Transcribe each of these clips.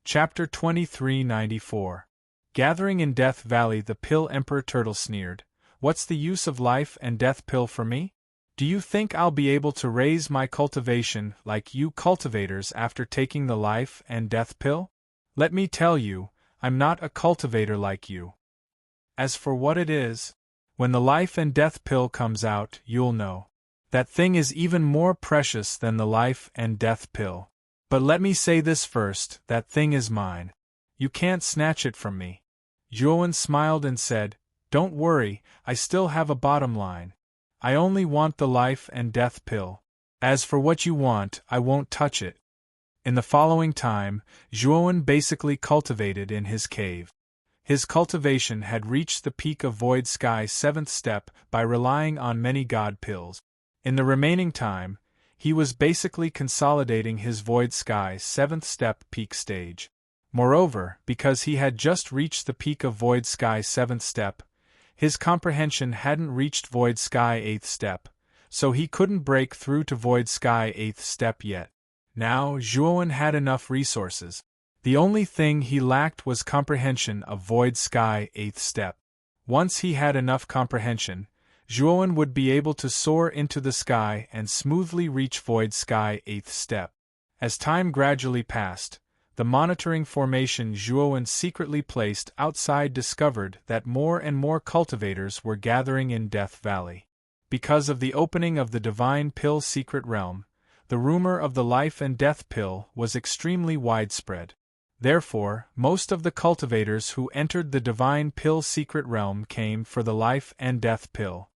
Chapter 2394. Gathering in Death Valley. The Pill Emperor Turtle sneered. What's the use of life and death pill for me? Do you think I'll be able to raise my cultivation like you cultivators after taking the life and death pill? Let me tell you, I'm not a cultivator like you. As for what it is, when the life and death pill comes out, you'll know. That thing is even more precious than the life and death pill. But let me say this first, that thing is mine. You can't snatch it from me. Zhuowen smiled and said, Don't worry, I still have a bottom line. I only want the life and death pill. As for what you want, I won't touch it. In the following time, Zhuowen basically cultivated in his cave. His cultivation had reached the peak of Void Sky's 7th step by relying on many god pills. In the remaining time, he was basically consolidating his Void Sky's 7th step peak stage. Moreover, because he had just reached the peak of Void Sky's 7th step, his comprehension hadn't reached Void Sky 8th step, so he couldn't break through to Void Sky 8th step yet. Now, Zhuowen had enough resources. The only thing he lacked was comprehension of Void Sky 8th step. Once he had enough comprehension, Zhuowen would be able to soar into the sky and smoothly reach Void Sky 8th step. As time gradually passed, the monitoring formation Zhuowen secretly placed outside discovered that more and more cultivators were gathering in Death Valley. Because of the opening of the Divine Pill Secret Realm, the rumor of the Life and Death Pill was extremely widespread. Therefore, most of the cultivators who entered the Divine Pill Secret Realm came for the Life and Death Pill.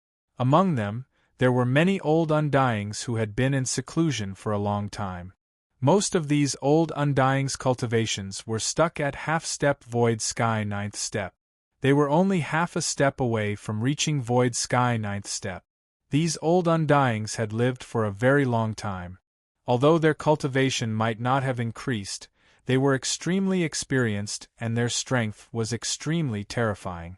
Among them, there were many old Undyings who had been in seclusion for a long time. Most of these old Undyings' cultivations were stuck at half-step Void Sky 9th step. They were only half a step away from reaching Void Sky 9th step. These old Undyings had lived for a very long time. Although their cultivation might not have increased, they were extremely experienced and their strength was extremely terrifying.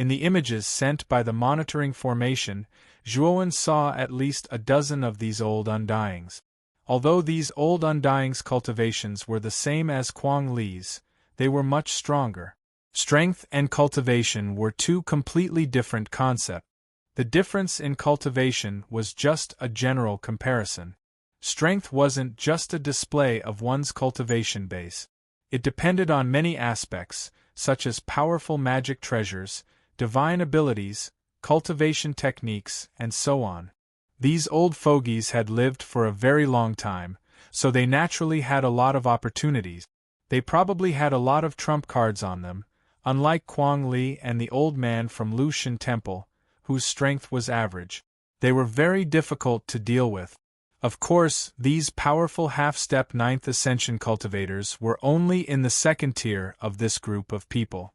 In the images sent by the monitoring formation, Zhuowen saw at least a dozen of these old Undyings. Although these old Undyings' cultivations were the same as Kuang Li's, they were much stronger. Strength and cultivation were two completely different concepts. The difference in cultivation was just a general comparison. Strength wasn't just a display of one's cultivation base. It depended on many aspects, such as powerful magic treasures, divine abilities, cultivation techniques, and so on. These old fogies had lived for a very long time, so they naturally had a lot of opportunities. They probably had a lot of trump cards on them, unlike Kuang Li and the old man from Lushan Temple, whose strength was average. They were very difficult to deal with. Of course, these powerful half-step 9th Ascension cultivators were only in the second tier of this group of people.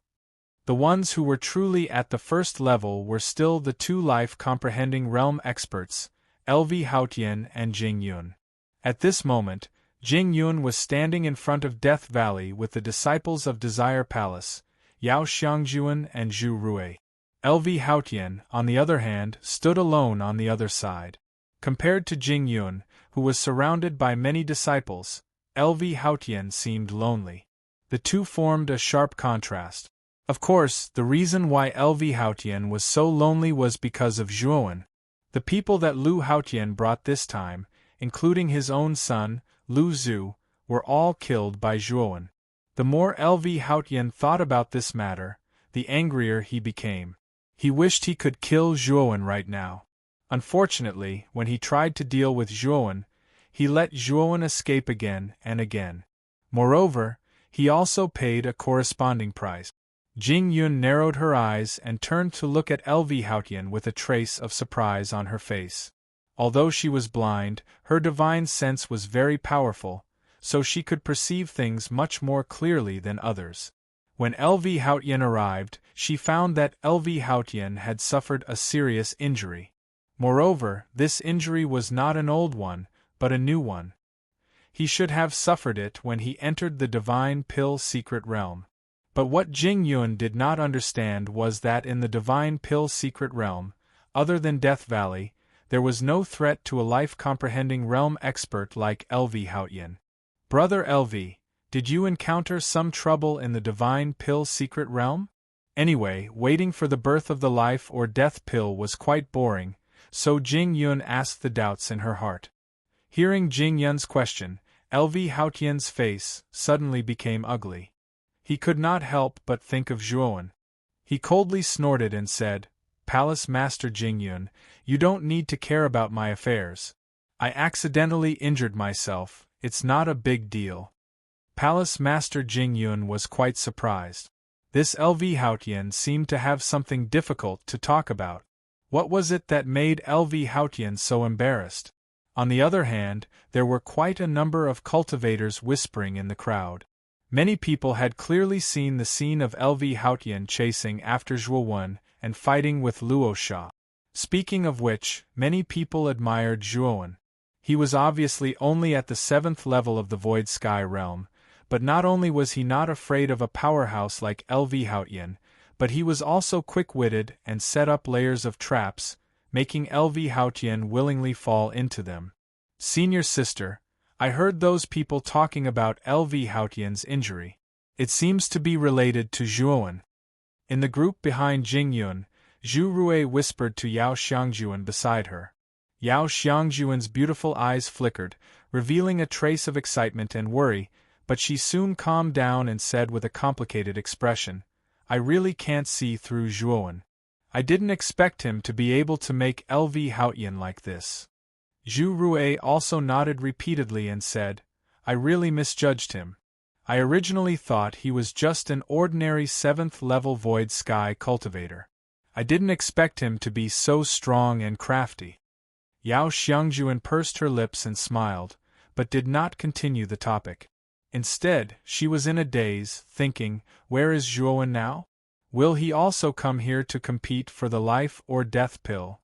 The ones who were truly at the first level were still the two life-comprehending realm experts, LV Haotian and Jing Yun. At this moment, Jing Yun was standing in front of Death Valley with the disciples of Desire Palace, Yao Xiangjuan and Zhu Rui. LV Haotian, on the other hand, stood alone on the other side. Compared to Jing Yun, who was surrounded by many disciples, LV Haotian seemed lonely. The two formed a sharp contrast. Of course, the reason why LV Haotian was so lonely was because of Zhuowen. The people that Lu Haotian brought this time, including his own son, Lu Zhu, were all killed by Zhuowen. The more LV Haotian thought about this matter, the angrier he became. He wished he could kill Zhuowen right now. Unfortunately, when he tried to deal with Zhuowen, he let Zhuowen escape again and again. Moreover, he also paid a corresponding price. Jing Yun narrowed her eyes and turned to look at LV Haotian with a trace of surprise on her face. Although she was blind, her divine sense was very powerful, so she could perceive things much more clearly than others. When LV Haotian arrived, she found that LV Haotian had suffered a serious injury. Moreover, this injury was not an old one, but a new one. He should have suffered it when he entered the Divine Pill Secret Realm. But what Jing Yun did not understand was that in the Divine Pill Secret Realm, other than Death Valley, there was no threat to a life-comprehending realm expert like LV Haotian. Brother LV, Did you encounter some trouble in the divine pill secret realm? Anyway, waiting for the birth of the life or death pill was quite boring, so Jing Yun asked the doubts in her heart. Hearing Jing Yun's question, LV Haotian's face suddenly became ugly. He could not help but think of Zhuowen. He coldly snorted and said, "Palace Master Jing Yun, you don't need to care about my affairs. I accidentally injured myself, it's not a big deal." Palace Master Jing Yun was quite surprised. This LV Haotian seemed to have something difficult to talk about. What was it that made LV Haotian so embarrassed? On the other hand, there were quite a number of cultivators whispering in the crowd. Many people had clearly seen the scene of LV Haotian chasing after Zhuowen and fighting with Luo Sha. Speaking of which, many people admired Zhuowen. He was obviously only at the 7th level of the Void Sky realm, but not only was he not afraid of a powerhouse like LV Haotian, but he was also quick-witted and set up layers of traps, making LV Haotian willingly fall into them. "Senior sister, I heard those people talking about LV Haotian's injury. It seems to be related to Zhuowen." In the group behind Jing Yun, Zhu Rui whispered to Yao Xiangjuan beside her. Yao Xiangjuan's beautiful eyes flickered, revealing a trace of excitement and worry, but she soon calmed down and said with a complicated expression, "I really can't see through Zhuowen. I didn't expect him to be able to make LV Haotian like this." Zhu Rui also nodded repeatedly and said, "I really misjudged him. I originally thought he was just an ordinary 7th level Void Sky cultivator. I didn't expect him to be so strong and crafty." Yao Xiangjuan pursed her lips and smiled, but did not continue the topic. Instead, she was in a daze, thinking, where is Zhuowen now? Will he also come here to compete for the life or death pill?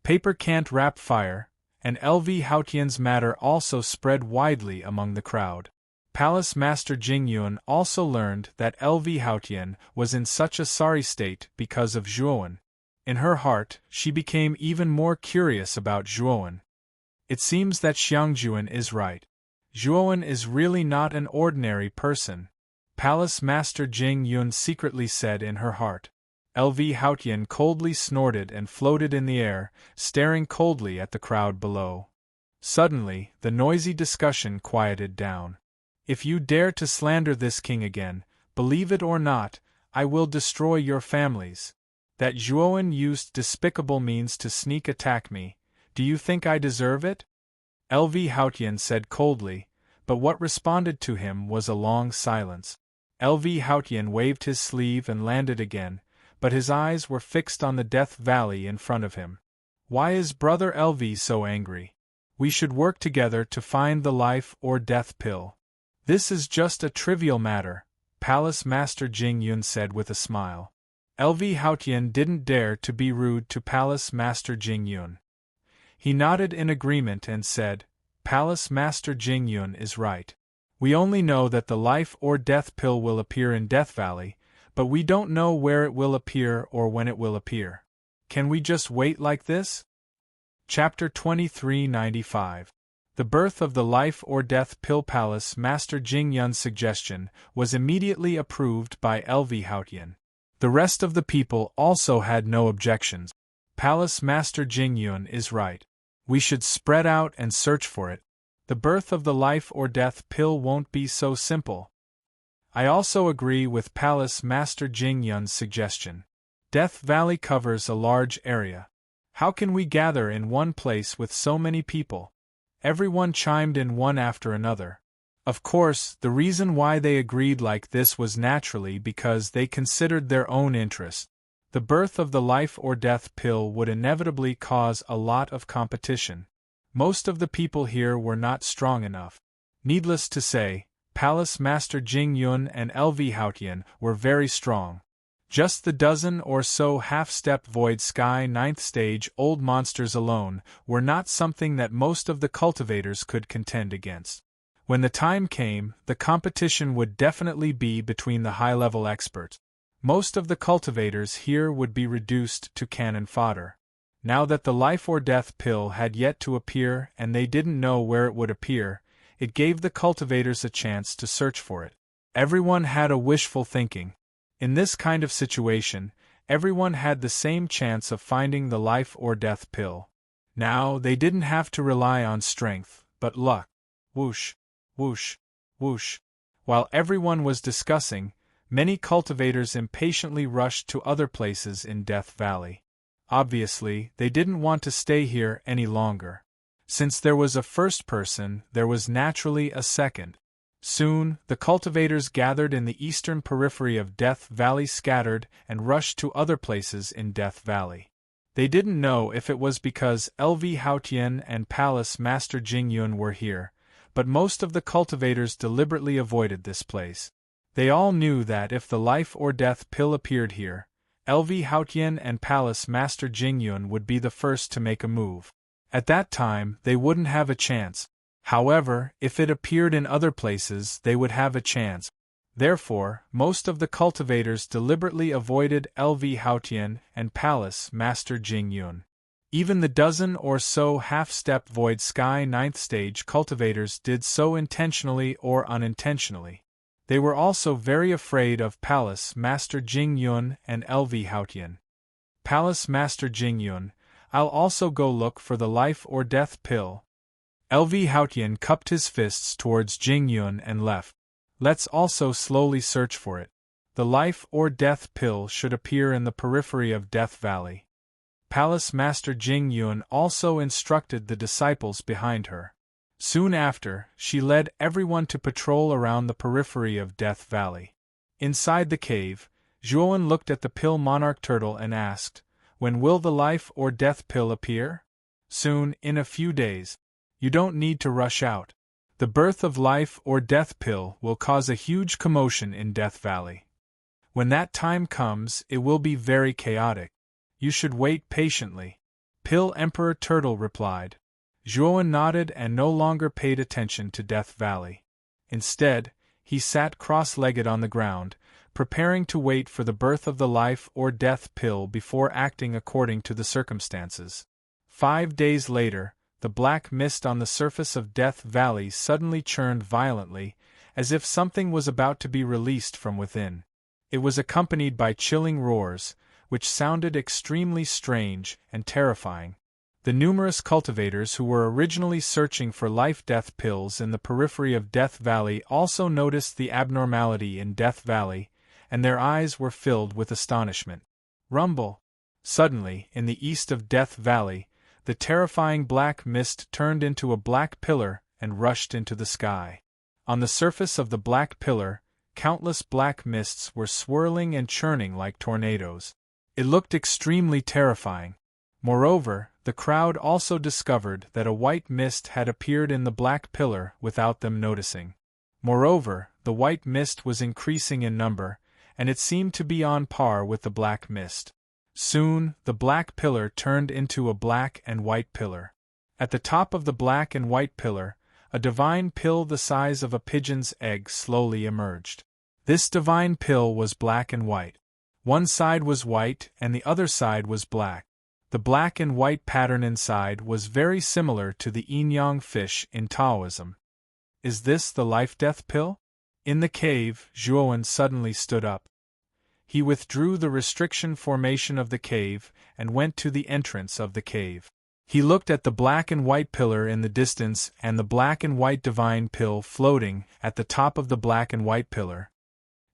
Paper can't wrap fire, and LV Haotian's matter also spread widely among the crowd. Palace Master Jing Yun also learned that LV Haotian was in such a sorry state because of Zhuowen. In her heart, she became even more curious about Zhuowen. It seems that Xiangjuan is right. Zhuowen is really not an ordinary person, Palace Master Jing Yun secretly said in her heart. LV Haotian coldly snorted and floated in the air, staring coldly at the crowd below. Suddenly, the noisy discussion quieted down. "If you dare to slander this king again, believe it or not, I will destroy your families. That Zhuowen used despicable means to sneak attack me, do you think I deserve it?" LV Haotian said coldly, but what responded to him was a long silence. LV Haotian waved his sleeve and landed again, but his eyes were fixed on the Death Valley in front of him. "Why is Brother LV so angry? We should work together to find the life or death pill. This is just a trivial matter," Palace Master Jing Yun said with a smile. LV Haotian didn't dare to be rude to Palace Master Jing Yun. He nodded in agreement and said, "Palace Master Jing Yun is right. We only know that the life or death pill will appear in Death Valley, but we don't know where it will appear or when it will appear. Can we just wait like this?" Chapter 2395. The birth of the life or death pill. Palace Master Jing Yun's suggestion was immediately approved by LV Haotian. The rest of the people also had no objections. Palace Master Jing Yun is right. We should spread out and search for it. The birth of the life or death pill won't be so simple. I also agree with Palace Master Jing Yun's suggestion. Death Valley covers a large area. How can we gather in one place with so many people? Everyone chimed in one after another. Of course, the reason why they agreed like this was naturally because they considered their own interest. The birth of the life or death pill would inevitably cause a lot of competition. Most of the people here were not strong enough. Needless to say, Palace Master Jing Yun and LV Haotian were very strong. Just the dozen or so half-step Void Sky 9th stage old monsters alone were not something that most of the cultivators could contend against. When the time came, the competition would definitely be between the high-level experts. Most of the cultivators here would be reduced to cannon fodder. Now that the life or death pill had yet to appear and they didn't know where it would appear, it gave the cultivators a chance to search for it. Everyone had a wishful thinking. In this kind of situation, everyone had the same chance of finding the life or death pill. Now, they didn't have to rely on strength, but luck. Whoosh, whoosh, whoosh. While everyone was discussing, many cultivators impatiently rushed to other places in Death Valley. Obviously, they didn't want to stay here any longer. Since there was a first person, there was naturally a second. Soon, the cultivators gathered in the eastern periphery of Death Valley scattered and rushed to other places in Death Valley. They didn't know if it was because LV Haotian and Palace Master Jingyun were here, but most of the cultivators deliberately avoided this place. They all knew that if the life or death pill appeared here, LV Haotian and Palace Master Jingyun would be the first to make a move. At that time, they wouldn't have a chance. However, if it appeared in other places, they would have a chance. Therefore, most of the cultivators deliberately avoided LV Haotian and Palace Master Jingyun. Even the dozen or so half-step Void Sky 9th stage cultivators did so intentionally or unintentionally. They were also very afraid of Palace Master Jingyun and LV Haotian. Palace Master Jingyun, I'll also go look for the life or death pill. LV Haotian cupped his fists towards Jingyun and left. Let's also slowly search for it. The life or death pill should appear in the periphery of Death Valley. Palace Master Jingyun also instructed the disciples behind her. Soon after, she led everyone to patrol around the periphery of Death Valley. Inside the cave, Zhuowen looked at the pill monarch turtle and asked, "When will the life or death pill appear?" "Soon, in a few days. You don't need to rush out. The birth of life or death pill will cause a huge commotion in Death Valley. When that time comes, it will be very chaotic. You should wait patiently." Pill Emperor Turtle replied. Zhuowen nodded and no longer paid attention to Death Valley. Instead, he sat cross-legged on the ground, preparing to wait for the birth of the life or death pill before acting according to the circumstances. 5 days later, the black mist on the surface of Death Valley suddenly churned violently, as if something was about to be released from within. It was accompanied by chilling roars, which sounded extremely strange and terrifying. The numerous cultivators who were originally searching for life-death pills in the periphery of Death Valley also noticed the abnormality in Death Valley, and their eyes were filled with astonishment. Rumble! Suddenly, in the east of Death Valley, the terrifying black mist turned into a black pillar and rushed into the sky. On the surface of the black pillar, countless black mists were swirling and churning like tornadoes. It looked extremely terrifying. Moreover, the crowd also discovered that a white mist had appeared in the black pillar without them noticing. Moreover, the white mist was increasing in number, and it seemed to be on par with the black mist. Soon, the black pillar turned into a black and white pillar. At the top of the black and white pillar, a divine pill the size of a pigeon's egg slowly emerged. This divine pill was black and white. One side was white and the other side was black. The black and white pattern inside was very similar to the yin-yang fish in Taoism. Is this the life-death pill? In the cave, Zhuowen suddenly stood up. He withdrew the restriction formation of the cave and went to the entrance of the cave. He looked at the black and white pillar in the distance and the black and white divine pill floating at the top of the black and white pillar.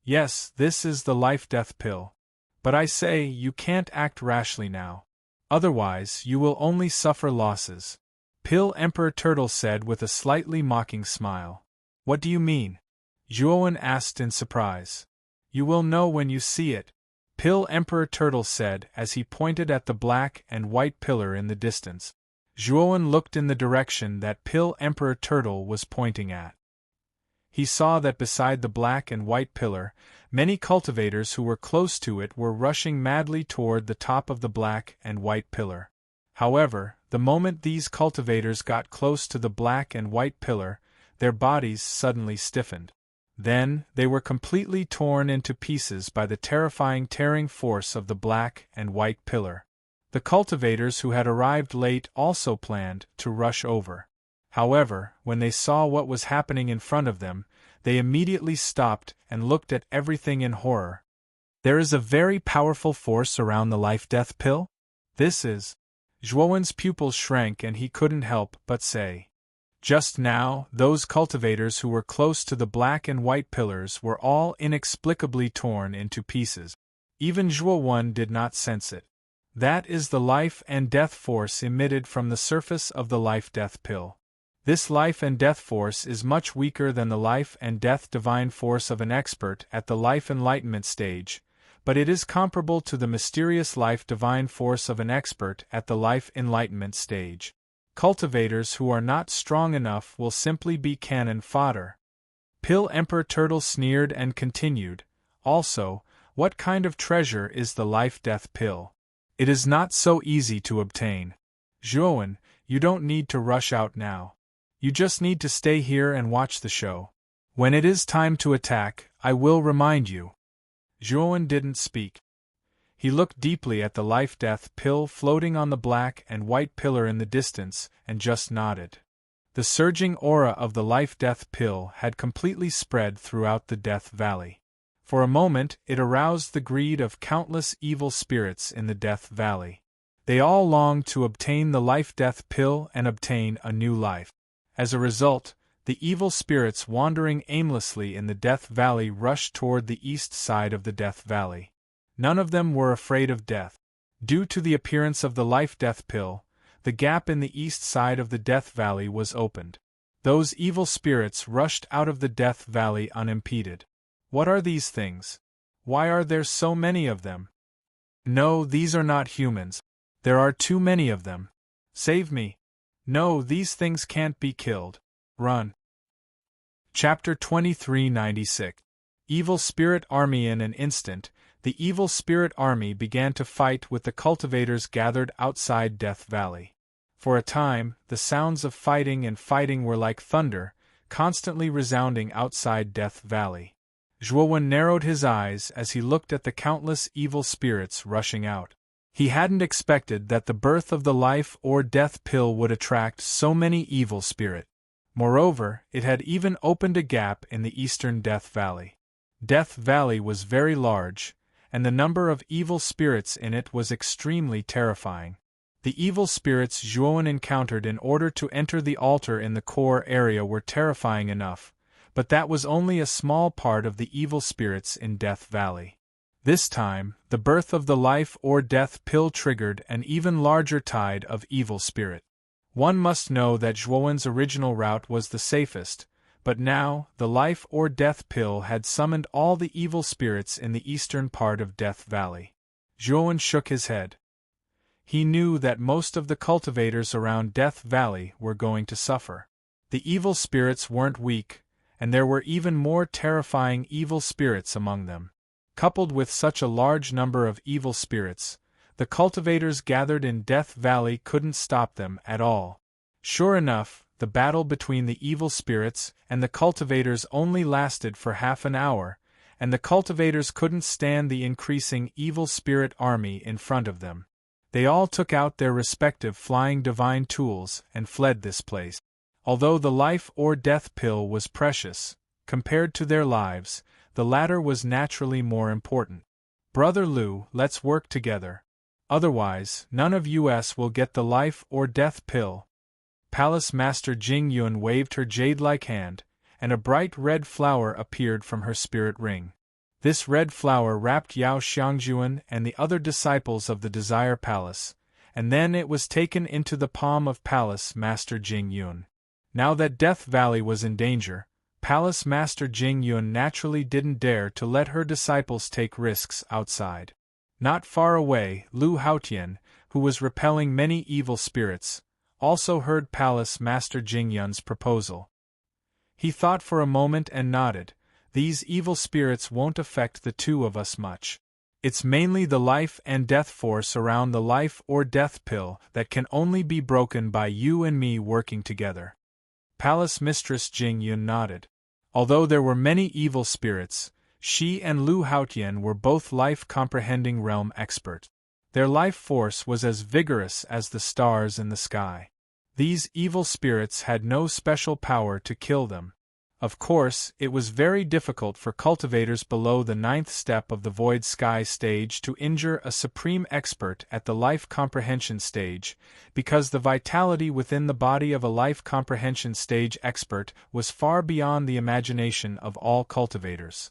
Yes, this is the life-death pill. But I say, you can't act rashly now. Otherwise, you will only suffer losses. Pill Emperor Turtle said with a slightly mocking smile. What do you mean? Zhuowen asked in surprise. You will know when you see it, Pill Emperor Turtle said as he pointed at the black and white pillar in the distance. Zhuowen looked in the direction that Pill Emperor Turtle was pointing at. He saw that beside the black and white pillar, many cultivators who were close to it were rushing madly toward the top of the black and white pillar. However, the moment these cultivators got close to the black and white pillar, their bodies suddenly stiffened. Then, they were completely torn into pieces by the terrifying tearing force of the black and white pillar. The cultivators who had arrived late also planned to rush over. However, when they saw what was happening in front of them, they immediately stopped and looked at everything in horror. There is a very powerful force around the life-death pill? This is. Zhuowen's pupils shrank and he couldn't help but say. Just now, those cultivators who were close to the black and white pillars were all inexplicably torn into pieces. Even Zhuowen did not sense it. That is the life and death force emitted from the surface of the life-death pill. This life and death force is much weaker than the life and death divine force of an expert at the life enlightenment stage, but it is comparable to the mysterious life divine force of an expert at the life enlightenment stage. Cultivators who are not strong enough will simply be cannon fodder. Pill Emperor Turtle sneered and continued, also, what kind of treasure is the life-death pill? It is not so easy to obtain. Zhuowen, you don't need to rush out now. You just need to stay here and watch the show. When it is time to attack, I will remind you. Zhuowen didn't speak. He looked deeply at the life-death pill floating on the black and white pillar in the distance and just nodded. The surging aura of the life-death pill had completely spread throughout the Death Valley. For a moment it aroused the greed of countless evil spirits in the Death Valley. They all longed to obtain the life-death pill and obtain a new life. As a result, the evil spirits wandering aimlessly in the Death Valley rushed toward the east side of the Death Valley. None of them were afraid of death. Due to the appearance of the life-death pill, the gap in the east side of the Death Valley was opened. Those evil spirits rushed out of the Death Valley unimpeded. What are these things? Why are there so many of them? No, these are not humans. There are too many of them. Save me. No, these things can't be killed. Run. Chapter 2396. Evil Spirit Army. In an instant, the Evil Spirit Army began to fight with the cultivators gathered outside Death Valley. For a time, the sounds of fighting and fighting were like thunder, constantly resounding outside Death Valley. Zhuowen narrowed his eyes as he looked at the countless evil spirits rushing out. He hadn't expected that the birth of the life or death pill would attract so many evil spirits. Moreover, it had even opened a gap in the eastern Death Valley. Death Valley was very large, and the number of evil spirits in it was extremely terrifying. The evil spirits Zhuowen encountered in order to enter the altar in the core area were terrifying enough, but that was only a small part of the evil spirits in Death Valley. This time, the birth of the life or death pill triggered an even larger tide of evil spirit. One must know that Zhuowen's original route was the safest, but now, the life or death pill had summoned all the evil spirits in the eastern part of Death Valley. Zhuowen shook his head. He knew that most of the cultivators around Death Valley were going to suffer. The evil spirits weren't weak, and there were even more terrifying evil spirits among them. Coupled with such a large number of evil spirits, the cultivators gathered in Death Valley couldn't stop them at all. Sure enough, the battle between the evil spirits and the cultivators only lasted for half an hour, and the cultivators couldn't stand the increasing evil spirit army in front of them. They all took out their respective flying divine tools and fled this place. Although the life or death pill was precious, compared to their lives, the latter was naturally more important. Brother Liu, let's work together. Otherwise, none of us will get the life or death pill. Palace Master Jing Yun waved her jade-like hand, and a bright red flower appeared from her spirit ring. This red flower wrapped Yao Xiangjuan and the other disciples of the Desire Palace, and then it was taken into the palm of Palace Master Jing Yun. Now that Death Valley was in danger, Palace Master Jing Yun naturally didn't dare to let her disciples take risks outside. Not far away, Lu Haotian, who was repelling many evil spirits, also heard Palace Master Jing Yun's proposal. He thought for a moment and nodded. These evil spirits won't affect the two of us much. It's mainly the life and death force around the life or death pill that can only be broken by you and me working together. Palace Mistress Jing Yun nodded. Although there were many evil spirits, she and Lu Haotian were both life-comprehending realm experts. Their life force was as vigorous as the stars in the sky. These evil spirits had no special power to kill them. Of course, it was very difficult for cultivators below the 9th step of the Void Sky stage to injure a supreme expert at the life comprehension stage, because the vitality within the body of a life comprehension stage expert was far beyond the imagination of all cultivators.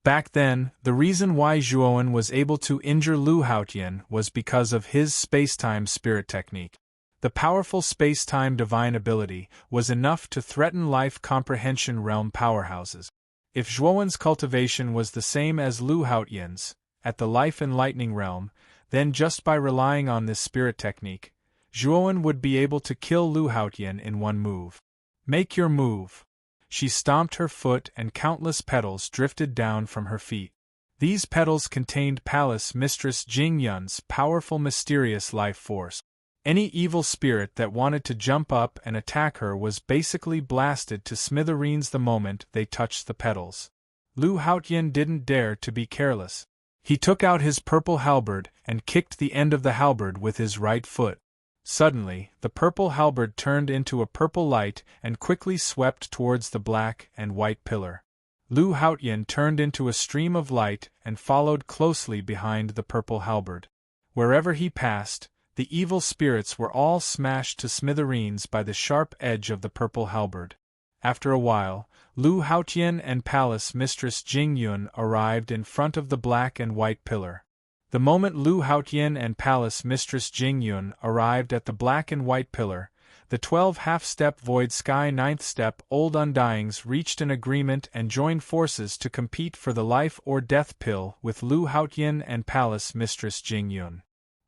Back then, the reason why Zhuowen was able to injure Lu Haotian was because of his spacetime spirit technique. The powerful space-time divine ability was enough to threaten life comprehension realm powerhouses. If Zhuowen's cultivation was the same as Lu Haotian's, at the life enlightening realm, then just by relying on this spirit technique, Zhuowen would be able to kill Lu Haotian in one move. Make your move. She stomped her foot and countless petals drifted down from her feet. These petals contained Palace Mistress Jing Yun's powerful mysterious life force. Any evil spirit that wanted to jump up and attack her was basically blasted to smithereens the moment they touched the petals. Lu Haotian didn't dare to be careless. He took out his purple halberd and kicked the end of the halberd with his right foot. Suddenly, the purple halberd turned into a purple light and quickly swept towards the black and white pillar. Lu Haotian turned into a stream of light and followed closely behind the purple halberd. Wherever he passed, the evil spirits were all smashed to smithereens by the sharp edge of the purple halberd. After a while, Lu Haotian and Palace Mistress Jing Yun arrived in front of the black and white pillar. The moment Lu Haotian and Palace Mistress Jing Yun arrived at the black and white pillar, the 12 half-step Void Sky 9th step Old Undyings reached an agreement and joined forces to compete for the life or death pill with Lu Haotian and Palace Mistress Jing Yun.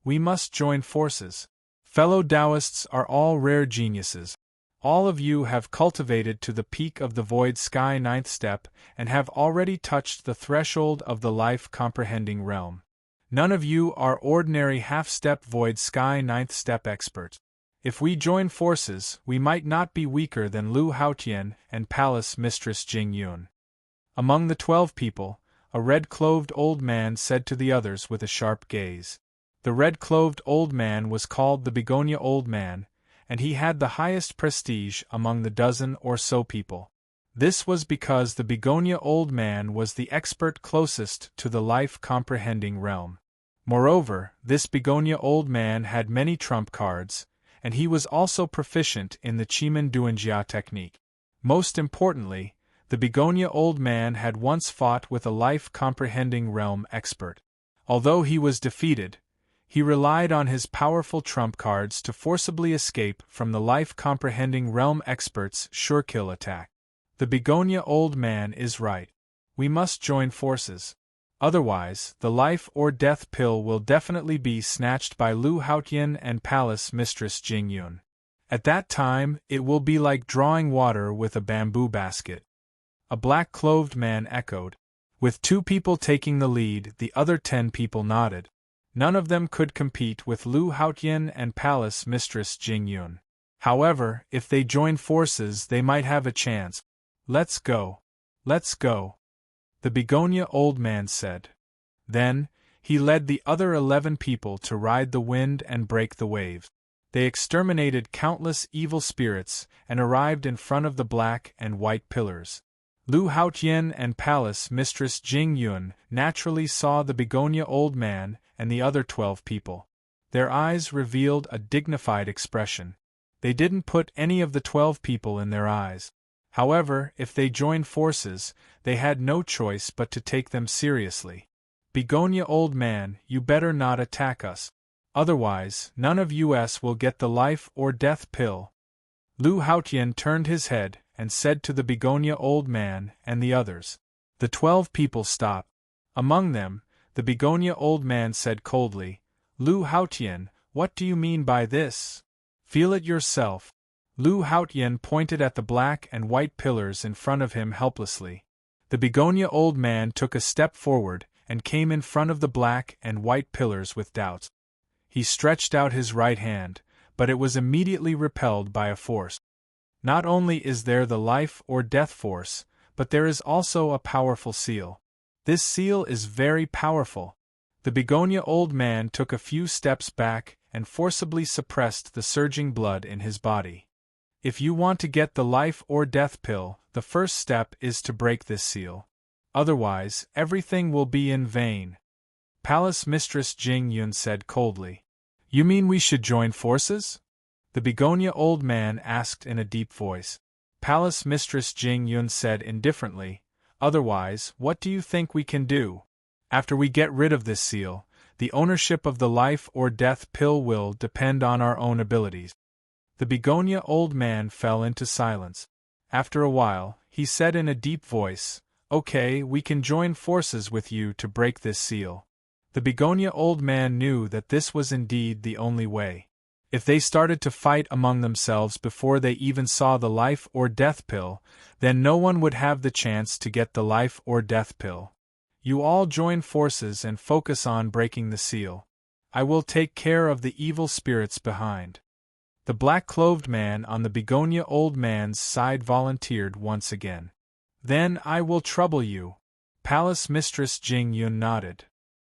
We must join forces. Fellow Taoists are all rare geniuses. All of you have cultivated to the peak of the Void Sky 9th step and have already touched the threshold of the life-comprehending realm. None of you are ordinary half-step Void Sky 9th step experts. If we join forces, we might not be weaker than Lu Haotian and Palace Mistress Jing Yun. Among the 12 people, a red-clothed old man said to the others with a sharp gaze. The red-clothed old man was called the Begonia Old Man, and he had the highest prestige among the dozen or so people. This was because the Begonia Old Man was the expert closest to the life-comprehending realm. Moreover, this Begonia Old Man had many trump cards, and he was also proficient in the Chimen Duanjia technique. Most importantly, the Begonia Old Man had once fought with a life-comprehending realm expert. Although he was defeated, he relied on his powerful trump cards to forcibly escape from the life-comprehending realm expert's sure-kill attack. The Begonia Old Man is right. We must join forces. Otherwise, the life or death pill will definitely be snatched by Lu Haotian and Palace Mistress Jing Yun. At that time, it will be like drawing water with a bamboo basket. A black-clothed man echoed. With 2 people taking the lead, the other 10 people nodded. None of them could compete with Lu Haotian and Palace Mistress Jing Yun. However, if they join forces, they might have a chance. Let's go. Let's go. The Begonia Old Man said. Then, he led the other 11 people to ride the wind and break the waves. They exterminated countless evil spirits and arrived in front of the black and white pillars. Lu Haotian and Palace Mistress Jing Yun naturally saw the Begonia Old Man and the other 12 people. Their eyes revealed a dignified expression. They didn't put any of the 12 people in their eyes. However, if they joined forces, they had no choice but to take them seriously. Begonia Old Man, you better not attack us. Otherwise, none of us will get the life or death pill. Lu Haotian turned his head and said to the Begonia Old Man and the others. The 12 people stopped. Among them, the Begonia Old Man said coldly, Lu Haotian, what do you mean by this? Feel it yourself. Lu Haotian pointed at the black and white pillars in front of him helplessly. The Begonia Old Man took a step forward and came in front of the black and white pillars with doubts. He stretched out his right hand, but it was immediately repelled by a force. Not only is there the life or death force, but there is also a powerful seal. This seal is very powerful. The Begonia Old Man took a few steps back and forcibly suppressed the surging blood in his body. If you want to get the life or death pill, the first step is to break this seal. Otherwise, everything will be in vain. Palace Mistress Jing Yun said coldly. You mean we should join forces? The begonia old man asked in a deep voice. Palace Mistress Jing Yun said indifferently, Otherwise, what do you think we can do? After we get rid of this seal, the ownership of the life or death pill will depend on our own abilities. The begonia old man fell into silence. After a while, he said in a deep voice, Okay, we can join forces with you to break this seal. The begonia old man knew that this was indeed the only way. If they started to fight among themselves before they even saw the life or death pill, then no one would have the chance to get the life or death pill. You all join forces and focus on breaking the seal. I will take care of the evil spirits behind. The black-clothed man on the begonia old man's side volunteered once again. Then I will trouble you. Palace Mistress Jing Yun nodded.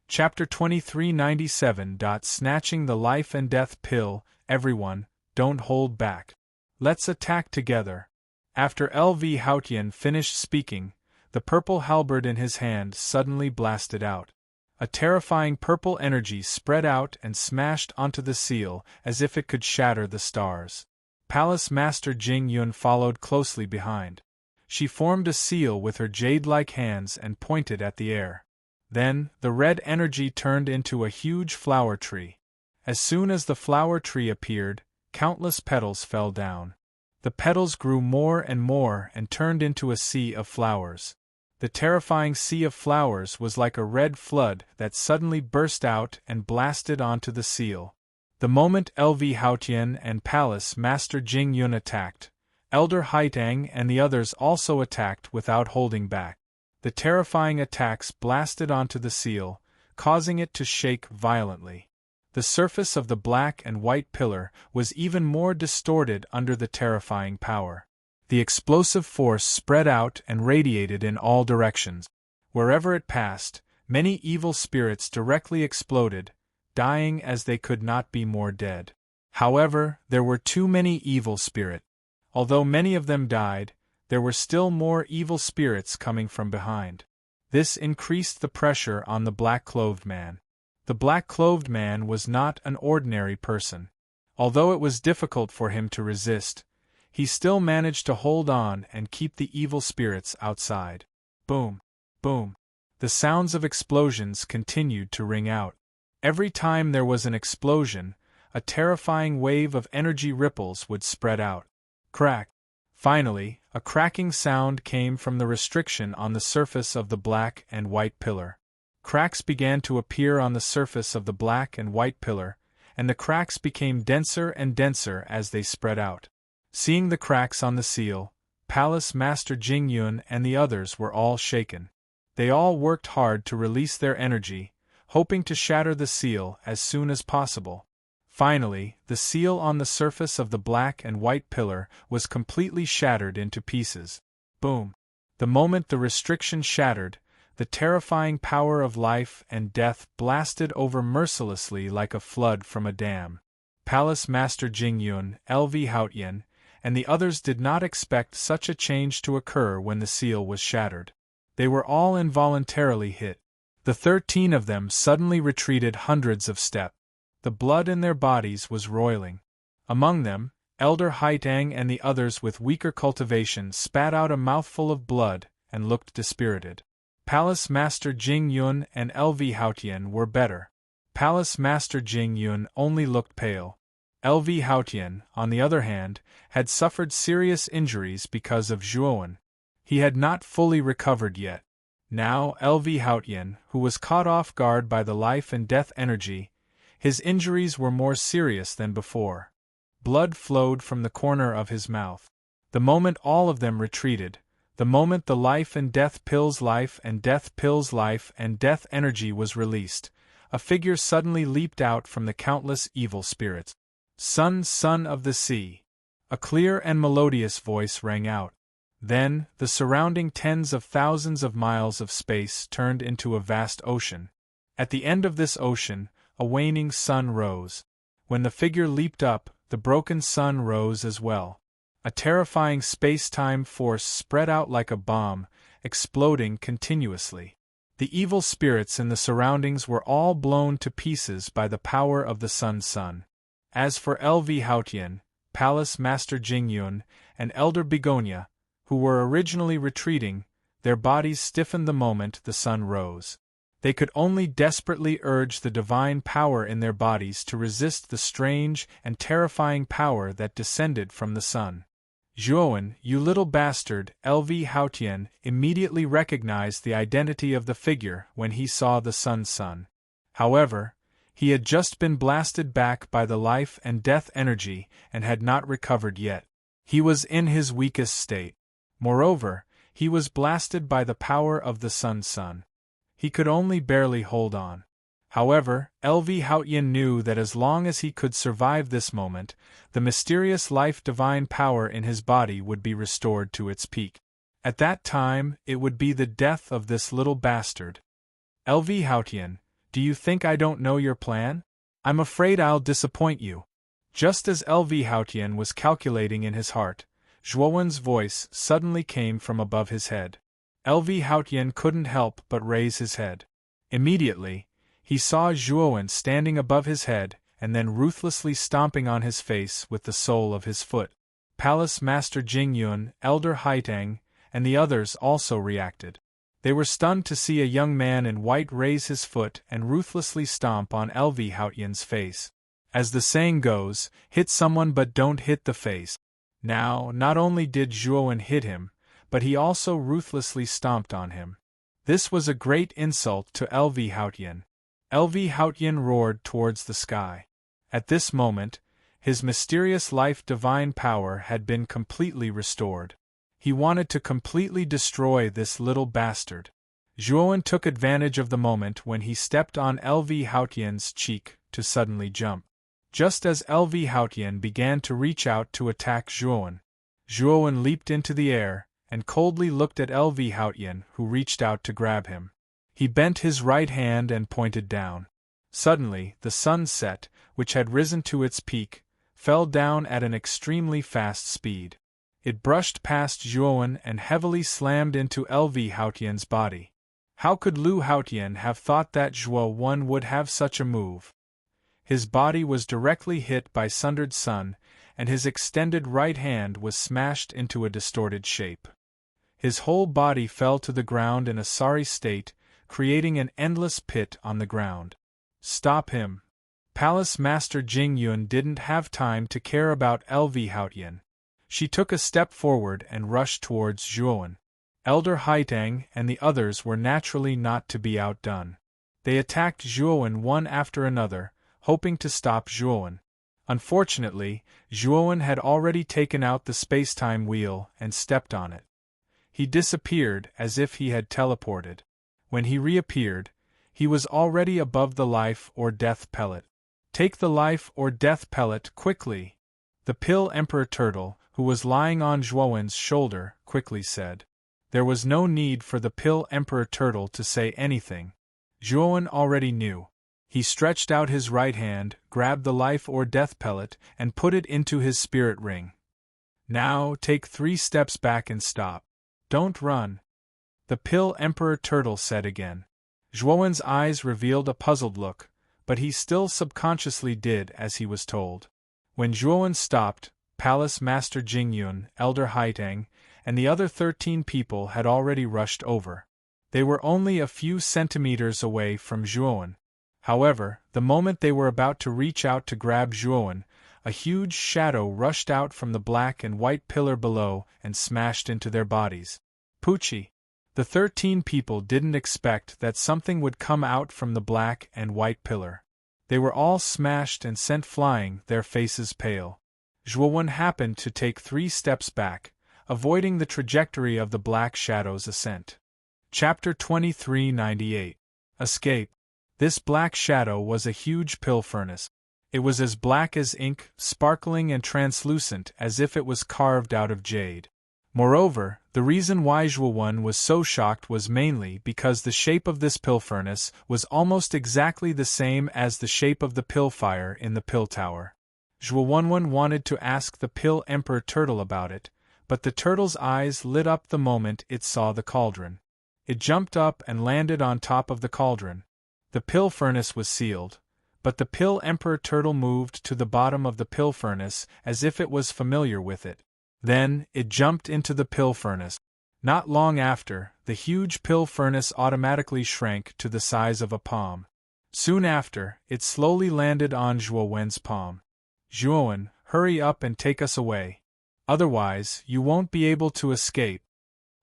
Chapter 2397. Snatching the Life and Death Pill. Everyone, don't hold back. Let's attack together. After L.V. Haotian finished speaking, the purple halberd in his hand suddenly blasted out. A terrifying purple energy spread out and smashed onto the seal as if it could shatter the stars. Palace Master Jing Yun followed closely behind. She formed a seal with her jade-like hands and pointed at the air. Then, the red energy turned into a huge flower tree. As soon as the flower tree appeared, countless petals fell down. The petals grew more and turned into a sea of flowers. The terrifying sea of flowers was like a red flood that suddenly burst out and blasted onto the seal. The moment L.V. Haotian and Palace Master Jing Yun attacked, Elder Haitang and the others also attacked without holding back. The terrifying attacks blasted onto the seal, causing it to shake violently. The surface of the black and white pillar was even more distorted under the terrifying power. The explosive force spread out and radiated in all directions. Wherever it passed, many evil spirits directly exploded, dying as they could not be more dead. However, there were too many evil spirits. Although many of them died, there were still more evil spirits coming from behind. This increased the pressure on the black-clothed man. The black-clothed man was not an ordinary person. Although it was difficult for him to resist, he still managed to hold on and keep the evil spirits outside. Boom! Boom! The sounds of explosions continued to ring out. Every time there was an explosion, a terrifying wave of energy ripples would spread out. Crack! Finally, a cracking sound came from the restriction on the surface of the black and white pillar. Cracks began to appear on the surface of the black and white pillar, and the cracks became denser and denser as they spread out. Seeing the cracks on the seal, Palace Master Jing Yun and the others were all shaken. They all worked hard to release their energy, hoping to shatter the seal as soon as possible. Finally, the seal on the surface of the black and white pillar was completely shattered into pieces. Boom! The moment the restriction shattered, the terrifying power of life and death blasted over mercilessly like a flood from a dam. Palace Master Jing Yun, L.V. Haotian, and the others did not expect such a change to occur when the seal was shattered. They were all involuntarily hit. The 13 of them suddenly retreated hundreds of steps. The blood in their bodies was roiling. Among them, Elder Haitang and the others with weaker cultivation spat out a mouthful of blood and looked dispirited. Palace Master Jing Yun and L.V. Haotian were better. Palace Master Jing Yun only looked pale. L.V. Haotian, on the other hand, had suffered serious injuries because of Zhuowen. He had not fully recovered yet. Now L.V. Haotian, who was caught off guard by the life and death energy, his injuries were more serious than before. Blood flowed from the corner of his mouth. The moment all of them retreated, the moment the life and death pill's life and death pill's life and death energy was released, a figure suddenly leaped out from the countless evil spirits. Son, son of the sea! A clear and melodious voice rang out. Then, the surrounding tens of thousands of miles of space turned into a vast ocean. At the end of this ocean, a waning sun rose. When the figure leaped up, the broken sun rose as well. A terrifying space-time force spread out like a bomb, exploding continuously. The evil spirits in the surroundings were all blown to pieces by the power of the sun. As for LV Haotian, Palace Master Jingyun, and Elder Begonia, who were originally retreating, their bodies stiffened the moment the sun rose. They could only desperately urge the divine power in their bodies to resist the strange and terrifying power that descended from the sun. Zhuowen, you little bastard, LV Haotian immediately recognized the identity of the figure when he saw the sun's son. However, he had just been blasted back by the life and death energy and had not recovered yet. He was in his weakest state. Moreover, he was blasted by the power of the sun's son. He could only barely hold on. However, LV Haotian knew that as long as he could survive this moment, the mysterious life-divine power in his body would be restored to its peak. At that time, it would be the death of this little bastard. LV Haotian, do you think I don't know your plan? I'm afraid I'll disappoint you. Just as LV Haotian was calculating in his heart, Zhuowen's voice suddenly came from above his head. LV Haotian couldn't help but raise his head. Immediately, he saw Zhuowen standing above his head and then ruthlessly stomping on his face with the sole of his foot. Palace Master Jingyun, Elder Haitang, and the others also reacted. They were stunned to see a young man in white raise his foot and ruthlessly stomp on LV Haotian's face. As the saying goes, hit someone but don't hit the face. Now, not only did Zhuowen hit him, but he also ruthlessly stomped on him. This was a great insult to LV Haotian. LV Haotian roared towards the sky. At this moment, his mysterious life-divine power had been completely restored. He wanted to completely destroy this little bastard. Zhuowen took advantage of the moment when he stepped on LV Haotian's cheek to suddenly jump. Just as LV Haotian began to reach out to attack Zhuowen, Zhuowen leaped into the air and coldly looked at LV Haotian, who reached out to grab him. He bent his right hand and pointed down. Suddenly, the sun set, which had risen to its peak, fell down at an extremely fast speed. It brushed past Zhuowen and heavily slammed into LV Haotian's body. How could Lu Haotian have thought that Zhuowen would have such a move? His body was directly hit by sundered sun, and his extended right hand was smashed into a distorted shape. His whole body fell to the ground in a sorry state, creating an endless pit on the ground. Stop him! Palace Master Jingyun didn't have time to care about LV Haotian. She took a step forward and rushed towards Zhuowen. Elder Haitang and the others were naturally not to be outdone. They attacked Zhuowen one after another, hoping to stop Zhuowen. Unfortunately, Zhuowen had already taken out the space-time wheel and stepped on it. He disappeared as if he had teleported. When he reappeared, he was already above the life or death pellet. Take the life or death pellet quickly! The Pill Emperor Turtle, who was lying on Zhuowen's shoulder, quickly said. There was no need for the Pill Emperor Turtle to say anything. Zhuowen already knew. He stretched out his right hand, grabbed the life or death pellet, and put it into his spirit ring. Now take 3 steps back and stop. Don't run. The Pill Emperor Turtle said again. Zhuowen's eyes revealed a puzzled look, but he still subconsciously did as he was told. When Zhuowen stopped, Palace Master Jingyun, Elder Haitang, and the other 13 people had already rushed over. They were only a few centimeters away from Zhuowen. However, the moment they were about to reach out to grab Zhuowen, a huge shadow rushed out from the black and white pillar below and smashed into their bodies. Poochie! The 13 people didn't expect that something would come out from the black and white pillar. They were all smashed and sent flying, their faces pale. Zhuowen happened to take 3 steps back, avoiding the trajectory of the black shadow's ascent. Chapter 2398. Escape. This black shadow was a huge pill furnace. It was as black as ink, sparkling and translucent as if it was carved out of jade. Moreover, the reason why Zhuowen was so shocked was mainly because the shape of this pill furnace was almost exactly the same as the shape of the pill fire in the pill tower. Zhuowen wanted to ask the Pill Emperor Turtle about it, but the turtle's eyes lit up the moment it saw the cauldron. It jumped up and landed on top of the cauldron. The pill furnace was sealed, but the Pill Emperor Turtle moved to the bottom of the pill furnace as if it was familiar with it. Then, it jumped into the pill furnace. Not long after, the huge pill furnace automatically shrank to the size of a palm. Soon after, it slowly landed on Zhuowen's palm. Zhuowen, hurry up and take us away. Otherwise, you won't be able to escape.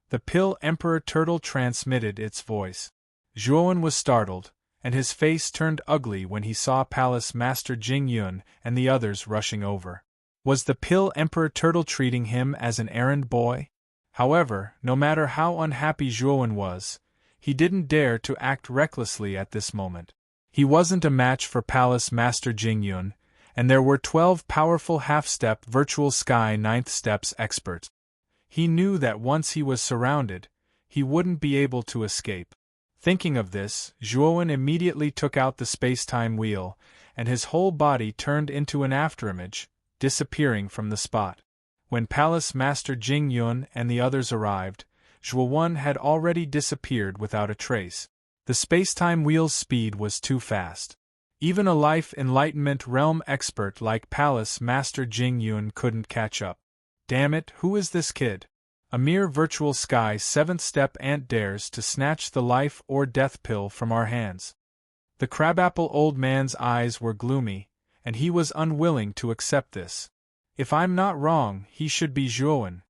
The Pill Emperor Turtle transmitted its voice. Zhuowen was startled, and his face turned ugly when he saw Palace Master Jing Yun and the others rushing over. Was the Pill Emperor Turtle treating him as an errand boy? However, no matter how unhappy Zhuowen was, he didn't dare to act recklessly at this moment. He wasn't a match for Palace Master Jing Yun, and there were 12 powerful half-step Virtual Sky 9th Steps experts. He knew that once he was surrounded, he wouldn't be able to escape. Thinking of this, Zhuowen immediately took out the space-time wheel, and his whole body turned into an afterimage, disappearing from the spot. When Palace Master Jing Yun and the others arrived, Zhuowen had already disappeared without a trace. The space-time wheel's speed was too fast. Even a Life Enlightenment Realm expert like Palace Master Jing Yun couldn't catch up. Damn it, who is this kid? A mere Virtual Sky 7th Step ant dares to snatch the life or death pill from our hands. The Crabapple Old Man's eyes were gloomy, and he was unwilling to accept this. If I'm not wrong, he should be Zhuowen.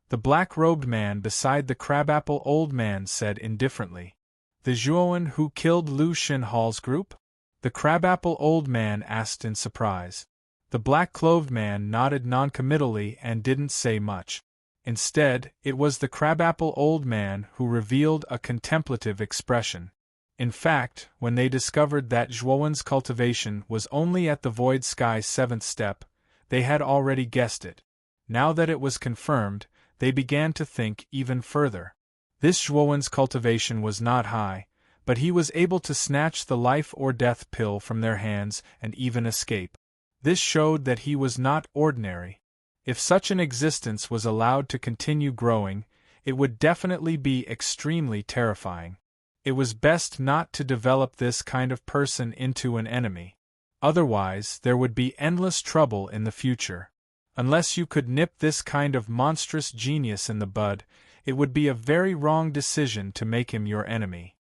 The black-robed man beside the Crabapple Old Man said indifferently. The Zhuowen who killed Lu Xinhal's group? The Crabapple Old Man asked in surprise. The black-clothed man nodded noncommittally and didn't say much. Instead, it was the Crabapple Old Man who revealed a contemplative expression. In fact, when they discovered that Zhuowen's cultivation was only at the Void Sky 7th Step, they had already guessed it. Now that it was confirmed, they began to think even further. This Zhuowen's cultivation was not high, but he was able to snatch the life or death pill from their hands and even escape. This showed that he was not ordinary. If such an existence was allowed to continue growing, it would definitely be extremely terrifying. It was best not to develop this kind of person into an enemy. Otherwise, there would be endless trouble in the future. Unless you could nip this kind of monstrous genius in the bud, it would be a very wrong decision to make him your enemy.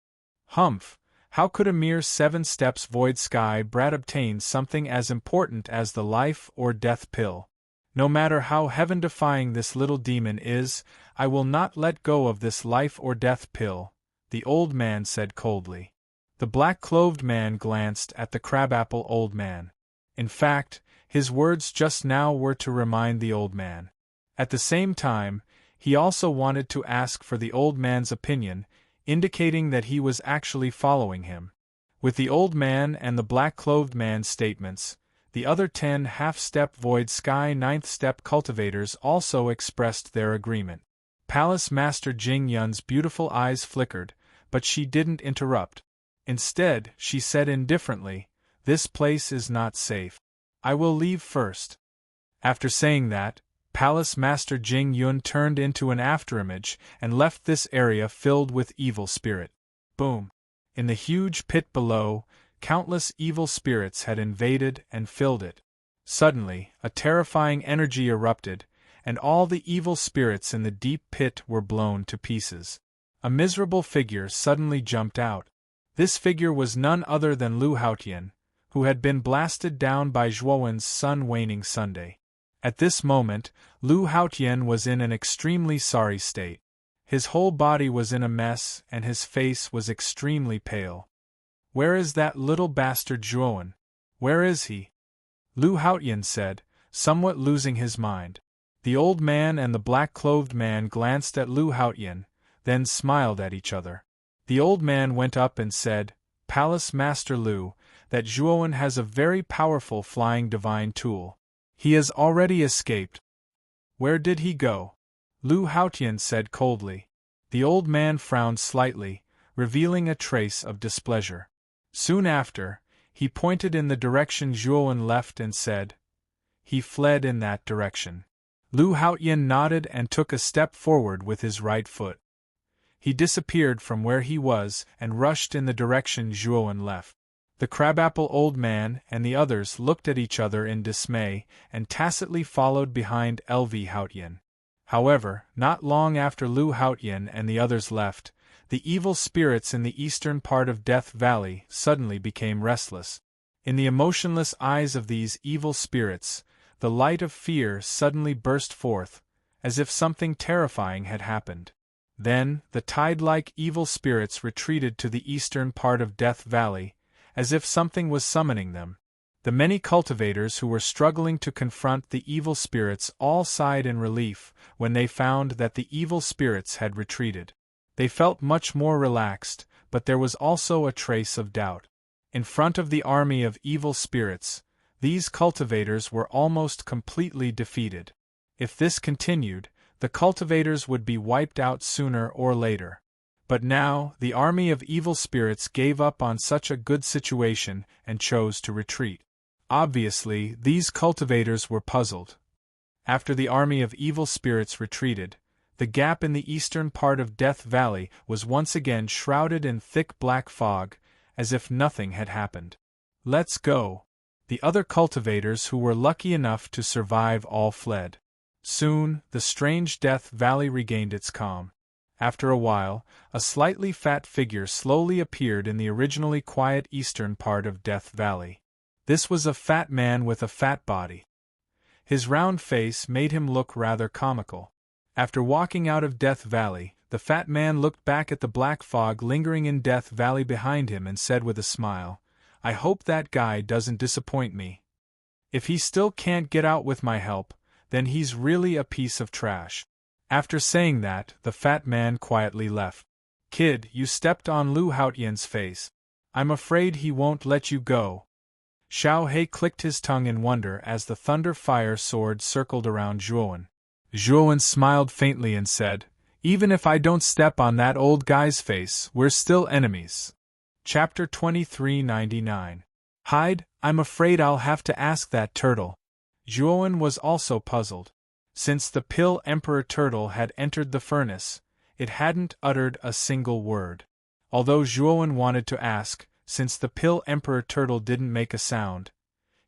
Humph! How could a mere 7 steps Void Sky brat obtain something as important as the life or death pill? No matter how heaven-defying this little demon is, I will not let go of this life or death pill, the old man said coldly. The black-clothed man glanced at the Crabapple Old Man. In fact, his words just now were to remind the old man. At the same time, he also wanted to ask for the old man's opinion, indicating that he was actually following him. With the old man and the black-clothed man's statements, the other 10 half-step Void Sky 9th Step cultivators also expressed their agreement. Palace Master Jing Yun's beautiful eyes flickered, but she didn't interrupt. Instead, she said indifferently, "This place is not safe. I will leave first." After saying that, Palace Master Jing Yun turned into an afterimage and left this area filled with evil spirit. Boom! In the huge pit below, countless evil spirits had invaded and filled it. Suddenly, a terrifying energy erupted, and all the evil spirits in the deep pit were blown to pieces. A miserable figure suddenly jumped out. This figure was none other than Lu Haotian, who had been blasted down by Zhuowen's sun-waning Sunday. At this moment, Lu Haotian was in an extremely sorry state. His whole body was in a mess and his face was extremely pale. "Where is that little bastard Zhuowen? Where is he?" Lu Haotian said, somewhat losing his mind. The old man and the black-clothed man glanced at Lu Haotian, then smiled at each other. The old man went up and said, "Palace Master Lu, that Zhuowen has a very powerful flying divine tool. He has already escaped." "Where did he go?" Lu Haotian said coldly. The old man frowned slightly, revealing a trace of displeasure. Soon after, he pointed in the direction Zhuowen left and said, he fled in that direction. Lu Haotian nodded and took a step forward with his right foot. He disappeared from where he was and rushed in the direction Zhuowen left. The crabapple old man and the others looked at each other in dismay and tacitly followed behind LV Haotian. However, not long after Lu Haotian and the others left, the evil spirits in the eastern part of Death Valley suddenly became restless. In the emotionless eyes of these evil spirits, the light of fear suddenly burst forth, as if something terrifying had happened. Then, the tide-like evil spirits retreated to the eastern part of Death Valley, as if something was summoning them. The many cultivators who were struggling to confront the evil spirits all sighed in relief when they found that the evil spirits had retreated. They felt much more relaxed, but there was also a trace of doubt. In front of the army of evil spirits, these cultivators were almost completely defeated. If this continued, the cultivators would be wiped out sooner or later. But now, the army of evil spirits gave up on such a good situation and chose to retreat. Obviously, these cultivators were puzzled. After the army of evil spirits retreated, the gap in the eastern part of Death Valley was once again shrouded in thick black fog, as if nothing had happened. "Let's go." The other cultivators who were lucky enough to survive all fled. Soon, the strange Death Valley regained its calm. After a while, a slightly fat figure slowly appeared in the originally quiet eastern part of Death Valley. This was a fat man with a fat body. His round face made him look rather comical. After walking out of Death Valley, the fat man looked back at the black fog lingering in Death Valley behind him and said with a smile, "I hope that guy doesn't disappoint me. If he still can't get out with my help, then he's really a piece of trash." After saying that, the fat man quietly left. "Kid, you stepped on Lu Haotian's face. I'm afraid he won't let you go." Xiao He clicked his tongue in wonder as the thunder fire sword circled around Zhuowen. Zhuowen smiled faintly and said, "Even if I don't step on that old guy's face, we're still enemies." Chapter 2399. "Hide, I'm afraid I'll have to ask that turtle." Zhuowen was also puzzled. Since the Pill Emperor Turtle had entered the furnace, it hadn't uttered a single word. Although Zhuowen wanted to ask, since the Pill Emperor Turtle didn't make a sound,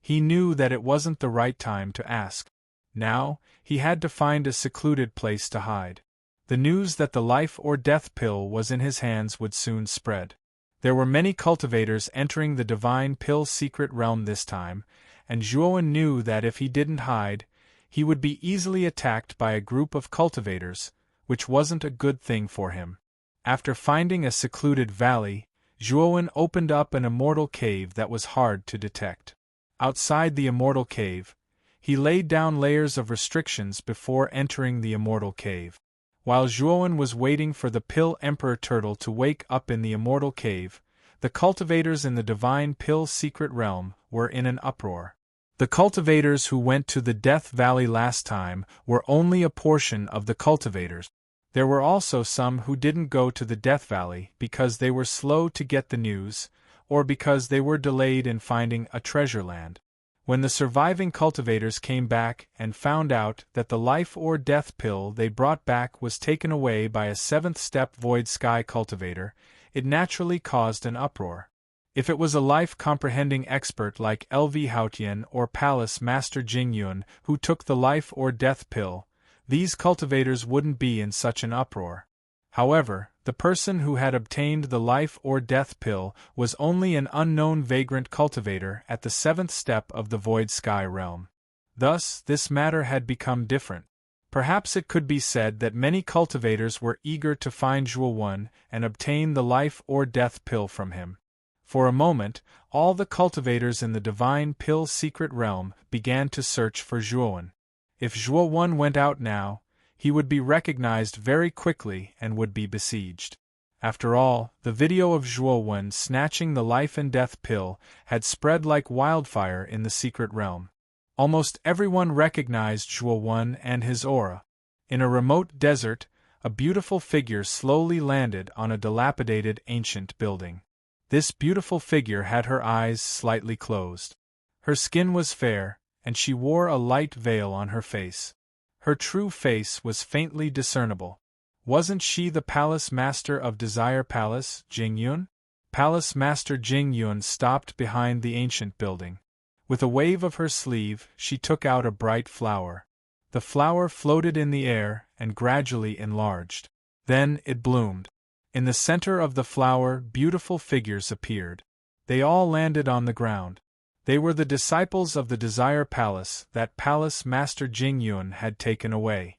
he knew that it wasn't the right time to ask. Now, he had to find a secluded place to hide. The news that the life or death pill was in his hands would soon spread. There were many cultivators entering the Divine Pill secret realm this time, and Zhuowen knew that if he didn't hide, he would be easily attacked by a group of cultivators, which wasn't a good thing for him. After finding a secluded valley, Zhuowen opened up an immortal cave that was hard to detect. Outside the immortal cave, he laid down layers of restrictions before entering the immortal cave. While Zhuowen was waiting for the Pill Emperor Turtle to wake up in the immortal cave, the cultivators in the Divine Pill secret realm were in an uproar. The cultivators who went to the Death Valley last time were only a portion of the cultivators. There were also some who didn't go to the Death Valley because they were slow to get the news, or because they were delayed in finding a treasure land. When the surviving cultivators came back and found out that the life or death pill they brought back was taken away by a seventh-step Void Sky cultivator, it naturally caused an uproar. If it was a life-comprehending expert like LV Haotian or Palace Master Jingyun who took the life or death pill, these cultivators wouldn't be in such an uproar. However, the person who had obtained the life or death pill was only an unknown vagrant cultivator at the seventh step of the Void Sky realm. Thus, this matter had become different. Perhaps it could be said that many cultivators were eager to find Zhuowen and obtain the life or death pill from him. For a moment, all the cultivators in the Divine Pill secret realm began to search for Zhuowen. If Zhuowen went out now, he would be recognized very quickly and would be besieged. After all, the video of Zhuowen snatching the life and death pill had spread like wildfire in the secret realm. Almost everyone recognized Zhuowen and his aura. In a remote desert, a beautiful figure slowly landed on a dilapidated ancient building. This beautiful figure had her eyes slightly closed. Her skin was fair, and she wore a light veil on her face. Her true face was faintly discernible. Wasn't she the Palace Master of Desire Palace, Jingyun? Palace Master Jingyun stopped behind the ancient building. With a wave of her sleeve, she took out a bright flower. The flower floated in the air and gradually enlarged. Then it bloomed. In the center of the flower, beautiful figures appeared. They all landed on the ground. They were the disciples of the Desire Palace that Palace Master Jingyun had taken away.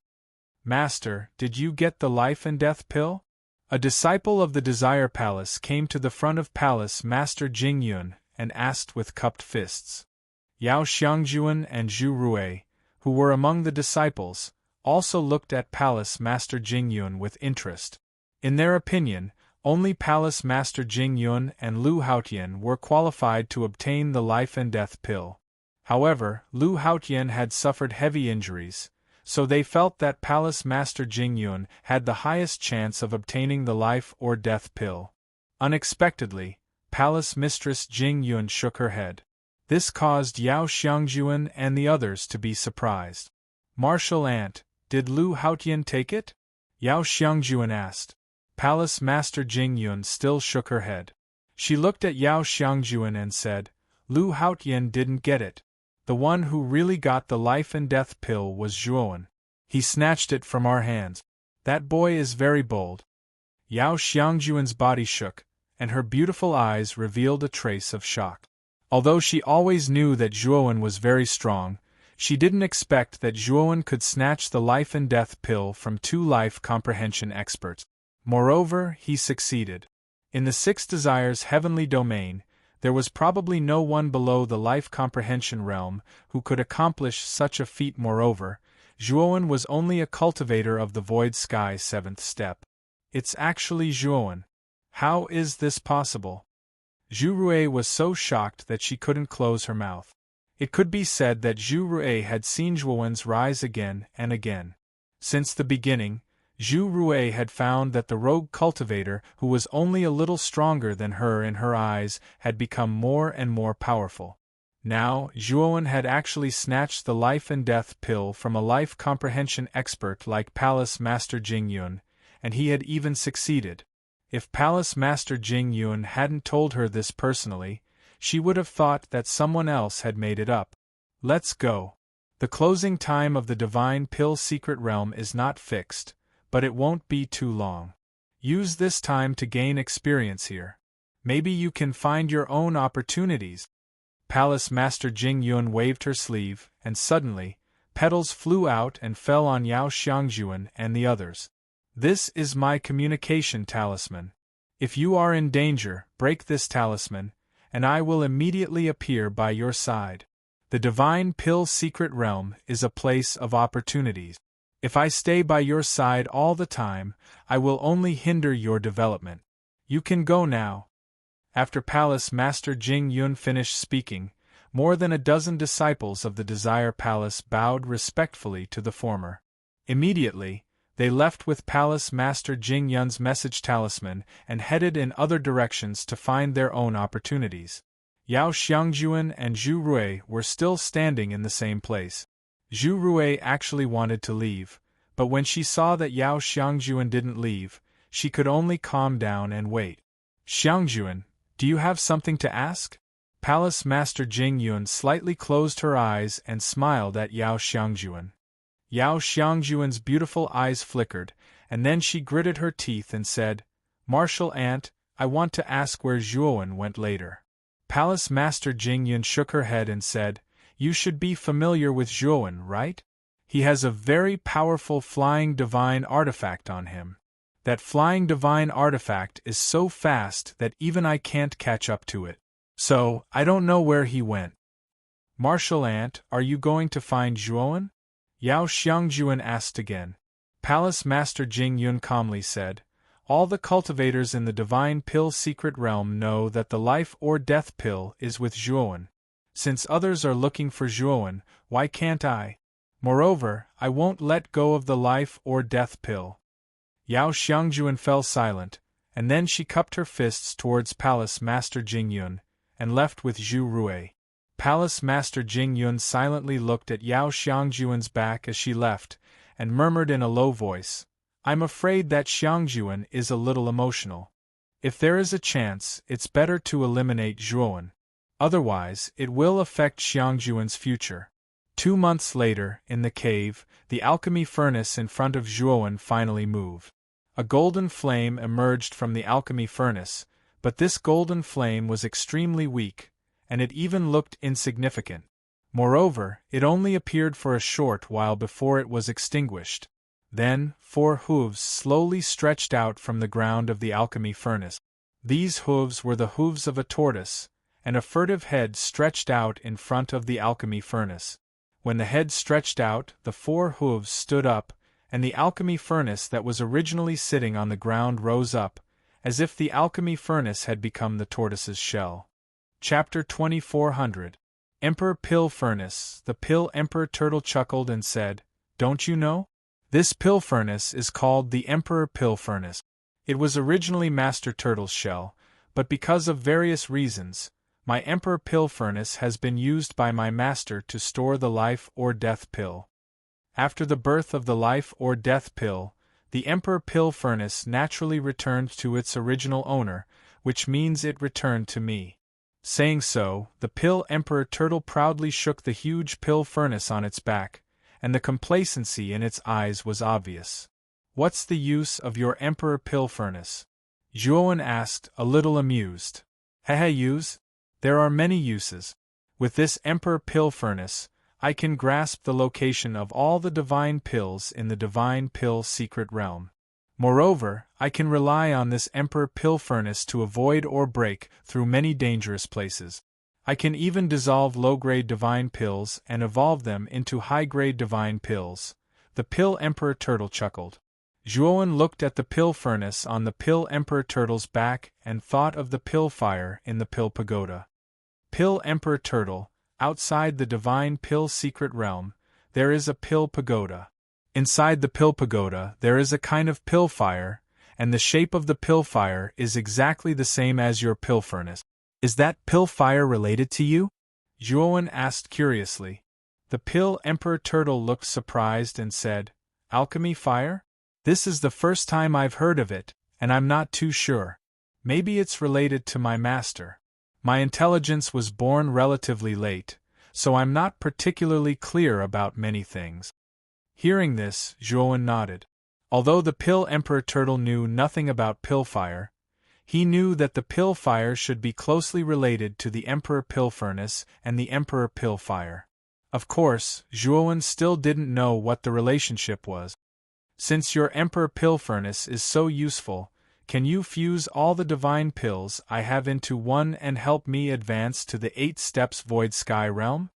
Master, did you get the life and death pill? A disciple of the Desire Palace came to the front of Palace Master Jingyun and asked with cupped fists. Yao Xiangjuan and Zhu Rui, who were among the disciples, also looked at Palace Master Jingyun with interest. In their opinion, only Palace Master Jingyun and Lu Haotian were qualified to obtain the life and death pill. However, Lu Haotian had suffered heavy injuries, so they felt that Palace Master Jingyun had the highest chance of obtaining the life or death pill. Unexpectedly, Palace Mistress Jingyun shook her head. This caused Yao Xiangjuan and the others to be surprised. Martial Ant, did Lu Haotian take it? Yao Xiangjuan asked. Palace Master Jingyun still shook her head. She looked at Yao Xiangjuan and said, Lu Haotian didn't get it. The one who really got the life and death pill was Zhuowen. He snatched it from our hands. That boy is very bold. Yao Xiangjuan's body shook, and her beautiful eyes revealed a trace of shock. Although she always knew that Zhuowen was very strong, she didn't expect that Zhuowen could snatch the life and death pill from two life comprehension experts. Moreover, he succeeded. In the Six Desires heavenly domain, there was probably no one below the life comprehension realm who could accomplish such a feat. Moreover, Zhuowen was only a cultivator of the Void Sky 7th step. It's actually Zhuowen. How is this possible? Zhu Rui was so shocked that she couldn't close her mouth. It could be said that Zhu Rui had seen Zhuowen's rise again and again. Since the beginning, Zhu Rui had found that the rogue cultivator, who was only a little stronger than her in her eyes, had become more and more powerful. Now, Zhuowen had actually snatched the life and death pill from a life comprehension expert like Palace Master Jingyun, and he had even succeeded. If Palace Master Jingyun hadn't told her this personally, she would have thought that someone else had made it up. Let's go. The closing time of the Divine Pill Secret Realm is not fixed, but it won't be too long. Use this time to gain experience here. Maybe you can find your own opportunities. Palace Master Jingyun waved her sleeve, and suddenly, petals flew out and fell on Yao Xiangjuan and the others. This is my communication talisman. If you are in danger, break this talisman, and I will immediately appear by your side. The Divine Pill Secret Realm is a place of opportunities. If I stay by your side all the time, I will only hinder your development. You can go now. After Palace Master Jingyun finished speaking, more than a dozen disciples of the Desire Palace bowed respectfully to the former. Immediately, they left with Palace Master Jingyun's message talisman and headed in other directions to find their own opportunities. Yao Xiangjuan and Zhu Rui were still standing in the same place. Zhu Rui actually wanted to leave, but when she saw that Yao Xiangjuan didn't leave, she could only calm down and wait. Xiangjuan, do you have something to ask? Palace Master Jingyun slightly closed her eyes and smiled at Yao Xiangjuan. Yao Xiangjuan's beautiful eyes flickered, and then she gritted her teeth and said, Martial Ant, I want to ask where Zhuowen went later. Palace Master Jingyun shook her head and said, You should be familiar with Zhuowen, right? He has a very powerful flying divine artifact on him. That flying divine artifact is so fast that even I can't catch up to it. So, I don't know where he went. Martial Ant, are you going to find Zhuowen? Yao Xiangjuan asked again. Palace Master Jingyun calmly said, All the cultivators in the Divine Pill Secret Realm know that the life or death pill is with Zhuowen. Since others are looking for Zhuowen, why can't I? Moreover, I won't let go of the life or death pill. Yao Xiangjuan fell silent, and then she cupped her fists towards Palace Master Jingyun, and left with Zhu Rui. Palace Master Jing Yun silently looked at Yao Xiangjuan's back as she left, and murmured in a low voice, "I'm afraid that Xiangjuan is a little emotional. If there is a chance, it's better to eliminate Zhuowen. Otherwise, it will affect Xiangjuan's future." 2 months later, in the cave, the alchemy furnace in front of Zhuowen finally moved. A golden flame emerged from the alchemy furnace, but this golden flame was extremely weak, and it even looked insignificant. Moreover, it only appeared for a short while before it was extinguished. Then, 4 hooves slowly stretched out from the ground of the alchemy furnace. These hooves were the hooves of a tortoise, and a furtive head stretched out in front of the alchemy furnace. When the head stretched out, the 4 hooves stood up, and the alchemy furnace that was originally sitting on the ground rose up, as if the alchemy furnace had become the tortoise's shell. Chapter 2400. Emperor Pill Furnace. The Pill Emperor Turtle chuckled and said, "Don't you know? This pill furnace is called the Emperor Pill Furnace. It was originally Master Turtle's shell, but because of various reasons, my Emperor Pill Furnace has been used by my master to store the life or death pill. After the birth of the life or death pill, the Emperor Pill Furnace naturally returned to its original owner, which means it returned to me." Saying so, the Pill Emperor Turtle proudly shook the huge pill furnace on its back, and the complacency in its eyes was obvious. "What's the use of your Emperor Pill Furnace?" Zhuowen asked, a little amused. Use? There are many uses. With this Emperor Pill Furnace, I can grasp the location of all the divine pills in the divine pill secret realm. Moreover, I can rely on this Emperor Pill Furnace to avoid or break through many dangerous places. I can even dissolve low-grade divine pills and evolve them into high-grade divine pills. The Pill Emperor Turtle chuckled. Zhuowen looked at the pill furnace on the Pill Emperor Turtle's back and thought of the pill fire in the Pill Pagoda. Pill Emperor Turtle, outside the divine pill secret realm, there is a pill pagoda. Inside the pill pagoda there is a kind of pill fire, and the shape of the pill fire is exactly the same as your pill furnace. Is that pill fire related to you? Zhuowen asked curiously. The Pill Emperor Turtle looked surprised and said, "Alchemy fire? This is the first time I've heard of it, and I'm not too sure. Maybe it's related to my master. My intelligence was born relatively late, so I'm not particularly clear about many things." Hearing this, Zhuowen nodded. Although the Pill Emperor Turtle knew nothing about pill fire, he knew that the pill fire should be closely related to the Emperor Pill Furnace and the Emperor Pill Fire. Of course, Zhuowen still didn't know what the relationship was. "Since your Emperor Pill Furnace is so useful, can you fuse all the divine pills I have into one and help me advance to the 8 steps Void Sky Realm?"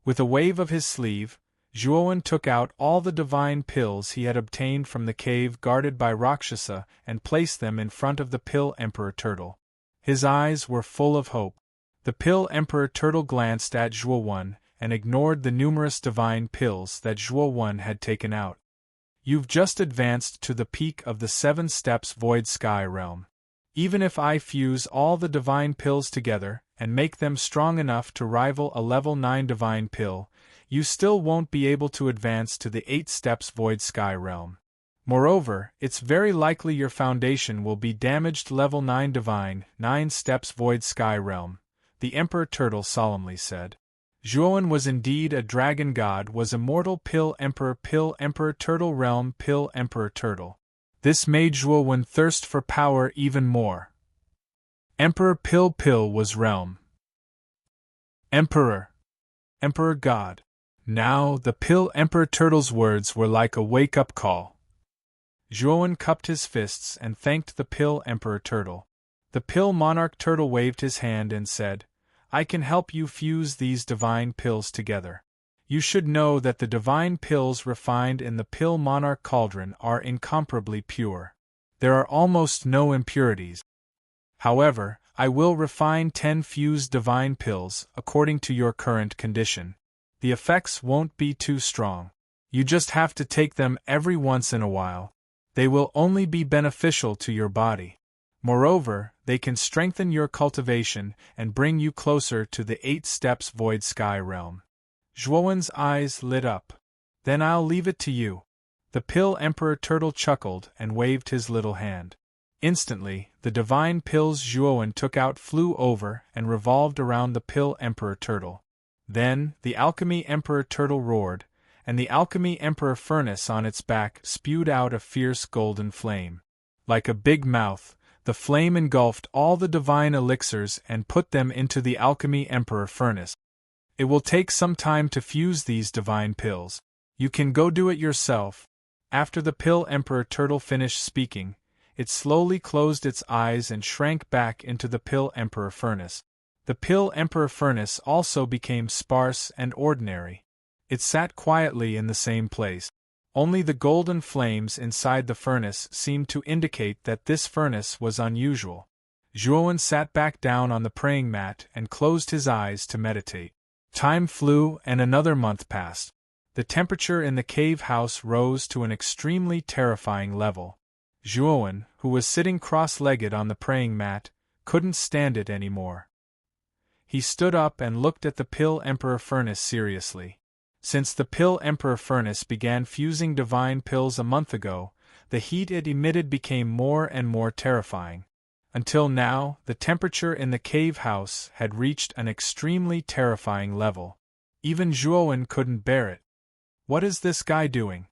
With a wave of his sleeve, Zhuowen took out all the divine pills he had obtained from the cave guarded by Rakshasa and placed them in front of the Pill Emperor Turtle. His eyes were full of hope. The Pill Emperor Turtle glanced at Zhuowen and ignored the numerous divine pills that Zhuowen had taken out. "You've just advanced to the peak of the 7 steps Void Sky Realm. Even if I fuse all the divine pills together and make them strong enough to rival a level 9 divine pill, you still won't be able to advance to the 8 steps Void Sky Realm. Moreover, it's very likely your foundation will be damaged level 9 divine, 9 steps Void Sky Realm," the Emperor Turtle solemnly said. Zhuowen was indeed a dragon god, was immortal Pill Emperor Turtle Realm Pill Emperor Turtle. This made Zhuowen thirst for power even more. Emperor Pill was realm. Emperor God. Now, the Pill Emperor Turtle's words were like a wake-up call. Zhuowen cupped his fists and thanked the Pill Emperor Turtle. The Pill Monarch Turtle waved his hand and said, "I can help you fuse these divine pills together. You should know that the divine pills refined in the Pill Monarch Cauldron are incomparably pure. There are almost no impurities. However, I will refine 10 fused divine pills according to your current condition. The effects won't be too strong. You just have to take them every once in a while. They will only be beneficial to your body. Moreover, they can strengthen your cultivation and bring you closer to the 8 steps void sky realm. Zhuowen's eyes lit up. Then I'll leave it to you. The Pill Emperor Turtle chuckled and waved his little hand. Instantly, the divine pills Zhuowen took out flew over and revolved around the Pill Emperor Turtle. Then, the Alchemy Emperor Turtle roared, and the Alchemy Emperor Furnace on its back spewed out a fierce golden flame. Like a big mouth, the flame engulfed all the divine elixirs and put them into the Alchemy Emperor Furnace. It will take some time to fuse these divine pills. You can go do it yourself. After the Pill Emperor Turtle finished speaking, it slowly closed its eyes and shrank back into the Pill Emperor Furnace. The Pill Emperor Furnace also became sparse and ordinary. It sat quietly in the same place. Only the golden flames inside the furnace seemed to indicate that this furnace was unusual. Zhuowen sat back down on the praying mat and closed his eyes to meditate. Time flew and another month passed. The temperature in the cave house rose to an extremely terrifying level. Zhuowen, who was sitting cross-legged on the praying mat, couldn't stand it anymore. He stood up and looked at the Pill Emperor Furnace seriously. Since the Pill Emperor Furnace began fusing divine pills a month ago, the heat it emitted became more and more terrifying. Until now, the temperature in the cave house had reached an extremely terrifying level. Even Zhuowen couldn't bear it. "What is this guy doing?"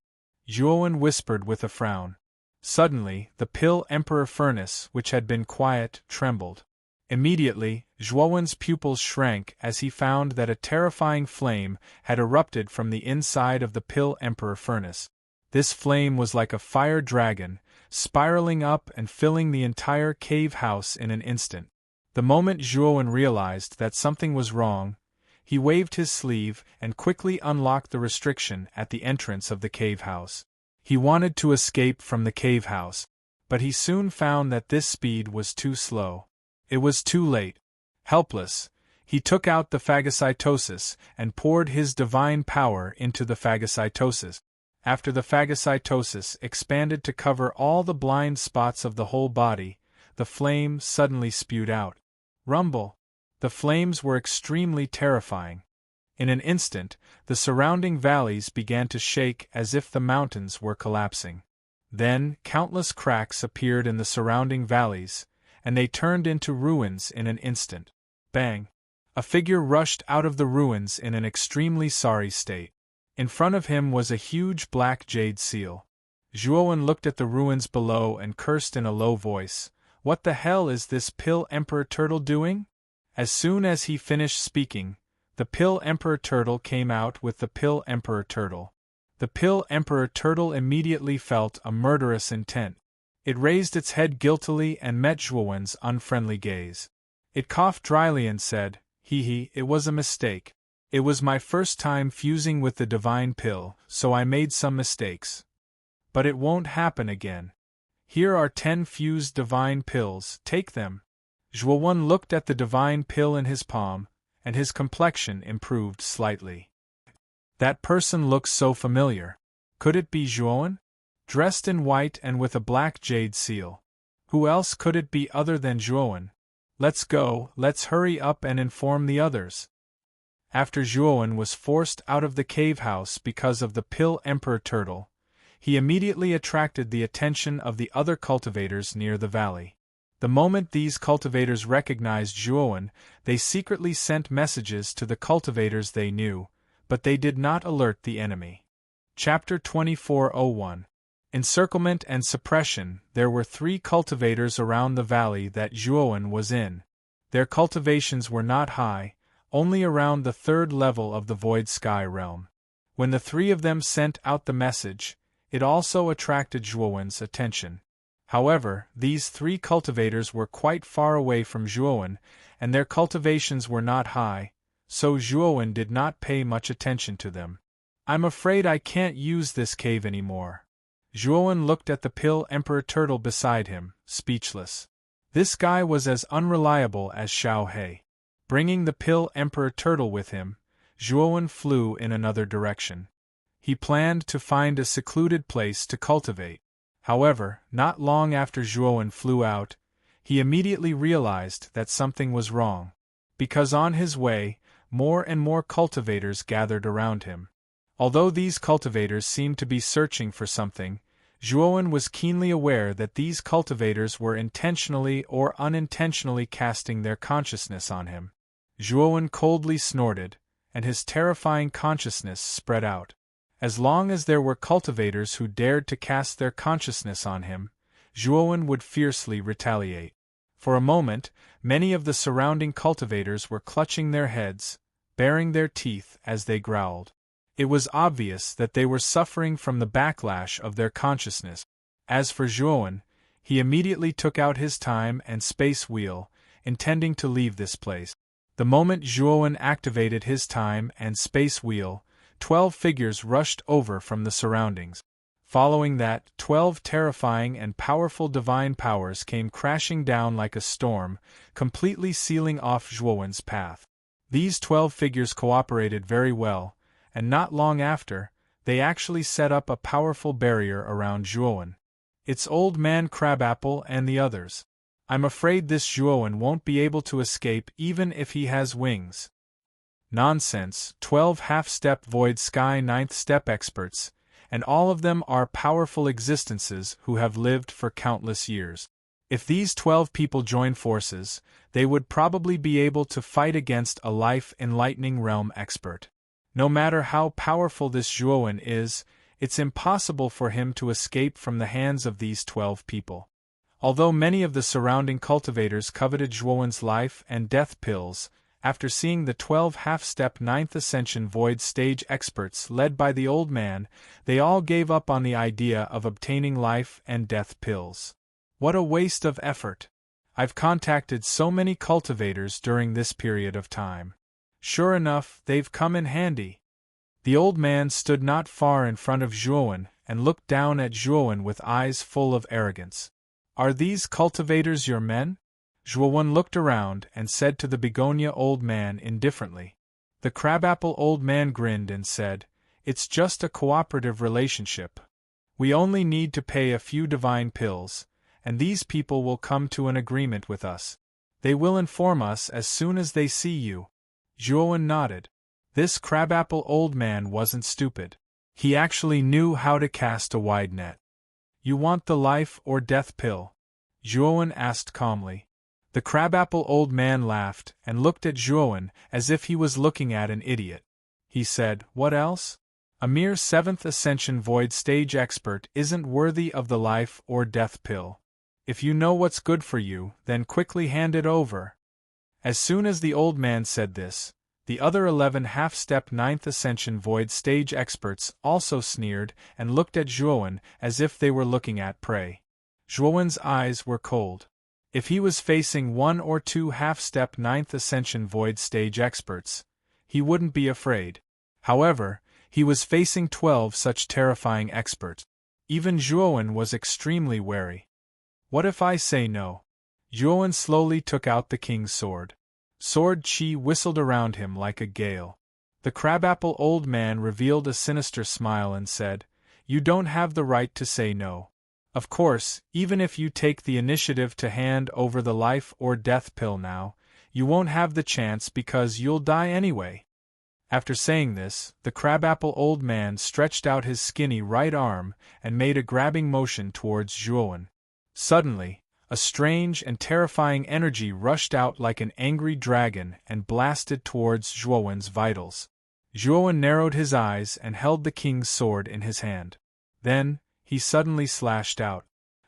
Zhuowen whispered with a frown. Suddenly, the Pill Emperor Furnace, which had been quiet, trembled. Immediately, Zhuowen's pupils shrank as he found that a terrifying flame had erupted from the inside of the Pill Emperor Furnace. This flame was like a fire dragon, spiraling up and filling the entire cave house in an instant. The moment Zhuowen realized that something was wrong, he waved his sleeve and quickly unlocked the restriction at the entrance of the cave house. He wanted to escape from the cave house, but he soon found that this speed was too slow. It was too late. Helpless, he took out the phagocytosis and poured his divine power into the phagocytosis. After the phagocytosis expanded to cover all the blind spots of the whole body, the flame suddenly spewed out. Rumble! The flames were extremely terrifying. In an instant, the surrounding valleys began to shake as if the mountains were collapsing. Then, countless cracks appeared in the surrounding valleys, and they turned into ruins in an instant. Bang! A figure rushed out of the ruins in an extremely sorry state. In front of him was a huge black jade seal. Zhuowen looked at the ruins below and cursed in a low voice. "What the hell is this Pill Emperor Turtle doing?" As soon as he finished speaking, the Pill Emperor Turtle came out with the Pill Emperor Turtle. The Pill Emperor Turtle immediately felt a murderous intent. It raised its head guiltily and met Zhuowen's unfriendly gaze. It coughed dryly and said, "Hee, it was a mistake. It was my first time fusing with the divine pill, so I made some mistakes. But it won't happen again. Here are 10 fused divine pills, take them." Zhuowen looked at the divine pill in his palm, and his complexion improved slightly. That person looks so familiar. Could it be Zhuowen? Dressed in white and with a black jade seal. Who else could it be other than Zhuowen? Let's go, let's hurry up and inform the others. After Zhuowen was forced out of the cave house because of the Pill Emperor Turtle, he immediately attracted the attention of the other cultivators near the valley. The moment these cultivators recognized Zhuowen, they secretly sent messages to the cultivators they knew, but they did not alert the enemy. Chapter 2401. Encirclement and Suppression. There were 3 cultivators around the valley that Zhuowen was in. Their cultivations were not high, only around the 3rd level of the Void Sky realm. When the 3 of them sent out the message, it also attracted Zhuowen's attention. However, these 3 cultivators were quite far away from Zhuowen, and their cultivations were not high, so Zhuowen did not pay much attention to them. "I'm afraid I can't use this cave anymore." Zhuowen looked at the Pill Emperor Turtle beside him, speechless. This guy was as unreliable as Xiao He. Bringing the Pill Emperor Turtle with him, Zhuowen flew in another direction. He planned to find a secluded place to cultivate. However, not long after Zhuowen flew out, he immediately realized that something was wrong. Because on his way, more and more cultivators gathered around him. Although these cultivators seemed to be searching for something, Zhuowen was keenly aware that these cultivators were intentionally or unintentionally casting their consciousness on him. Zhuowen coldly snorted, and his terrifying consciousness spread out. As long as there were cultivators who dared to cast their consciousness on him, Zhuowen would fiercely retaliate. For a moment, many of the surrounding cultivators were clutching their heads, baring their teeth as they growled. It was obvious that they were suffering from the backlash of their consciousness. As for Zhuowen, he immediately took out his time and space wheel, intending to leave this place. The moment Zhuowen activated his time and space wheel, 12 figures rushed over from the surroundings. Following that, 12 terrifying and powerful divine powers came crashing down like a storm, completely sealing off Zhuowen's path. These 12 figures cooperated very well, and not long after, they actually set up a powerful barrier around Zhuowen. It's Old Man Crabapple and the others. I'm afraid this Zhuowen won't be able to escape even if he has wings. Nonsense, 12 half-step void sky 9th step experts, and all of them are powerful existences who have lived for countless years. If these 12 people join forces, they would probably be able to fight against a life-enlightening realm expert. No matter how powerful this Zhuowen is, it's impossible for him to escape from the hands of these 12 people. Although many of the surrounding cultivators coveted Zhuowen's life and death pills, after seeing the 12 half-step 9th Ascension Void Stage experts led by the old man, they all gave up on the idea of obtaining life and death pills. What a waste of effort! I've contacted so many cultivators during this period of time. Sure enough, they've come in handy. The old man stood not far in front of Zhuowen and looked down at Zhuowen with eyes full of arrogance. Are these cultivators your men? Zhuowen looked around and said to the begonia old man indifferently. The crabapple old man grinned and said, It's just a cooperative relationship. We only need to pay a few divine pills, and these people will come to an agreement with us. They will inform us as soon as they see you. Zhuowen nodded. This crabapple old man wasn't stupid. He actually knew how to cast a wide net. You want the life or death pill? Zhuowen asked calmly. The crabapple old man laughed and looked at Zhuowen as if he was looking at an idiot. He said, What else? A mere 7th Ascension Void Stage expert isn't worthy of the life or death pill. If you know what's good for you, then quickly hand it over. As soon as the old man said this, the other 11 half-step 9th Ascension Void Stage experts also sneered and looked at Zhuowen as if they were looking at prey. Zhuowen's eyes were cold. If he was facing 1 or 2 half-step 9th Ascension Void Stage experts, he wouldn't be afraid. However, he was facing 12 such terrifying experts. Even Zhuowen was extremely wary. What if I say no? Zhuowen slowly took out the king's sword. Sword chi whistled around him like a gale. The crabapple old man revealed a sinister smile and said, You don't have the right to say no. Of course, even if you take the initiative to hand over the life or death pill now, you won't have the chance because you'll die anyway. After saying this, the crabapple old man stretched out his skinny right arm and made a grabbing motion towards Zhuowen. Suddenly, a strange and terrifying energy rushed out like an angry dragon and blasted towards Zhuowen's vitals. Zhuowen narrowed his eyes and held the king's sword in his hand. Then, he suddenly slashed out.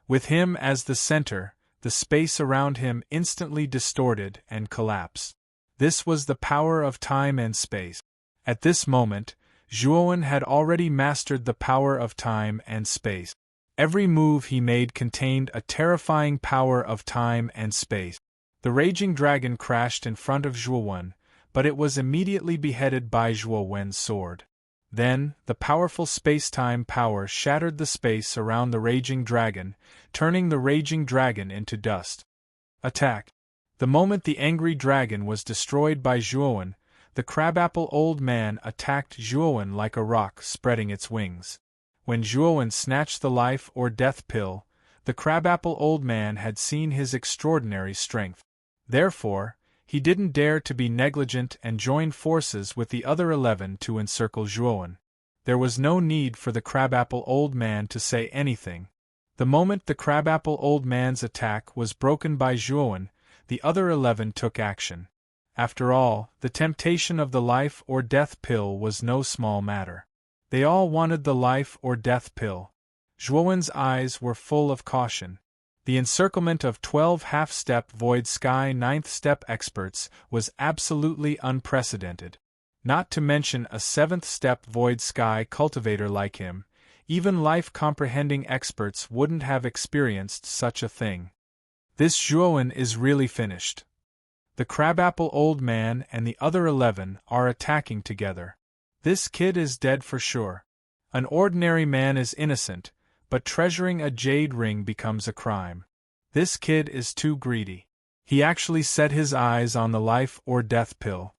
With him as the center, the space around him instantly distorted and collapsed. This was the power of time and space. At this moment, Zhuowen had already mastered the power of time and space. Every move he made contained a terrifying power of time and space. The raging dragon crashed in front of Zhuowen, but it was immediately beheaded by Zhuowen's sword. Then, the powerful space-time power shattered the space around the raging dragon, turning the raging dragon into dust. Attack! The moment the angry dragon was destroyed by Zhuowen, the crabapple old man attacked Zhuowen like a rock spreading its wings. When Zhuowen snatched the life or death pill, The crabapple old man had seen his extraordinary strength. Therefore, he didn't dare to be negligent and joined forces with the other 11 to encircle Zhuowen. There was no need for the crabapple old man to say anything. The moment the crabapple old man's attack was broken by Zhuowen, the other 11 took action. After all, the temptation of the life or death pill was no small matter. They all wanted the life or death pill. Zhuowen's eyes were full of caution. The encirclement of 12 half-step void sky ninth-step experts was absolutely unprecedented. Not to mention a 7th-step void sky cultivator like him, even life-comprehending experts wouldn't have experienced such a thing. This Zhuowen is really finished. The crabapple old man and the other 11 are attacking together. This kid is dead for sure. An ordinary man is innocent, but treasuring a jade ring becomes a crime. This kid is too greedy. He actually set his eyes on the life or death pill.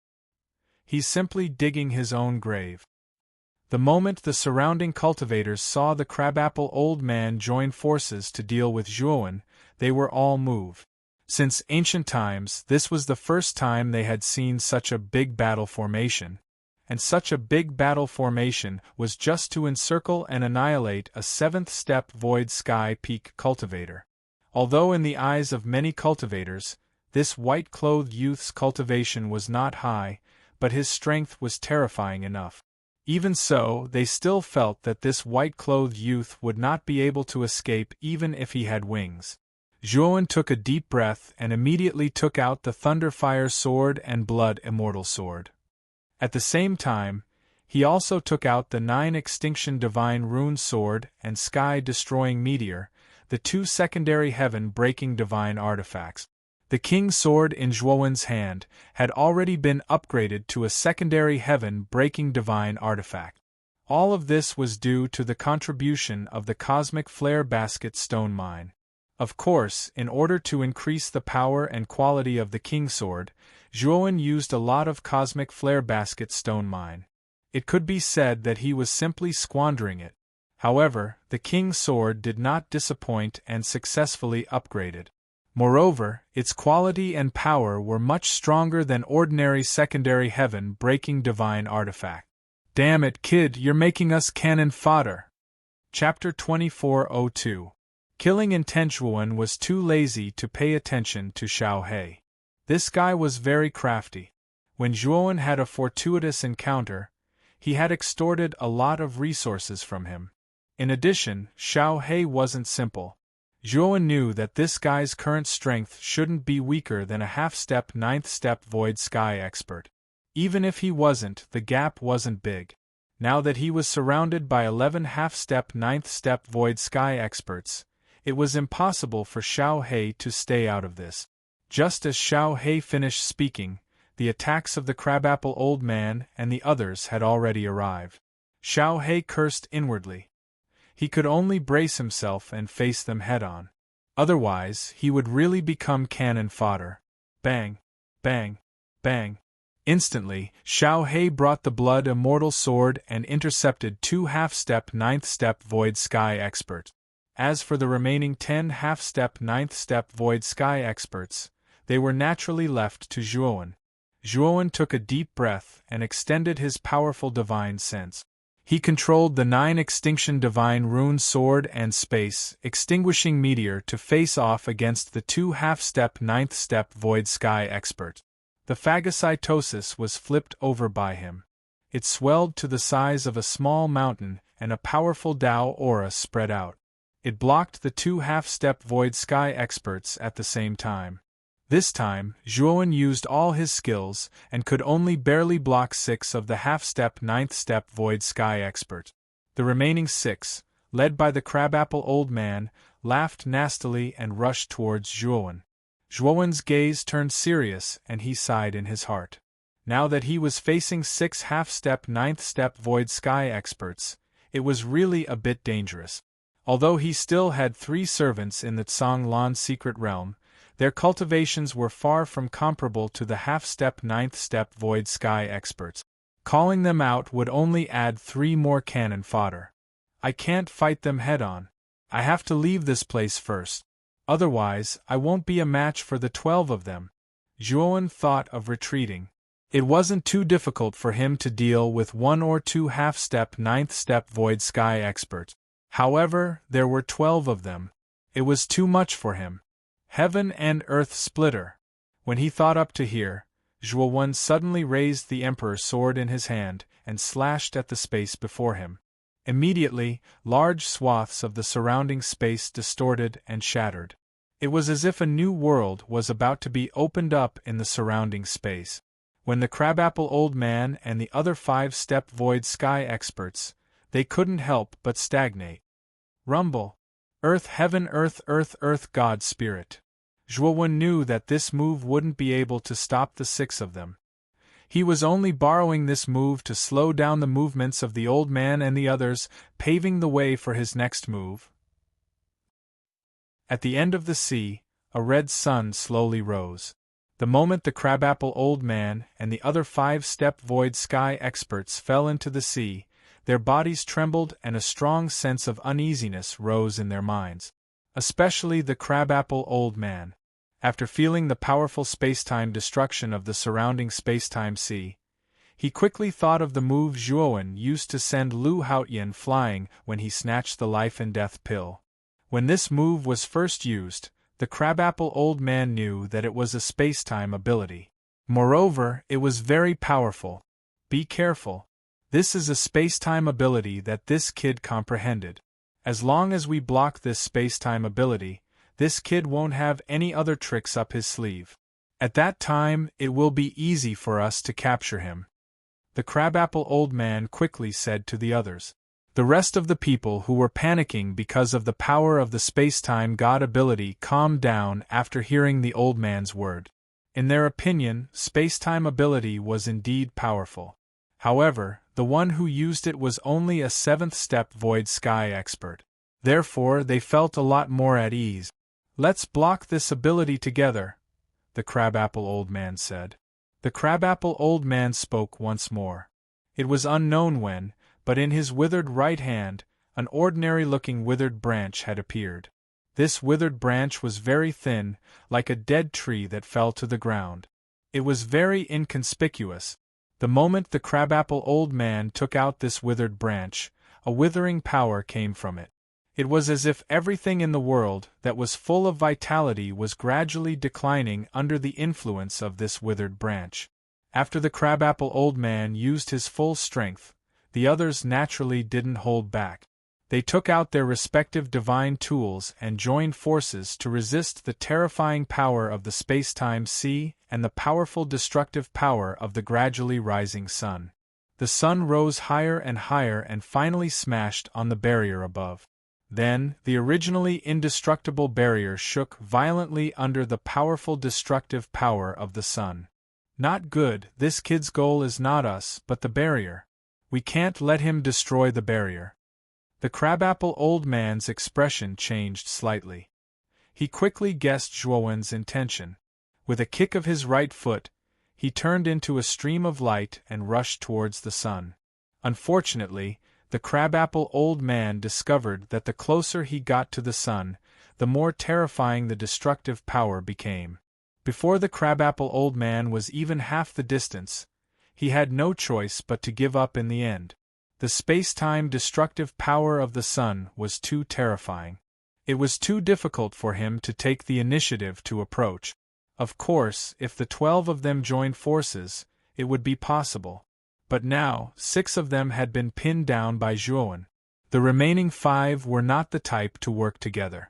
He's simply digging his own grave. The moment the surrounding cultivators saw the crabapple old man join forces to deal with Zhuowen, they were all moved. Since ancient times, this was the first time they had seen such a big battle formation. And such a big battle formation was just to encircle and annihilate a 7th-step void sky peak cultivator. Although in the eyes of many cultivators, this white-clothed youth's cultivation was not high, but his strength was terrifying enough. Even so, they still felt that this white-clothed youth would not be able to escape even if he had wings. Zhuowen took a deep breath and immediately took out the Thunderfire Sword and Blood Immortal Sword. At the same time, he also took out the 9 Extinction Divine Rune Sword and Sky-Destroying Meteor, the 2 secondary heaven-breaking divine artifacts. The King's Sword in Zhuowen's hand had already been upgraded to a secondary heaven-breaking divine artifact. All of this was due to the contribution of the Cosmic Flare Basket Stone Mine. Of course, in order to increase the power and quality of the King's Sword, Zhuowen used a lot of Cosmic Flare Basket Stone Mine. It could be said that he was simply squandering it. However, the King's Sword did not disappoint and successfully upgraded. Moreover, its quality and power were much stronger than ordinary secondary heaven-breaking divine artifact. Damn it, kid, you're making us cannon fodder. Chapter 2402. Killing Intent. Zhuowen was too lazy to pay attention to Xiao He. This guy was very crafty. When Zhuowen had a fortuitous encounter, he had extorted a lot of resources from him. In addition, Xiao He wasn't simple. Zhuowen knew that this guy's current strength shouldn't be weaker than a half-step 9th-step void sky expert. Even if he wasn't, the gap wasn't big. Now that he was surrounded by 11 half-step 9th-step void sky experts, it was impossible for Xiao He to stay out of this. Just as Xiao He finished speaking, the attacks of the crabapple old man and the others had already arrived. Xiao He cursed inwardly. He could only brace himself and face them head-on. Otherwise, he would really become cannon fodder. Bang! Bang! Bang! Instantly, Xiao He brought the Blood Immortal Sword and intercepted 2 half-step 9th-step void sky experts. As for the remaining 10 half-step 9th-step void sky experts, they were naturally left to Zhuowen. Zhuowen took a deep breath and extended his powerful divine sense. He controlled the 9 Extinction Divine Rune Sword and Space Extinguishing Meteor to face off against the 2 half-step 9th-step void sky experts. The phagocytosis was flipped over by him. It swelled to the size of a small mountain and a powerful Dao aura spread out. It blocked the 2 half-step void sky experts at the same time. This time, Zhuowen used all his skills and could only barely block 6 of the half-step 9th-step void sky experts. The remaining 6, led by the crabapple old man, laughed nastily and rushed towards Zhuowen. Zhuowen's gaze turned serious and he sighed in his heart. Now that he was facing 6 half-step 9th-step void sky experts, it was really a bit dangerous. Although he still had 3 servants in the Tsanglan secret realm, their cultivations were far from comparable to the half-step 9th-step void sky experts. Calling them out would only add 3 more cannon fodder. I can't fight them head-on. I have to leave this place first. Otherwise, I won't be a match for the 12 of them. Zhuowen thought of retreating. It wasn't too difficult for him to deal with 1 or 2 half-step, ninth-step void sky experts. However, there were 12 of them. It was too much for him. Heaven and earth splitter. When he thought up to here, Zhuowen suddenly raised the Emperor's sword in his hand and slashed at the space before him. Immediately, large swaths of the surrounding space distorted and shattered. It was as if a new world was about to be opened up in the surrounding space. When the Crabapple Old Man and the other 5-step void sky experts, they couldn't help but stagnate. Rumble. Earth, heaven, earth, earth, earth, God, spirit. Zhuowen knew that this move wouldn't be able to stop the 6 of them. He was only borrowing this move to slow down the movements of the old man and the others, paving the way for his next move. At the end of the sea, a red sun slowly rose. The moment the Crabapple Old Man and the other 5-step void sky experts fell into the sea, their bodies trembled and a strong sense of uneasiness rose in their minds. Especially the Crabapple Old Man. After feeling the powerful spacetime destruction of the surrounding spacetime sea, he quickly thought of the move Zhuowen used to send Lu Haotian flying when he snatched the life and death pill. When this move was first used, the Crabapple Old Man knew that it was a spacetime ability. Moreover, it was very powerful. Be careful. This is a spacetime ability that this kid comprehended. As long as we block this spacetime ability, this kid won't have any other tricks up his sleeve. At that time, it will be easy for us to capture him. The Crabapple Old Man quickly said to the others. The rest of the people who were panicking because of the power of the spacetime god ability calmed down after hearing the old man's word. In their opinion, spacetime ability was indeed powerful. However, the one who used it was only a 7th-step void sky expert. Therefore, they felt a lot more at ease. Let's block this ability together, the Crabapple Old Man said. The Crabapple Old Man spoke once more. It was unknown when, but in his withered right hand, an ordinary-looking withered branch had appeared. This withered branch was very thin, like a dead tree that fell to the ground. It was very inconspicuous. The moment the Crabapple Old Man took out this withered branch, a withering power came from it. It was as if everything in the world that was full of vitality was gradually declining under the influence of this withered branch. After the Crabapple Old Man used his full strength, the others naturally didn't hold back. They took out their respective divine tools and joined forces to resist the terrifying power of the spacetime sea and the powerful destructive power of the gradually rising sun. The sun rose higher and finally smashed on the barrier above. Then, the originally indestructible barrier shook violently under the powerful destructive power of the sun. Not good. This kid's goal is not us, but the barrier. We can't let him destroy the barrier. The Crabapple Old Man's expression changed slightly. He quickly guessed Zhuowen's intention. With a kick of his right foot, he turned into a stream of light and rushed towards the sun. Unfortunately, the Crabapple Old Man discovered that the closer he got to the sun, the more terrifying the destructive power became. Before the Crabapple Old Man was even half the distance, he had no choice but to give up in the end. The space-time destructive power of the sun was too terrifying. It was too difficult for him to take the initiative to approach. Of course, if the 12 of them joined forces, it would be possible. But now, 6 of them had been pinned down by Zhuowen. The remaining 5 were not the type to work together.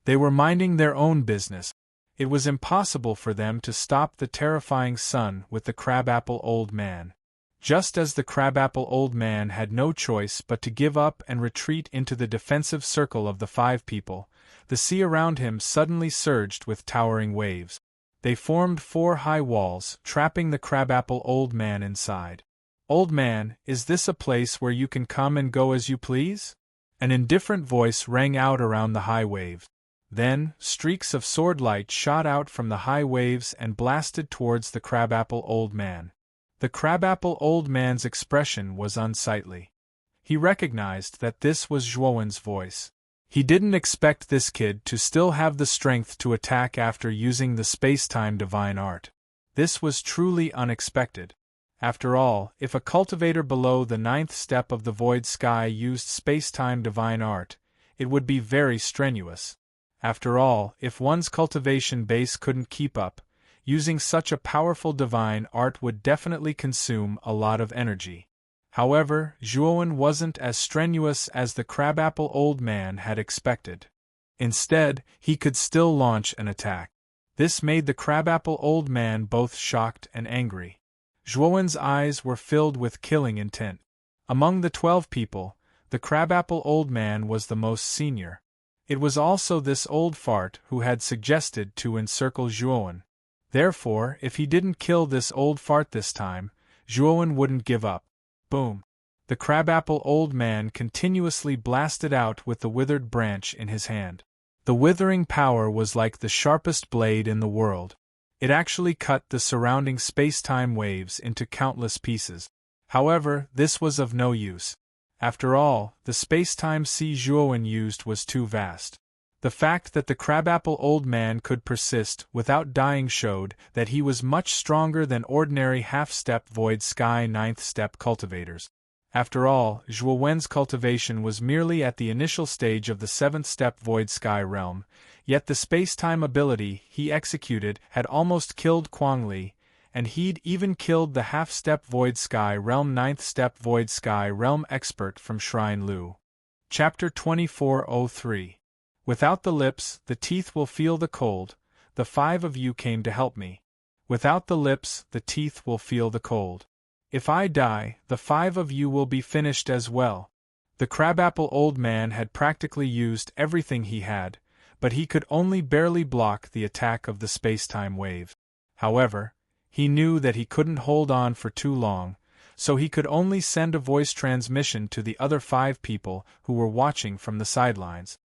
They were minding their own business. It was impossible for them to stop the terrifying sun with the Crabapple Old Man. Just as the Crabapple Old Man had no choice but to give up and retreat into the defensive circle of the 5 people, the sea around him suddenly surged with towering waves. They formed 4 high walls, trapping the Crabapple Old Man inside. "Old Man, is this a place where you can come and go as you please?" An indifferent voice rang out around the high waves. Then, streaks of sword light shot out from the high waves and blasted towards the Crabapple Old Man. The Crabapple Old Man's expression was unsightly. He recognized that this was Zhuowen's voice. He didn't expect this kid to still have the strength to attack after using the space-time divine art. This was truly unexpected. After all, if a cultivator below the 9th step of the void sky used space-time divine art, it would be very strenuous. After all, if one's cultivation base couldn't keep up, using such a powerful divine art would definitely consume a lot of energy. However, Zhuowen wasn't as strenuous as the crabapple old man had expected. Instead, he could still launch an attack. This made the crabapple old man both shocked and angry. Zhuowen's eyes were filled with killing intent. Among the 12 people, the crabapple old man was the most senior. It was also this old fart who had suggested to encircle Zhuowen. Therefore, if he didn't kill this old fart this time, Zhuowen wouldn't give up. Boom! The crabapple old man continuously blasted out with the withered branch in his hand. The withering power was like the sharpest blade in the world. It actually cut the surrounding space-time waves into countless pieces. However, this was of no use. After all, the space-time sea Zhuowen used was too vast. The fact that the crabapple old man could persist without dying showed that he was much stronger than ordinary half-step void sky 9th step cultivators. After all, Zhuowen's cultivation was merely at the initial stage of the 7th step void sky realm, yet the space-time ability he executed had almost killed Kuangli, and he'd even killed the half-step void sky realm 9th step void sky realm expert from Shrine Lu. Chapter 2403. Without the lips, the teeth will feel the cold. The 5 of you came to help me. Without the lips, the teeth will feel the cold. If I die, the 5 of you will be finished as well. The crabapple old man had practically used everything he had, but he could only barely block the attack of the space-time wave. However, he knew that he couldn't hold on for too long, so he could only send a voice transmission to the other 5 people who were watching from the sidelines.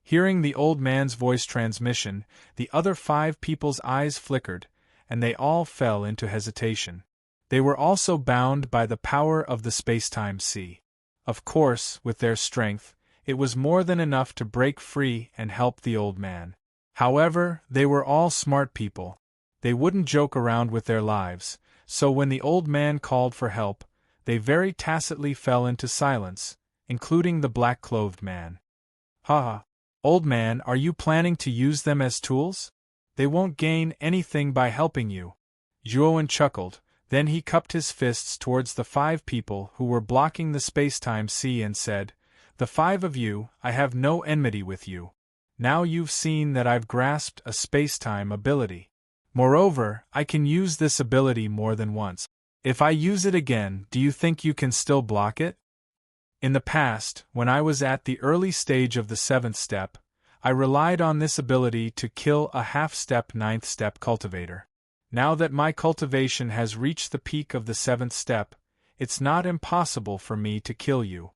Hearing the old man's voice transmission, the other 5 people's eyes flickered, and they all fell into hesitation. They were also bound by the power of the space-time sea. Of course, with their strength, it was more than enough to break free and help the old man. However, they were all smart people. They wouldn't joke around with their lives, so when the old man called for help, they very tacitly fell into silence, including the black-clothed man. "Ha! Old man, are you planning to use them as tools? They won't gain anything by helping you." Zhuowen chuckled, then he cupped his fists towards the 5 people who were blocking the space-time sea and said, "The 5 of you, I have no enmity with you. Now you've seen that I've grasped a space-time ability. Moreover, I can use this ability more than once. If I use it again, do you think you can still block it? In the past, when I was at the early stage of the 7th step, I relied on this ability to kill a half-step 9th step cultivator. Now that my cultivation has reached the peak of the 7th step, it's not impossible for me to kill you."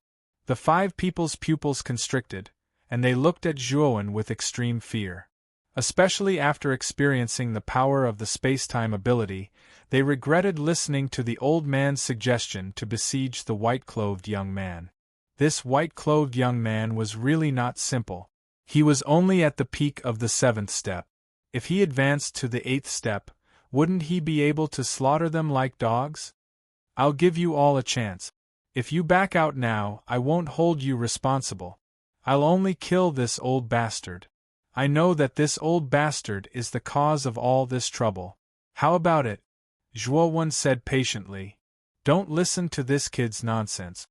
The 5 people's pupils constricted, and they looked at Zhuowen with extreme fear. Especially after experiencing the power of the space-time ability, they regretted listening to the old man's suggestion to besiege the white-clothed young man. This white-clothed young man was really not simple. He was only at the peak of the 7th step. If he advanced to the 8th step, wouldn't he be able to slaughter them like dogs? "I'll give you all a chance. If you back out now, I won't hold you responsible. I'll only kill this old bastard. I know that this old bastard is the cause of all this trouble. How about it?" Zhuowen said patiently. "Don't listen to this kid's nonsense.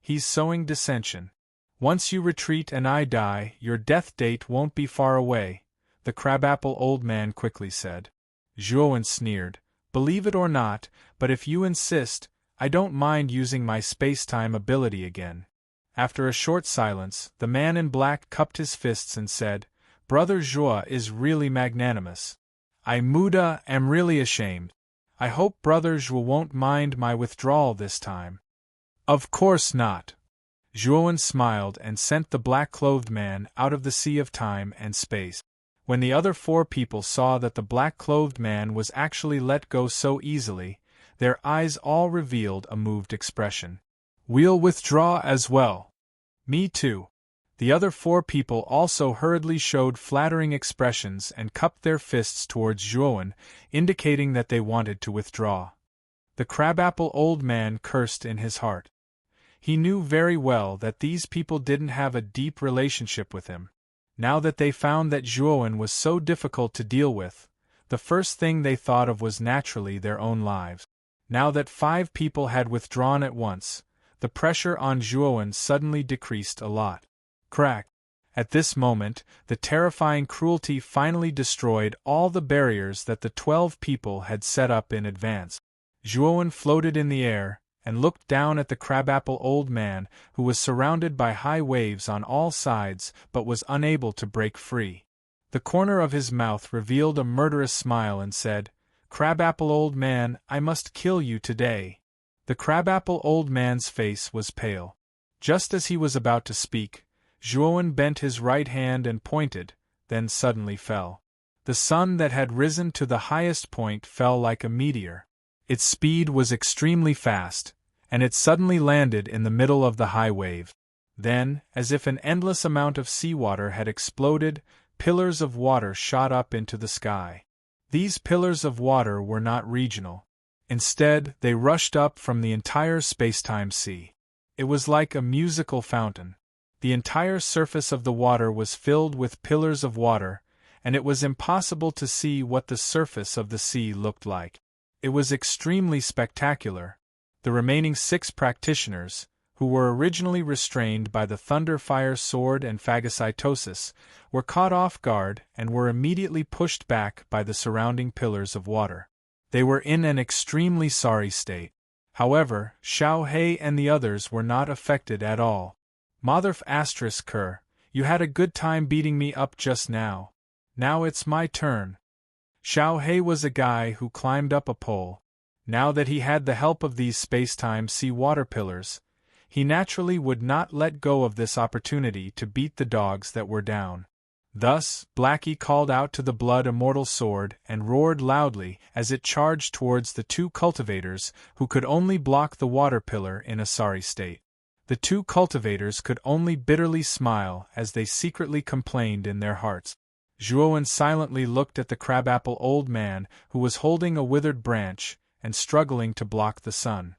He's sowing dissension. Once you retreat and I die, your death date won't be far away," the crabapple old man quickly said. Zhuowen sneered. "Believe it or not, but if you insist, I don't mind using my space-time ability again." After a short silence, the man in black cupped his fists and said, "Brother Zhuo is really magnanimous. I am really ashamed. I hope Brother Zhuo won't mind my withdrawal this time." "Of course not." Zhuowen smiled and sent the black-clothed man out of the sea of time and space. When the other 4 people saw that the black-clothed man was actually let go so easily, their eyes all revealed a moved expression. "We'll withdraw as well." "Me too." The other 4 people also hurriedly showed flattering expressions and cupped their fists towards Zhuowen, indicating that they wanted to withdraw. The crabapple old man cursed in his heart. He knew very well that these people didn't have a deep relationship with him. Now that they found that Zhuowen was so difficult to deal with, the first thing they thought of was naturally their own lives. Now that 5 people had withdrawn at once, the pressure on Zhuowen suddenly decreased a lot. Crack! At this moment, the terrifying cruelty finally destroyed all the barriers that the 12 people had set up in advance. Zhuowen floated in the air, and looked down at the crabapple old man, who was surrounded by high waves on all sides but was unable to break free. The corner of his mouth revealed a murderous smile and said, "Crabapple old man, I must kill you today." The crabapple old man's face was pale. Just as he was about to speak, Zhuowen bent his right hand and pointed, then suddenly fell. The sun that had risen to the highest point fell like a meteor. Its speed was extremely fast, and it suddenly landed in the middle of the high wave. Then, as if an endless amount of seawater had exploded, pillars of water shot up into the sky. These pillars of water were not regional. Instead, they rushed up from the entire spacetime sea. It was like a musical fountain. The entire surface of the water was filled with pillars of water, and it was impossible to see what the surface of the sea looked like. It was extremely spectacular. The remaining 6 practitioners, who were originally restrained by the Thunderfire Sword and phagocytosis, were caught off guard and were immediately pushed back by the surrounding pillars of water. They were in an extremely sorry state. However, Xiao He and the others were not affected at all. Motherf *Ker, you had a good time beating me up just now. Now it's my turn. Xiao He was a guy who climbed up a pole. Now that he had the help of these spacetime sea water pillars, he naturally would not let go of this opportunity to beat the dogs that were down. Thus, Blackie called out to the blood immortal sword and roared loudly as it charged towards the 2 cultivators who could only block the water pillar in a sorry state. The 2 cultivators could only bitterly smile as they secretly complained in their hearts. Zhuowen silently looked at the crabapple old man who was holding a withered branch and struggling to block the sun.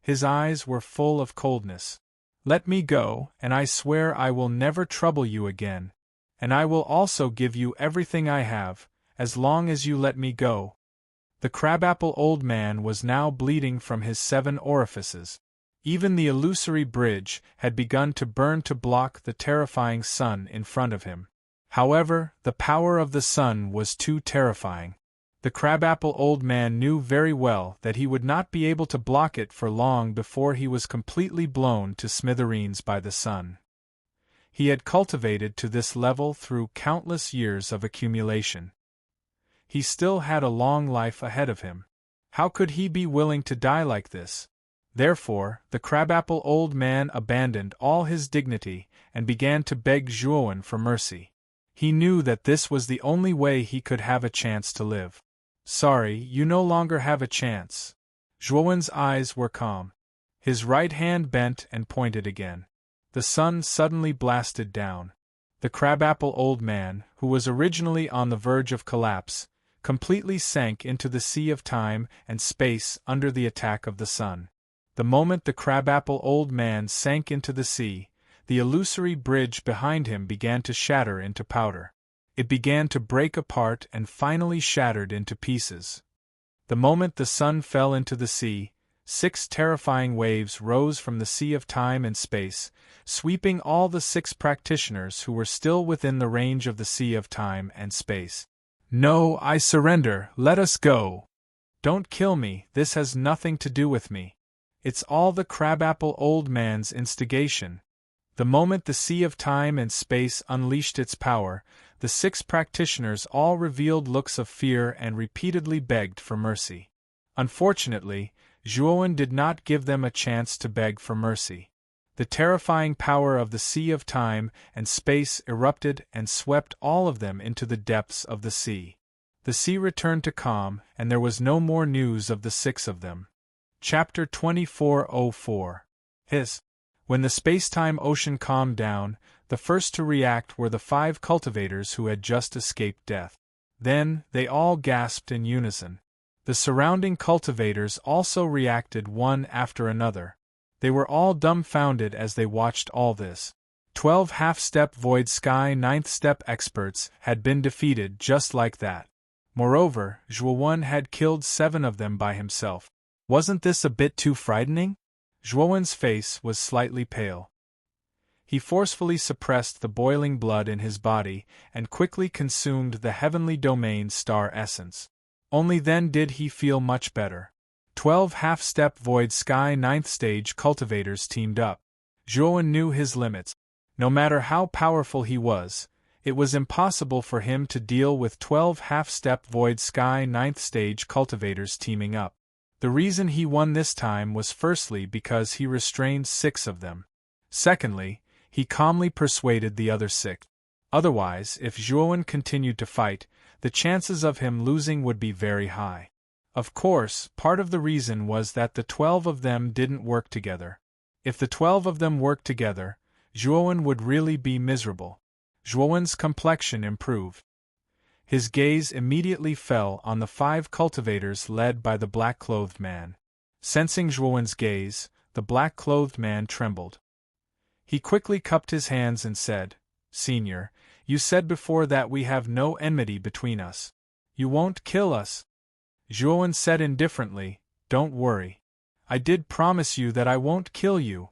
His eyes were full of coldness. "Let me go, and I swear I will never trouble you again. And I will also give you everything I have, as long as you let me go." The crabapple old man was now bleeding from his 7 orifices. Even the illusory bridge had begun to burn to block the terrifying sun in front of him. However, the power of the sun was too terrifying. The crabapple old man knew very well that he would not be able to block it for long before he was completely blown to smithereens by the sun. He had cultivated to this level through countless years of accumulation. He still had a long life ahead of him. How could he be willing to die like this? Therefore, the crabapple old man abandoned all his dignity and began to beg Zhuowen for mercy. He knew that this was the only way he could have a chance to live. "Sorry, you no longer have a chance." Zhuowen's eyes were calm. His right hand bent and pointed again. The sun suddenly blasted down. The crabapple old man, who was originally on the verge of collapse, completely sank into the sea of time and space under the attack of the sun. The moment the crabapple old man sank into the sea, the illusory bridge behind him began to shatter into powder. It began to break apart and finally shattered into pieces. The moment the sun fell into the sea, 6 terrifying waves rose from the sea of time and space, sweeping all the 6 practitioners who were still within the range of the sea of time and space. "No, I surrender, let us go. Don't kill me, this has nothing to do with me. It's all the crabapple old man's instigation." The moment the sea of time and space unleashed its power, the 6 practitioners all revealed looks of fear and repeatedly begged for mercy. Unfortunately, Zhuowen did not give them a chance to beg for mercy. The terrifying power of the sea of time and space erupted and swept all of them into the depths of the sea. The sea returned to calm, and there was no more news of the 6 of them. Chapter 2404. When the space-time ocean calmed down, the first to react were the 5 cultivators who had just escaped death. Then, they all gasped in unison. The surrounding cultivators also reacted one after another. They were all dumbfounded as they watched all this. 12 half-step void sky 9th step experts had been defeated just like that. Moreover, Zhuowen had killed 7 of them by himself. Wasn't this a bit too frightening? Zhuowen's face was slightly pale. He forcefully suppressed the boiling blood in his body and quickly consumed the heavenly domain star essence. Only then did he feel much better. 12 half-step void sky 9th stage cultivators teamed up. Zhuowen knew his limits. No matter how powerful he was, it was impossible for him to deal with 12 half-step void sky 9th stage cultivators teaming up. The reason he won this time was firstly because he restrained 6 of them. Secondly, he calmly persuaded the other 6. Otherwise, if Zhuowen continued to fight, the chances of him losing would be very high. Of course, part of the reason was that the 12 of them didn't work together. If the 12 of them worked together, Zhuowen would really be miserable. Zhuowen's complexion improved. His gaze immediately fell on the 5 cultivators led by the black-clothed man. Sensing Zhuowen's gaze, the black-clothed man trembled. He quickly cupped his hands and said, "Senior, you said before that we have no enmity between us. You won't kill us." Zhuowen said indifferently, "Don't worry. I did promise you that I won't kill you."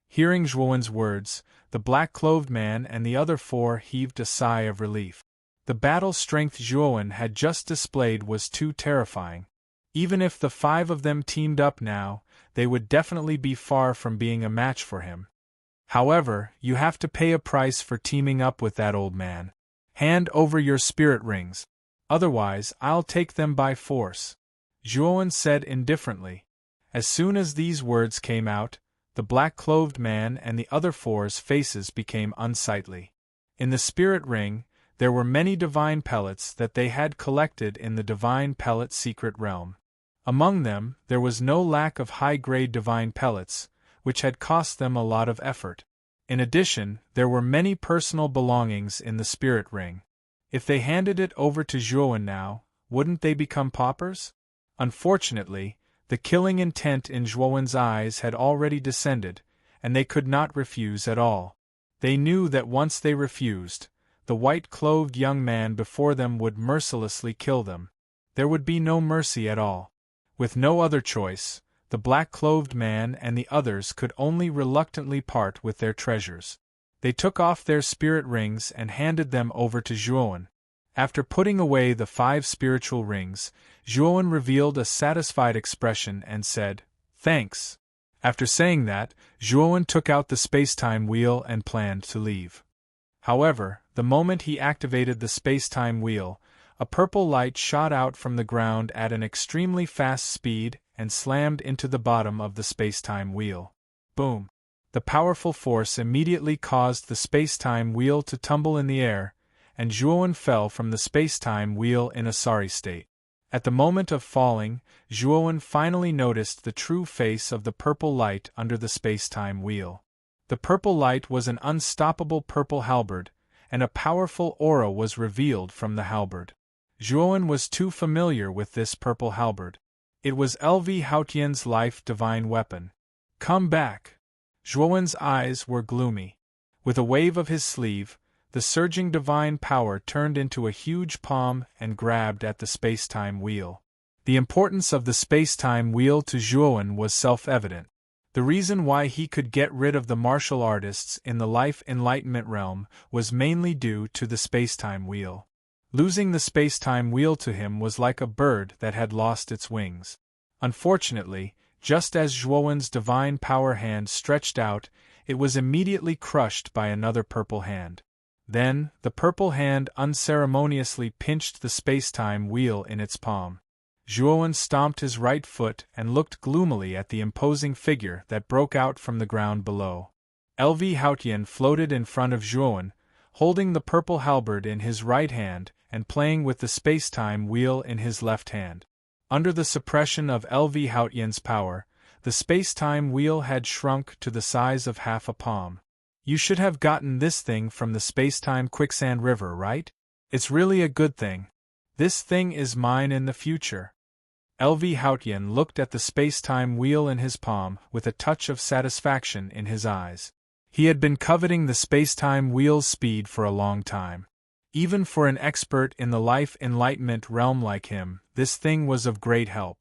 Hearing Zhuowen's words, the black-clothed man and the other 4 heaved a sigh of relief. The battle strength Zhuowen had just displayed was too terrifying. Even if the 5 of them teamed up now, they would definitely be far from being a match for him. However, you have to pay a price for teaming up with that old man. Hand over your spirit rings. Otherwise, I'll take them by force," Zhuowen said indifferently. As soon as these words came out, the black-clothed man and the other 4's faces became unsightly. In the spirit ring, there were many divine pellets that they had collected in the divine pellet secret realm. Among them, there was no lack of high-grade divine pellets, which had cost them a lot of effort. In addition, there were many personal belongings in the spirit ring. If they handed it over to Zhuowen now, wouldn't they become paupers? Unfortunately, the killing intent in Zhuowen's eyes had already descended, and they could not refuse at all. They knew that once they refused, the white-clothed young man before them would mercilessly kill them. There would be no mercy at all. With no other choice, the black-clothed man and the others could only reluctantly part with their treasures. They took off their spirit rings and handed them over to Zhuowen. After putting away the 5 spiritual rings, Zhuowen revealed a satisfied expression and said, "Thanks." After saying that, Zhuowen took out the space-time wheel and planned to leave. However, the moment he activated the space-time wheel, a purple light shot out from the ground at an extremely fast speed and slammed into the bottom of the space-time wheel. Boom! The powerful force immediately caused the space-time wheel to tumble in the air, and Zhuowen fell from the space-time wheel in a sorry state. At the moment of falling, Zhuowen finally noticed the true face of the purple light under the space-time wheel. The purple light was an unstoppable purple halberd, and a powerful aura was revealed from the halberd. Zhuowen was too familiar with this purple halberd. It was LV Haotian's life divine weapon. "Come back!" Zhuowen's eyes were gloomy. With a wave of his sleeve, the surging divine power turned into a huge palm and grabbed at the space-time wheel. The importance of the space-time wheel to Zhuowen was self-evident. The reason why he could get rid of the martial artists in the life enlightenment realm was mainly due to the space-time wheel. Losing the space-time wheel to him was like a bird that had lost its wings. Unfortunately, just as Zhuowen's divine power hand stretched out, it was immediately crushed by another purple hand. Then, the purple hand unceremoniously pinched the space-time wheel in its palm. Zhuowen stomped his right foot and looked gloomily at the imposing figure that broke out from the ground below. LV Haotian floated in front of Zhuowen, holding the purple halberd in his right hand and playing with the space-time wheel in his left hand. Under the suppression of LV Haotian's power, The space-time wheel had shrunk to the size of half a palm. You should have gotten this thing from the space-time quicksand river, right? It's really a good thing. This thing is mine in the future. L.V. Houtien looked at the space-time wheel in his palm with a touch of satisfaction in his eyes. He had been coveting the space-time wheel's speed for a long time. Even for an expert in the life enlightenment realm like him, this thing was of great help.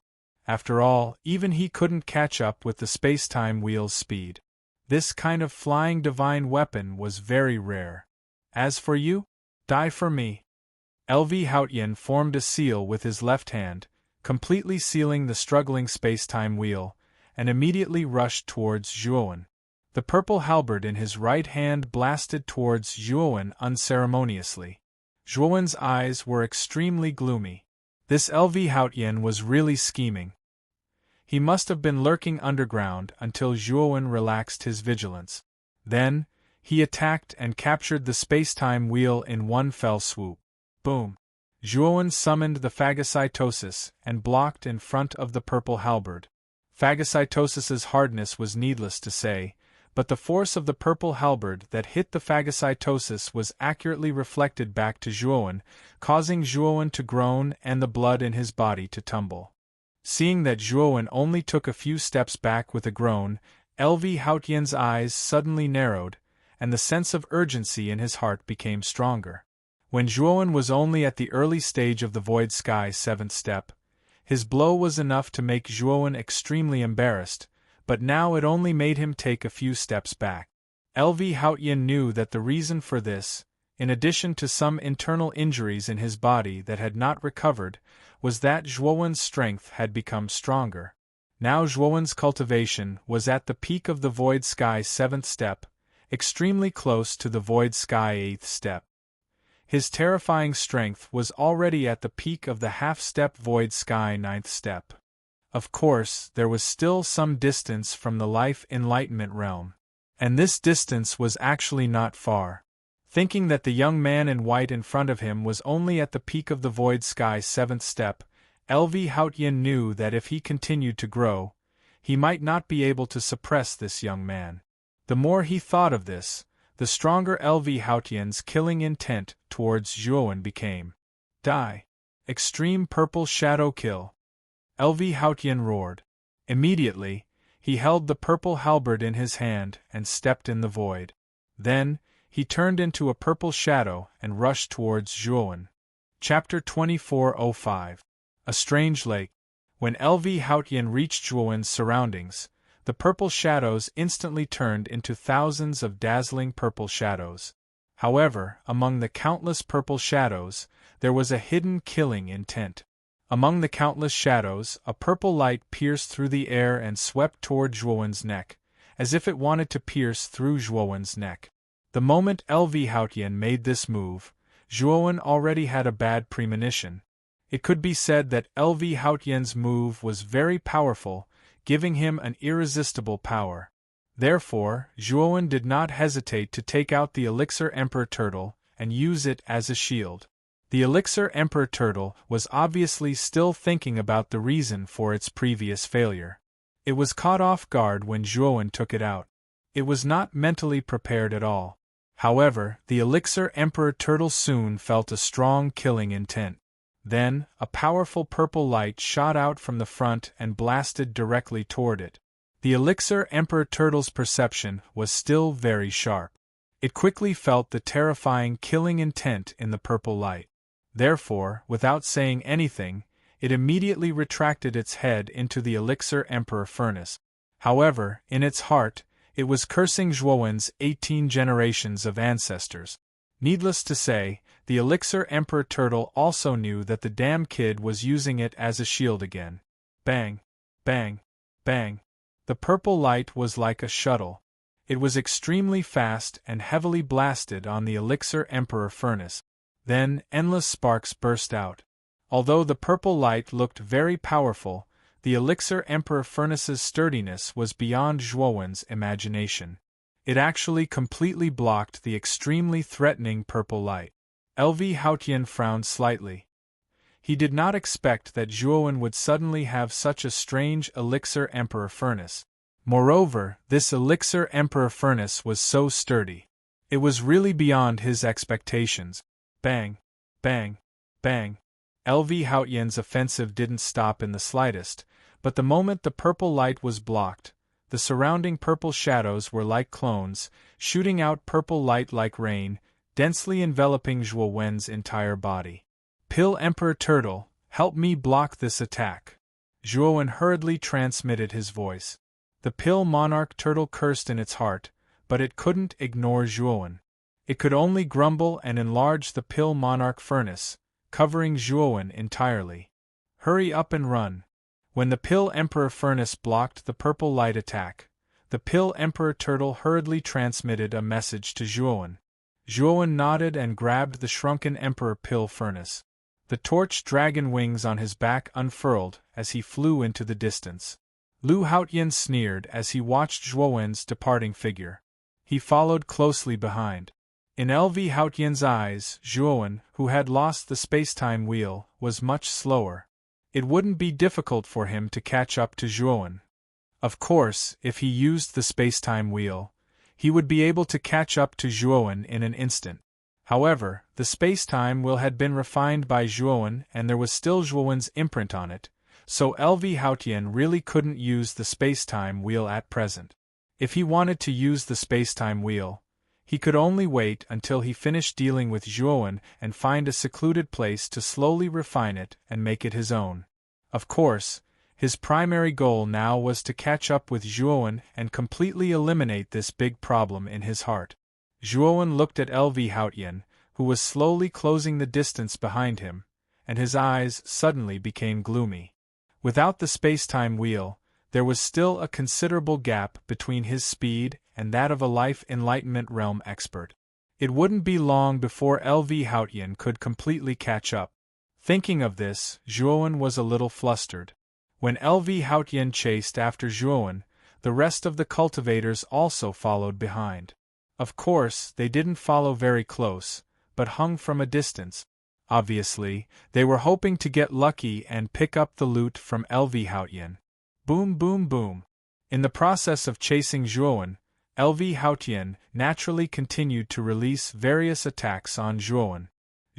After all, even he couldn't catch up with the space-time wheel's speed. This kind of flying divine weapon was very rare. As for you, die for me. L.V. Houtien formed a seal with his left hand, completely sealing the struggling space-time wheel, and immediately rushed towards Zhuowen. The purple halberd in his right hand blasted towards Zhuowen unceremoniously. Zhuowen's eyes were extremely gloomy. This L.V. Houtien was really scheming. He must have been lurking underground until Zhuowen relaxed his vigilance. Then, he attacked and captured the space-time wheel in one fell swoop. Boom! Zhuowen summoned the phagocytosis and blocked in front of the purple halberd. Phagocytosis's hardness was needless to say, but the force of the purple halberd that hit the phagocytosis was accurately reflected back to Zhuowen, causing Zhuowen to groan and the blood in his body to tumble. Seeing that Zhuowen only took a few steps back with a groan, L.V. Houtien's eyes suddenly narrowed, and the sense of urgency in his heart became stronger. When Zhuowen was only at the early stage of the Void Sky 7th step, his blow was enough to make Zhuowen extremely embarrassed, but now it only made him take a few steps back. L.V. Houtien knew that the reason for this, in addition to some internal injuries in his body that had not recovered, was that Zhuowen's strength had become stronger. Now Zhuowen's cultivation was at the peak of the Void Sky 7th step, extremely close to the Void Sky 8th step. His terrifying strength was already at the peak of the half-step Void Sky 9th step. Of course, there was still some distance from the life enlightenment realm. And this distance was actually not far. Thinking that the young man in white in front of him was only at the peak of the Void Sky 7th step, L.V. Houtien knew that if he continued to grow, he might not be able to suppress this young man. The more he thought of this, the stronger L.V. Houtien's killing intent towards Zhuowen became. Die! Extreme Purple Shadow Kill! L.V. Houtien roared. Immediately, he held the purple halberd in his hand and stepped in the void. Then, he turned into a purple shadow and rushed towards Zhuowen. Chapter 2405. A Strange Lake. When L.V. Houtien reached Zhuowen's surroundings, the purple shadows instantly turned into thousands of dazzling purple shadows. However, among the countless purple shadows, there was a hidden killing intent. Among the countless shadows, a purple light pierced through the air and swept toward Zhuowen's neck, as if it wanted to pierce through Zhuowen's neck. The moment L.V. Houtien made this move, Zhuowen already had a bad premonition. It could be said that L.V. Houtien's move was very powerful, giving him an irresistible power. Therefore, Zhuowen did not hesitate to take out the Elixir Emperor Turtle and use it as a shield. The Elixir Emperor Turtle was obviously still thinking about the reason for its previous failure. It was caught off guard when Zhuowen took it out. It was not mentally prepared at all. However, the Elixir Emperor Turtle soon felt a strong killing intent. Then, a powerful purple light shot out from the front and blasted directly toward it. The Elixir Emperor Turtle's perception was still very sharp. It quickly felt the terrifying killing intent in the purple light. Therefore, without saying anything, it immediately retracted its head into the Elixir Emperor furnace. However, in its heart, it was cursing Zhuowen's 18 generations of ancestors. Needless to say, the Elixir Emperor Turtle also knew that the damn kid was using it as a shield again. Bang! Bang! Bang! The purple light was like a shuttle. It was extremely fast and heavily blasted on the Elixir Emperor furnace. Then, endless sparks burst out. Although the purple light looked very powerful, the Elixir Emperor furnace's sturdiness was beyond Zhuowen's imagination. It actually completely blocked the extremely threatening purple light. L.V. Houtien frowned slightly. He did not expect that Zhuowen would suddenly have such a strange elixir emperor furnace. Moreover, this elixir emperor furnace was so sturdy. It was really beyond his expectations. Bang! Bang! Bang! LV Haotian's offensive didn't stop in the slightest, but the moment the purple light was blocked, the surrounding purple shadows were like clones, shooting out purple light like rain, densely enveloping Zhuowen's entire body. Pill Emperor Turtle, help me block this attack. Zhuowen hurriedly transmitted his voice. The Pill Monarch Turtle cursed in its heart, but it couldn't ignore Zhuowen. It could only grumble and enlarge the Pill Monarch furnace, covering Zhuowen entirely. Hurry up and run. When the Pill Emperor furnace blocked the purple light attack, the Pill Emperor Turtle hurriedly transmitted a message to Zhuowen. Zhuowen nodded and grabbed the shrunken Emperor Pill furnace. The torch dragon wings on his back unfurled as he flew into the distance. Lu Haotian sneered as he watched Zhuowen's departing figure. He followed closely behind. In LV Haotian's eyes, Zhuowen, who had lost the space-time wheel, was much slower. It wouldn't be difficult for him to catch up to Zhuowen. Of course, if he used the space-time wheel, he would be able to catch up to Zhuowen in an instant. However, the space-time wheel had been refined by Zhuowen and there was still Zhuowen's imprint on it, so LV Haotian really couldn't use the space-time wheel at present. If he wanted to use the space-time wheel, he could only wait until he finished dealing with Zhuowen and find a secluded place to slowly refine it and make it his own. Of course, his primary goal now was to catch up with Zhuowen and completely eliminate this big problem in his heart. Zhuowen looked at LV Haotian, who was slowly closing the distance behind him, and his eyes suddenly became gloomy. Without the space-time wheel, there was still a considerable gap between his speed and that of a Life Enlightenment Realm expert. It wouldn't be long before LV Haotian could completely catch up. Thinking of this, Zhuowen was a little flustered. When LV Haotian chased after Zhuowen, the rest of the cultivators also followed behind. Of course, they didn't follow very close, but hung from a distance. Obviously, they were hoping to get lucky and pick up the loot from LV Haotian. Boom boom boom. In the process of chasing Zhuowen, LV Haotian naturally continued to release various attacks on Zhuowen.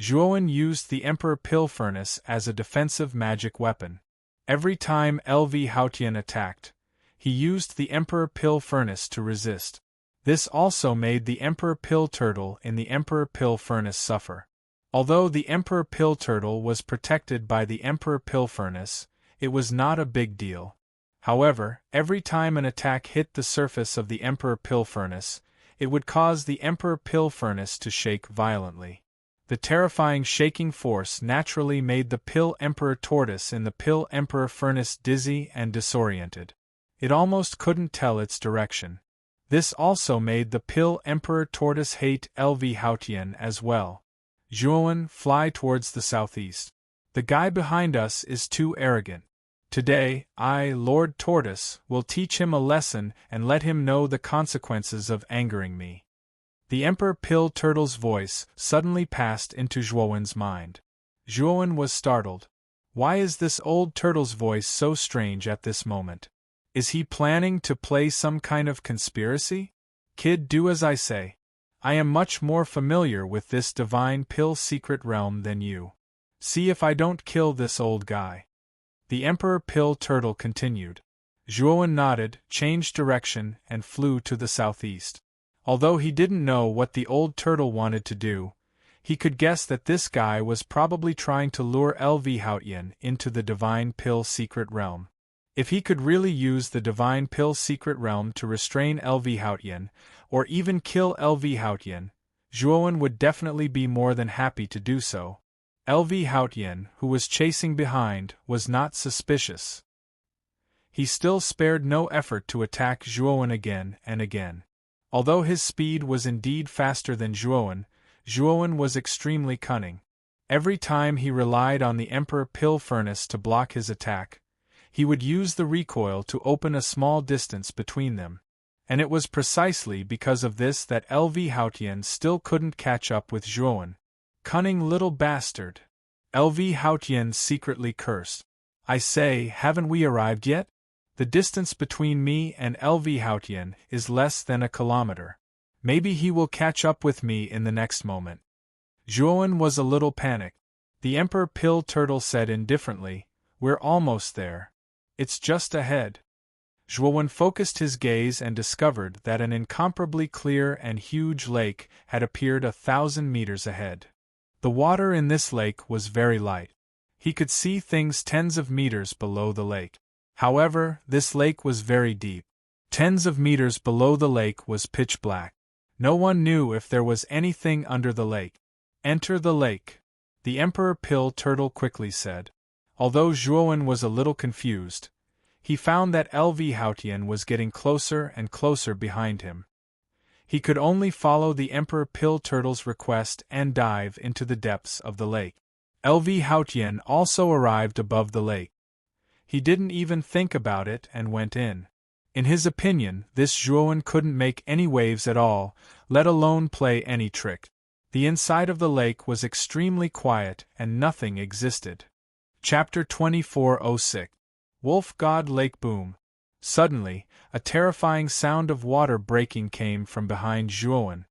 Zhuowen used the Emperor Pill Furnace as a defensive magic weapon. Every time LV Haotian attacked, he used the Emperor Pill Furnace to resist. This also made the Emperor Pill Turtle in the Emperor Pill Furnace suffer. Although the Emperor Pill Turtle was protected by the Emperor Pill Furnace, it was not a big deal. However, every time an attack hit the surface of the Emperor Pill Furnace, it would cause the Emperor Pill Furnace to shake violently. The terrifying shaking force naturally made the Pill Emperor Tortoise in the Pill Emperor Furnace dizzy and disoriented. It almost couldn't tell its direction. This also made the Pill Emperor Tortoise hate LV Haotian as well. Zhuowen, fly towards the southeast. The guy behind us is too arrogant. Today, I, Lord Tortoise, will teach him a lesson and let him know the consequences of angering me. The Emperor Pill Turtle's voice suddenly passed into Zhuowen's mind. Zhuowen was startled. Why is this old turtle's voice so strange at this moment? Is he planning to play some kind of conspiracy? Kid, do as I say. I am much more familiar with this divine pill secret realm than you. See if I don't kill this old guy. The Emperor Pill Turtle continued. Zhuowen nodded, changed direction, and flew to the southeast. Although he didn't know what the old turtle wanted to do, he could guess that this guy was probably trying to lure LV Haotian into the divine pill secret realm. If he could really use the divine pill secret realm to restrain LV Haotian, or even kill LV Haotian, Zhuowen would definitely be more than happy to do so. LV Haotian, who was chasing behind, was not suspicious. He still spared no effort to attack Zhuowen again and again. Although his speed was indeed faster than Zhuowen, Zhuowen was extremely cunning. Every time he relied on the Emperor Pill Furnace to block his attack, he would use the recoil to open a small distance between them. And it was precisely because of this that LV Haotian still couldn't catch up with Zhuowen. Cunning little bastard! LV Hautien secretly cursed. I say, haven't we arrived yet? The distance between me and LV Hautien is less than a kilometer. Maybe he will catch up with me in the next moment. Zhuowen was a little panicked. The Emperor Pill Turtle said indifferently, we're almost there. It's just ahead. Zhuowen focused his gaze and discovered that an incomparably clear and huge lake had appeared 1,000 meters ahead. The water in this lake was very light. He could see things tens of meters below the lake. However, this lake was very deep. Tens of meters below the lake was pitch black. No one knew if there was anything under the lake. Enter the lake, the Emperor Pill Turtle quickly said. Although Zhuowen was a little confused, he found that LV Hautien was getting closer and closer behind him. He could only follow the Emperor Pill Turtle's request and dive into the depths of the lake. LV Hautien also arrived above the lake. He didn't even think about it and went in. In his opinion, this Zhuowen couldn't make any waves at all, let alone play any trick. The inside of the lake was extremely quiet and nothing existed. Chapter 2406. Wolf God Lake Boom. Suddenly, a terrifying sound of water breaking came from behind Zhuowen.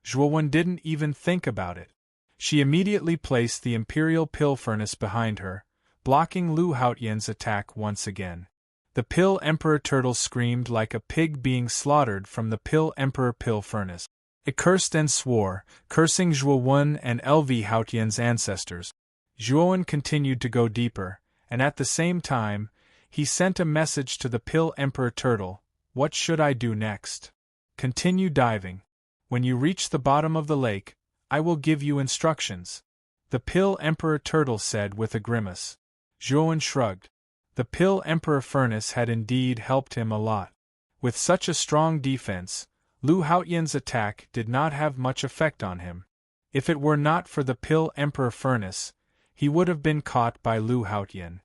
Zhuowen didn't even think about it. She immediately placed the Imperial Pill Furnace behind her, blocking Lu Haotian's attack once again. The Pill Emperor Turtle screamed like a pig being slaughtered from the Pill Emperor Pill Furnace. It cursed and swore, cursing Zhuowen and LV Haotian's ancestors. Zhuowen continued to go deeper, and at the same time, he sent a message to the Pill Emperor Turtle, what should I do next? Continue diving. When you reach the bottom of the lake, I will give you instructions. The Pill Emperor Turtle said with a grimace. Zhuowen shrugged. The Pill Emperor Furnace had indeed helped him a lot. With such a strong defense, Lu Haotian's attack did not have much effect on him. If it were not for the Pill Emperor Furnace, he would have been caught by Lu Haotian.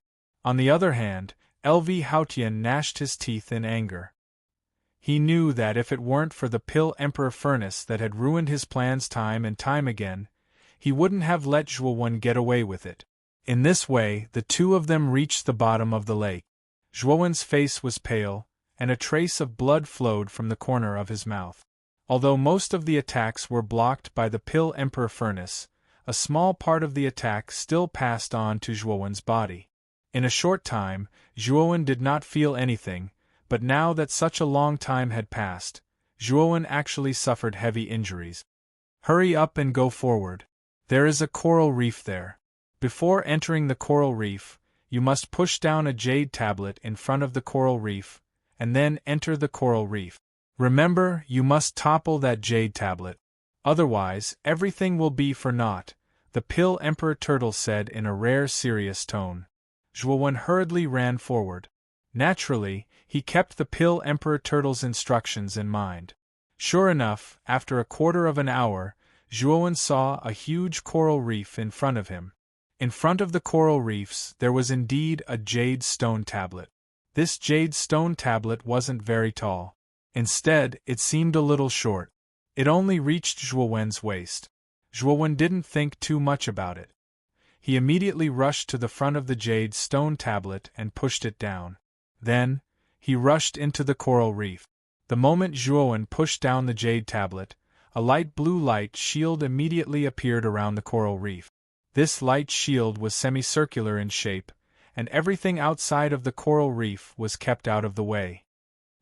On the other hand, LV Haotian gnashed his teeth in anger. He knew that if it weren't for the Pill Emperor Furnace that had ruined his plans time and time again, he wouldn't have let Zhuowen get away with it. In this way, the two of them reached the bottom of the lake. Zhuowen's face was pale, and a trace of blood flowed from the corner of his mouth. Although most of the attacks were blocked by the Pill Emperor Furnace, a small part of the attack still passed on to Zhuowen's body. In a short time, Zhuowen did not feel anything, but now that such a long time had passed, Zhuowen actually suffered heavy injuries. Hurry up and go forward. There is a coral reef there. Before entering the coral reef, you must push down a jade tablet in front of the coral reef, and then enter the coral reef. Remember, you must topple that jade tablet. Otherwise, everything will be for naught, the Pill Emperor Turtle said in a rare serious tone. Zhuowen hurriedly ran forward. Naturally, he kept the Pill Emperor Turtle's instructions in mind. Sure enough, after a quarter of an hour, Zhuowen saw a huge coral reef in front of him. In front of the coral reefs there was indeed a jade stone tablet. This jade stone tablet wasn't very tall. Instead, it seemed a little short. It only reached Zhuowen's waist. Zhuowen didn't think too much about it. He immediately rushed to the front of the jade stone tablet and pushed it down. Then, he rushed into the coral reef. The moment Zhuowen pushed down the jade tablet, a light blue light shield immediately appeared around the coral reef. This light shield was semicircular in shape, and everything outside of the coral reef was kept out of the way.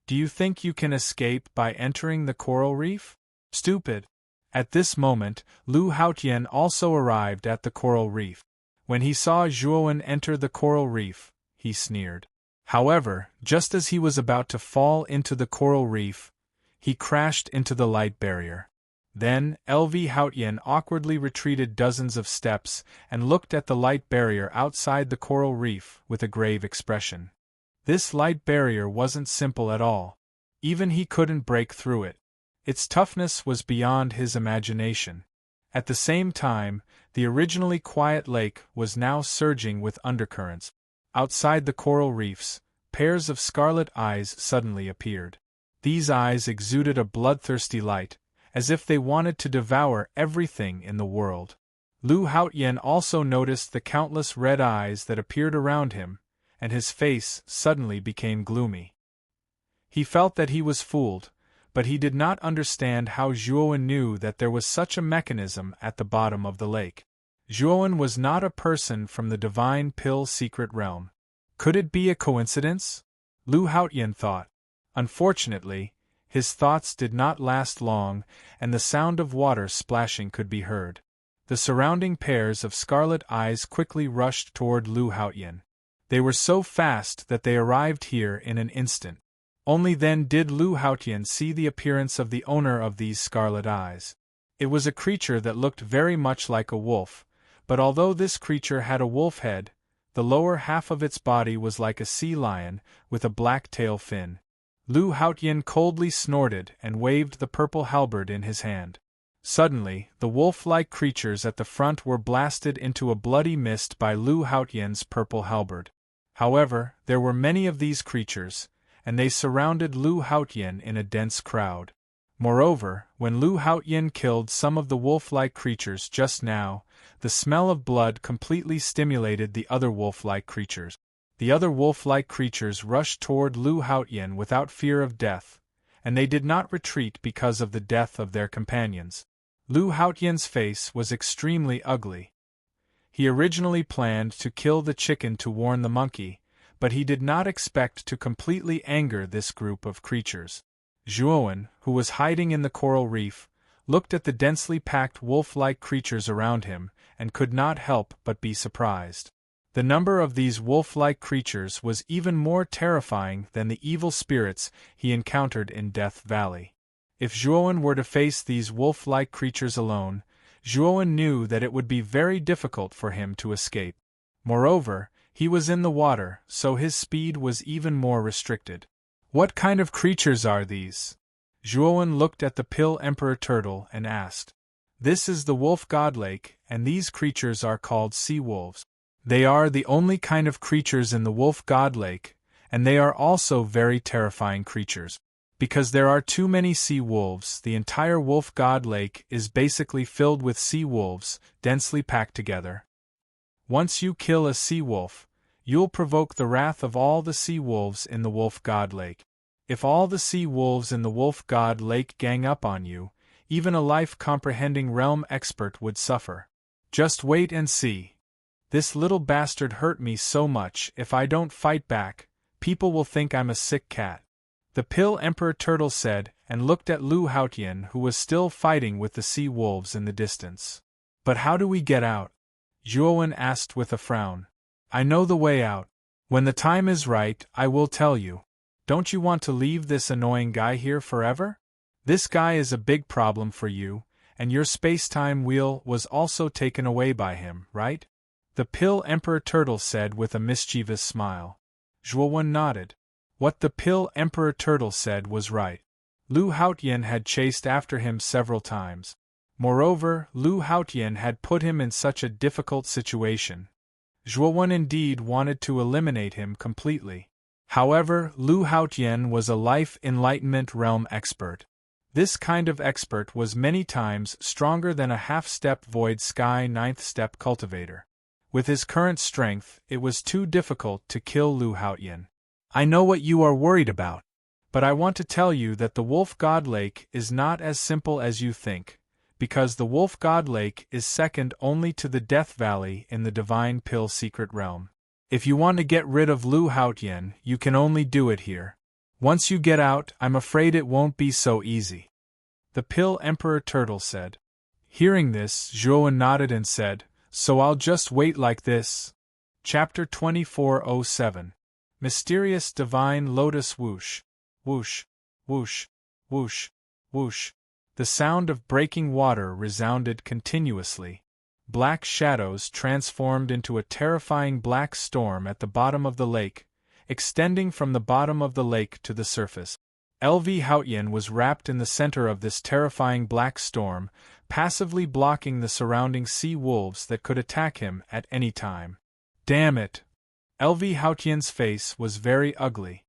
Do you think you can escape by entering the coral reef? Stupid! At this moment, Lu Haotian also arrived at the coral reef. When he saw Zhuowen enter the coral reef, he sneered. However, just as he was about to fall into the coral reef, he crashed into the light barrier. Then, LV Haotian awkwardly retreated dozens of steps and looked at the light barrier outside the coral reef with a grave expression. This light barrier wasn't simple at all. Even he couldn't break through it. Its toughness was beyond his imagination. At the same time, the originally quiet lake was now surging with undercurrents. Outside the coral reefs, pairs of scarlet eyes suddenly appeared. These eyes exuded a bloodthirsty light, as if they wanted to devour everything in the world. Lu Haotian also noticed the countless red eyes that appeared around him, and his face suddenly became gloomy. He felt that he was fooled, but he did not understand how Zhuowen knew that there was such a mechanism at the bottom of the lake. Zhuowen was not a person from the divine pill secret realm. Could it be a coincidence? Lu Haotian thought. Unfortunately, his thoughts did not last long, and the sound of water splashing could be heard. The surrounding pairs of scarlet eyes quickly rushed toward Lu Haotian. They were so fast that they arrived here in an instant. Only then did Lu Haotian see the appearance of the owner of these scarlet eyes. It was a creature that looked very much like a wolf, but although this creature had a wolf head, the lower half of its body was like a sea lion, with a black tail fin. Lu Haotian coldly snorted and waved the purple halberd in his hand. Suddenly, the wolf-like creatures at the front were blasted into a bloody mist by Lu Haotian's purple halberd. However, there were many of these creatures, and they surrounded Lu Haotian in a dense crowd. Moreover, when Lu Haotian killed some of the wolf-like creatures just now, the smell of blood completely stimulated the other wolf-like creatures. The other wolf-like creatures rushed toward Lu Haotian without fear of death, and they did not retreat because of the death of their companions. Lu Haotian's face was extremely ugly. He originally planned to kill the chicken to warn the monkey, but he did not expect to completely anger this group of creatures. Zhuowen, who was hiding in the coral reef, looked at the densely packed wolf-like creatures around him, and could not help but be surprised. The number of these wolf-like creatures was even more terrifying than the evil spirits he encountered in Death Valley. If Zhuowen were to face these wolf-like creatures alone, Zhuowen knew that it would be very difficult for him to escape. Moreover, he was in the water, so his speed was even more restricted. What kind of creatures are these? Zhuowen looked at the Pill Emperor Turtle and asked. This is the Wolf God Lake, and these creatures are called sea wolves. They are the only kind of creatures in the Wolf God Lake, and they are also very terrifying creatures. Because there are too many sea wolves, the entire Wolf God Lake is basically filled with sea wolves, densely packed together. Once you kill a sea wolf, you'll provoke the wrath of all the sea wolves in the Wolf God Lake. If all the sea wolves in the Wolf God Lake gang up on you, even a life-comprehending realm expert would suffer. Just wait and see. This little bastard hurt me so much, if I don't fight back, people will think I'm a sick cat. The Pill Emperor Turtle said, and looked at Lu Haotian, who was still fighting with the sea wolves in the distance. But how do we get out? Zhuowen asked with a frown. I know the way out. When the time is right, I will tell you. Don't you want to leave this annoying guy here forever? This guy is a big problem for you, and your space-time wheel was also taken away by him, right? The Pill Emperor Turtle said with a mischievous smile. Zhuowen nodded. What the Pill Emperor Turtle said was right. Lu Haotian had chased after him several times. Moreover, Lu Haotian had put him in such a difficult situation. Zhuowen indeed wanted to eliminate him completely. However, Lu Haotian was a life enlightenment realm expert. This kind of expert was many times stronger than a half-step void sky ninth-step cultivator. With his current strength, it was too difficult to kill Lu Haotian. I know what you are worried about, but I want to tell you that the Wolf God Lake is not as simple as you think, because the Wolf God Lake is second only to the Death Valley in the Divine Pill Secret Realm. If you want to get rid of Lu Haotian, you can only do it here. Once you get out, I'm afraid it won't be so easy. The Pill Emperor Turtle said. Hearing this, Zhuowen nodded and said, So I'll just wait like this. Chapter 2407. Mysterious Divine Lotus Whoosh. Whoosh, whoosh, whoosh, whoosh. The sound of breaking water resounded continuously. Black shadows transformed into a terrifying black storm at the bottom of the lake, extending from the bottom of the lake to the surface. LV Haotian was wrapped in the center of this terrifying black storm, passively blocking the surrounding sea wolves that could attack him at any time. Damn it! LV Haotian's face was very ugly.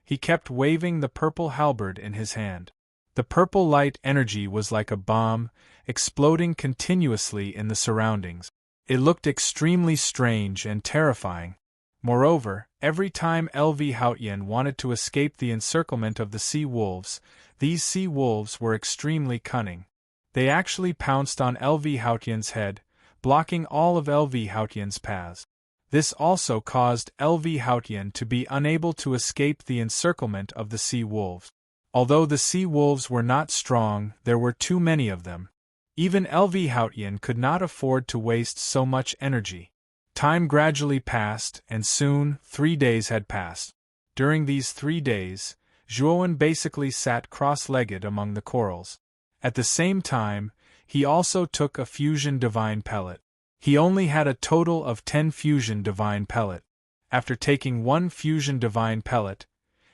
He kept waving the purple halberd in his hand. The purple light energy was like a bomb, exploding continuously in the surroundings. It looked extremely strange and terrifying. Moreover, every time LV Hautian wanted to escape the encirclement of the sea wolves, these sea wolves were extremely cunning. They actually pounced on LV Hautian's head, blocking all of LV Hautian's paths. This also caused LV Hautian to be unable to escape the encirclement of the sea wolves. Although the sea wolves were not strong, there were too many of them. Even LV Hautian could not afford to waste so much energy. Time gradually passed, and soon 3 days had passed. During these 3 days, Zhuowen basically sat cross-legged among the corals. At the same time, he also took a fusion divine pellet. He only had a total of 10 fusion divine pellet. After taking 1 fusion divine pellet,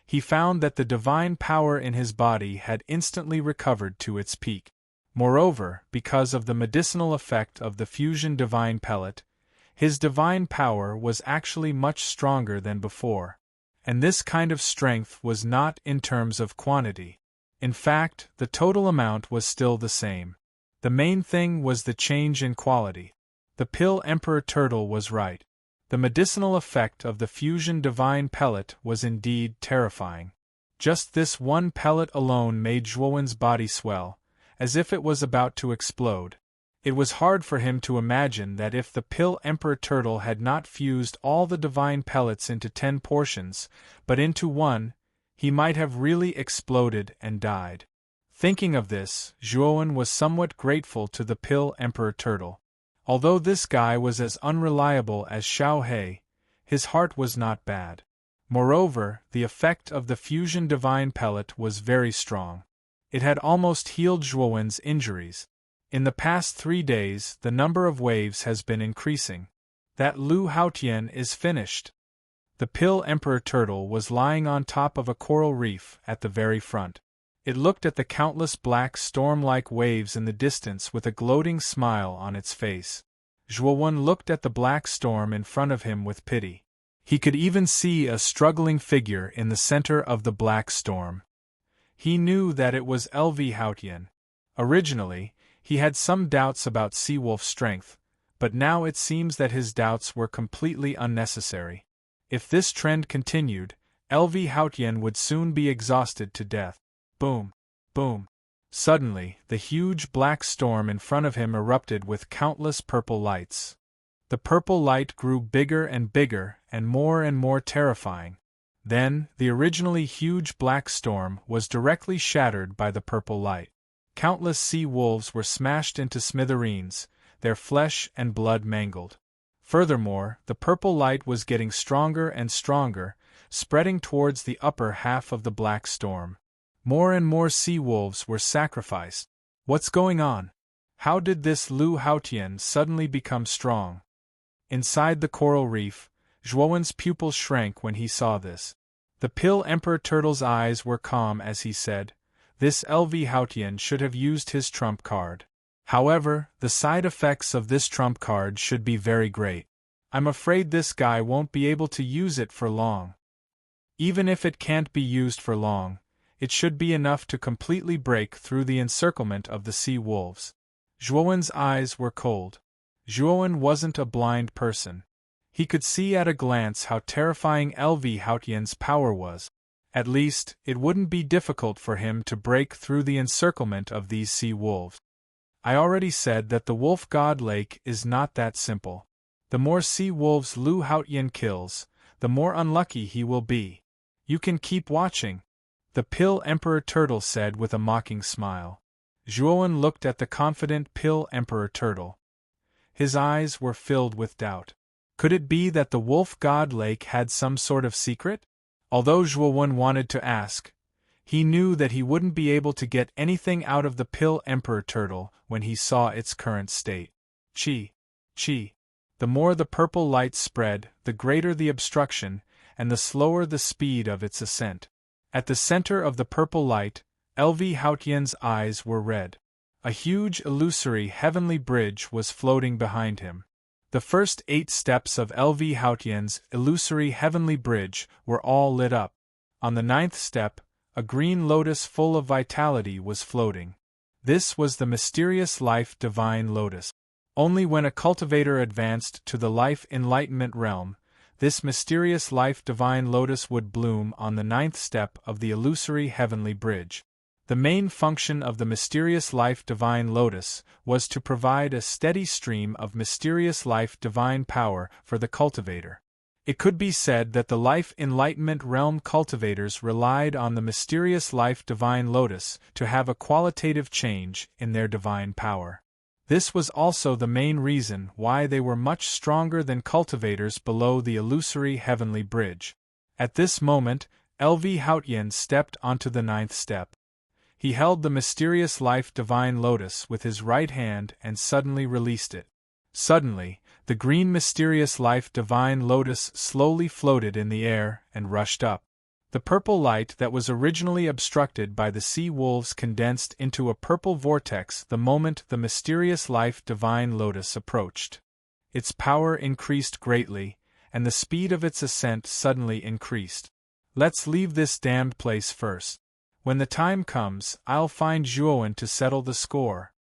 he found that the divine power in his body had instantly recovered to its peak. Moreover, because of the medicinal effect of the fusion divine pellet, his divine power was actually much stronger than before. And this kind of strength was not in terms of quantity. In fact, the total amount was still the same. The main thing was the change in quality. The pill Emperor Turtle was right. The medicinal effect of the fusion divine pellet was indeed terrifying. Just this one pellet alone made Zhuowen's body swell, as if it was about to explode. It was hard for him to imagine that if the pill Emperor Turtle had not fused all the divine pellets into 10 portions, but into 1, he might have really exploded and died. Thinking of this, Zhuowen was somewhat grateful to the pill Emperor Turtle. Although this guy was as unreliable as Xiao He, his heart was not bad. Moreover, the effect of the fusion divine pellet was very strong. It had almost healed Zhuowen's injuries. In the past 3 days, the number of waves has been increasing. That Lu Haotian is finished. The pill Emperor Turtle was lying on top of a coral reef at the very front. It looked at the countless black storm-like waves in the distance with a gloating smile on its face. Zhuowen looked at the black storm in front of him with pity. He could even see a struggling figure in the center of the black storm. He knew that it was LV Haotian. Originally, he had some doubts about Seawolf's strength, but now it seems that his doubts were completely unnecessary. If this trend continued, LV Haotian would soon be exhausted to death. Boom! Boom! Suddenly, the huge black storm in front of him erupted with countless purple lights. The purple light grew bigger and bigger and more terrifying. Then, the originally huge black storm was directly shattered by the purple light. Countless sea wolves were smashed into smithereens, their flesh and blood mangled. Furthermore, the purple light was getting stronger and stronger, spreading towards the upper half of the black storm. More and more sea wolves were sacrificed. What's going on? How did this Lu Haotian suddenly become strong? Inside the coral reef, Zhuowen's pupils shrank when he saw this. The pill Emperor Turtle's eyes were calm as he said, "This LV Haotian should have used his trump card. However, the side effects of this trump card should be very great. I'm afraid this guy won't be able to use it for long. Even if it can't be used for long, it should be enough to completely break through the encirclement of the sea wolves." Zhuowen's eyes were cold. Zhuowen wasn't a blind person. He could see at a glance how terrifying LV Haotian's power was. At least, it wouldn't be difficult for him to break through the encirclement of these sea wolves. I already said that the Wolf God Lake is not that simple. The more sea wolves Lu Haotian kills, the more unlucky he will be. You can keep watching, the pill Emperor Turtle said with a mocking smile. Zhuowen looked at the confident pill Emperor Turtle. His eyes were filled with doubt. Could it be that the Wolf God Lake had some sort of secret? Although Zhuowen wanted to ask, he knew that he wouldn't be able to get anything out of the pill Emperor Turtle when he saw its current state. Chi. The more the purple light spread, the greater the obstruction, and the slower the speed of its ascent. At the center of the purple light, LV Haotian's eyes were red. A huge illusory heavenly bridge was floating behind him. The first 8 steps of LV Haotian's illusory heavenly bridge were all lit up. On the 9th step, a green lotus full of vitality was floating. This was the mysterious life divine lotus. Only when a cultivator advanced to the life enlightenment realm, this mysterious life divine lotus would bloom on the 9th step of the illusory heavenly bridge. The main function of the mysterious life divine lotus was to provide a steady stream of mysterious life divine power for the cultivator. It could be said that the life enlightenment realm cultivators relied on the mysterious life divine lotus to have a qualitative change in their divine power. This was also the main reason why they were much stronger than cultivators below the illusory heavenly bridge. At this moment, LV Hautian stepped onto the 9th step. He held the mysterious life divine lotus with his right hand and suddenly released it. Suddenly, the green mysterious life divine lotus slowly floated in the air and rushed up. The purple light that was originally obstructed by the sea wolves condensed into a purple vortex the moment the mysterious life divine lotus approached. Its power increased greatly, and the speed of its ascent suddenly increased. Let's leave this damned place first. When the time comes, I'll find Zhuowen to settle the score.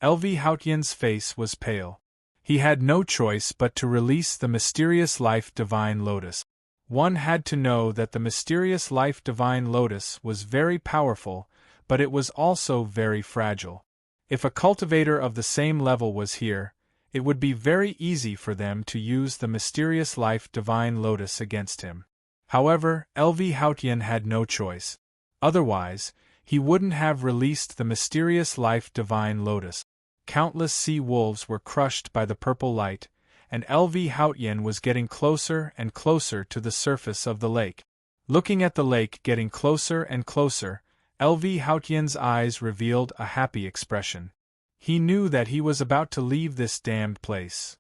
LV Hautian's face was pale. He had no choice but to release the mysterious life divine lotus. One had to know that the mysterious life divine lotus was very powerful, but it was also very fragile. If a cultivator of the same level was here, it would be very easy for them to use the mysterious life divine lotus against him. However, LV Hautian had no choice. Otherwise, he wouldn't have released the mysterious life divine lotus. Countless sea wolves were crushed by the purple light, and LV Hautian was getting closer and closer to the surface of the lake. Looking at the lake getting closer and closer, LV Hautian's eyes revealed a happy expression. He knew that he was about to leave this damned place.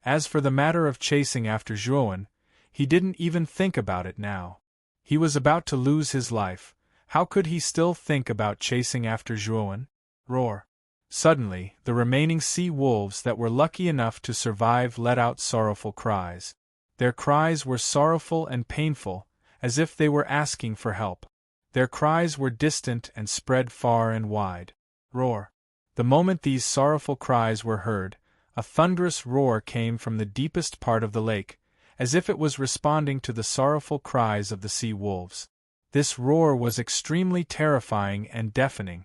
As for the matter of chasing after Zhuowen, he didn't even think about it now. He was about to lose his life. How could he still think about chasing after Zhuowen? Roar! Suddenly, the remaining sea wolves that were lucky enough to survive let out sorrowful cries. Their cries were sorrowful and painful, as if they were asking for help. Their cries were distant and spread far and wide. Roar! The moment these sorrowful cries were heard, a thunderous roar came from the deepest part of the lake, as if it was responding to the sorrowful cries of the sea wolves. This roar was extremely terrifying and deafening.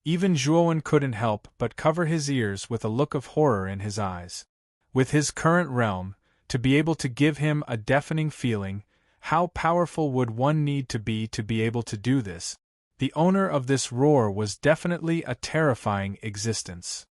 Even Zhuowen couldn't help but cover his ears with a look of horror in his eyes. With his current realm, to be able to give him a deafening feeling, how powerful would one need to be able to do this? The owner of this roar was definitely a terrifying existence.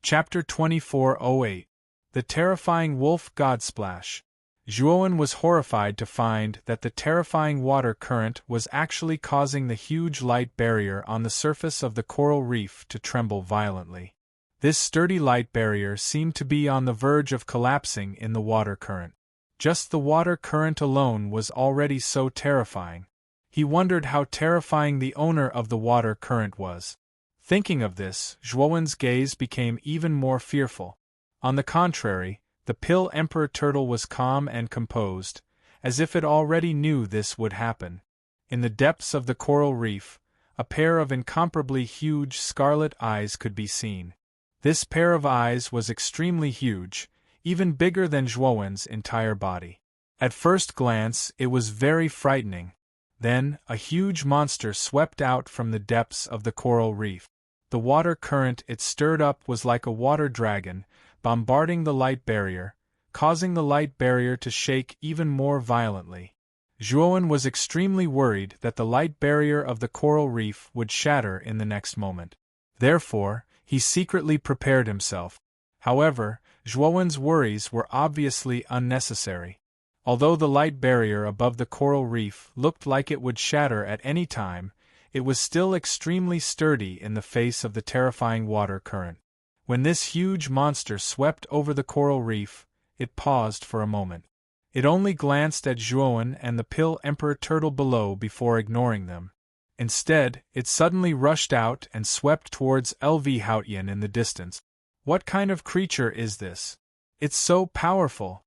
Chapter 2408. The Terrifying Wolf Godsplash. Zhuowen was horrified to find that the terrifying water current was actually causing the huge light barrier on the surface of the coral reef to tremble violently. This sturdy light barrier seemed to be on the verge of collapsing in the water current. Just the water current alone was already so terrifying. He wondered how terrifying the owner of the water current was. Thinking of this, Zhuowen's gaze became even more fearful. On the contrary, the pill emperor turtle was calm and composed, as if it already knew this would happen. In the depths of the coral reef, a pair of incomparably huge scarlet eyes could be seen. This pair of eyes was extremely huge, even bigger than Zhuowen's entire body. At first glance, it was very frightening. Then, a huge monster swept out from the depths of the coral reef. The water current it stirred up was like a water dragon, bombarding the light barrier, causing the light barrier to shake even more violently. Zhuowen was extremely worried that the light barrier of the coral reef would shatter in the next moment. Therefore, he secretly prepared himself. However, Zhuowen's worries were obviously unnecessary. Although the light barrier above the coral reef looked like it would shatter at any time, it was still extremely sturdy in the face of the terrifying water current. When this huge monster swept over the coral reef, it paused for a moment. It only glanced at Zhuowen and the pill emperor turtle below before ignoring them. Instead, it suddenly rushed out and swept towards LV Hautian in the distance. What kind of creature is this? It's so powerful!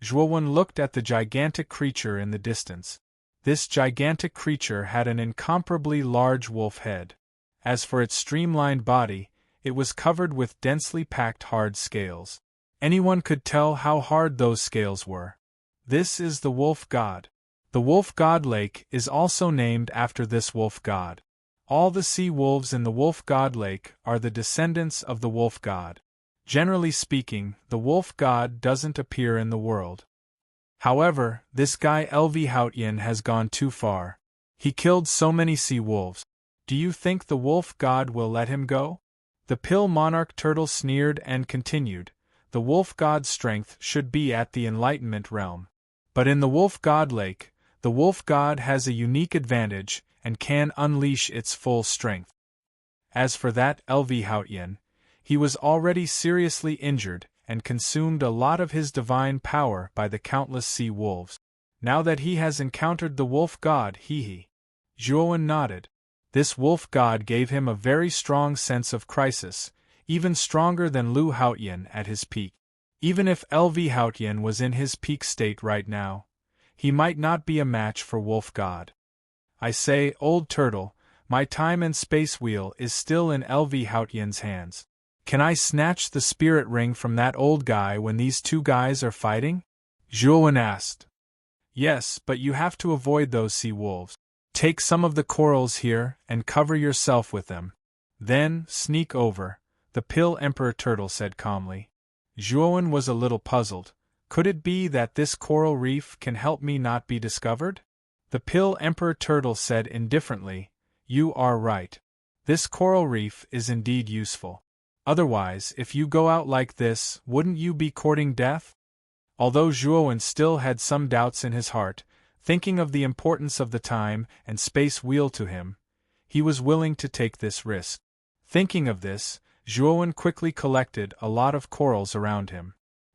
Zhuowen looked at the gigantic creature in the distance. This gigantic creature had an incomparably large wolf head. As for its streamlined body, it was covered with densely packed hard scales. Anyone could tell how hard those scales were. This is the wolf god. The wolf god lake is also named after this wolf god. All the sea wolves in the wolf god lake are the descendants of the wolf god. Generally speaking, the wolf god doesn't appear in the world. However, this guy Elvihoutyen has gone too far. He killed so many sea wolves. Do you think the wolf god will let him go? The pill monarch turtle sneered and continued, the wolf god's strength should be at the enlightenment realm. But in the wolf god lake, the wolf god has a unique advantage and can unleash its full strength. As for that Elvihoutyen, he was already seriously injured and consumed a lot of his divine power by the countless sea wolves. Now that he has encountered the wolf god, Zhuowen nodded. This wolf god gave him a very strong sense of crisis, even stronger than Lu Haotian at his peak. Even if Elvihoutyen was in his peak state right now, he might not be a match for wolf god. I say, old turtle, my time and space wheel is still in Elvihoutyen's hands. Can I snatch the spirit ring from that old guy when these two guys are fighting? Zhuowen asked. Yes, but you have to avoid those sea wolves. Take some of the corals here and cover yourself with them. Then, sneak over, the pill emperor turtle said calmly. Zhuowen was a little puzzled. Could it be that this coral reef can help me not be discovered? The pill emperor turtle said indifferently, you are right. This coral reef is indeed useful. Otherwise, if you go out like this, wouldn't you be courting death? Although Zhuowen still had some doubts in his heart, thinking of the importance of the time and space wheel to him, he was willing to take this risk. Thinking of this, Zhuowen quickly collected a lot of corals around him.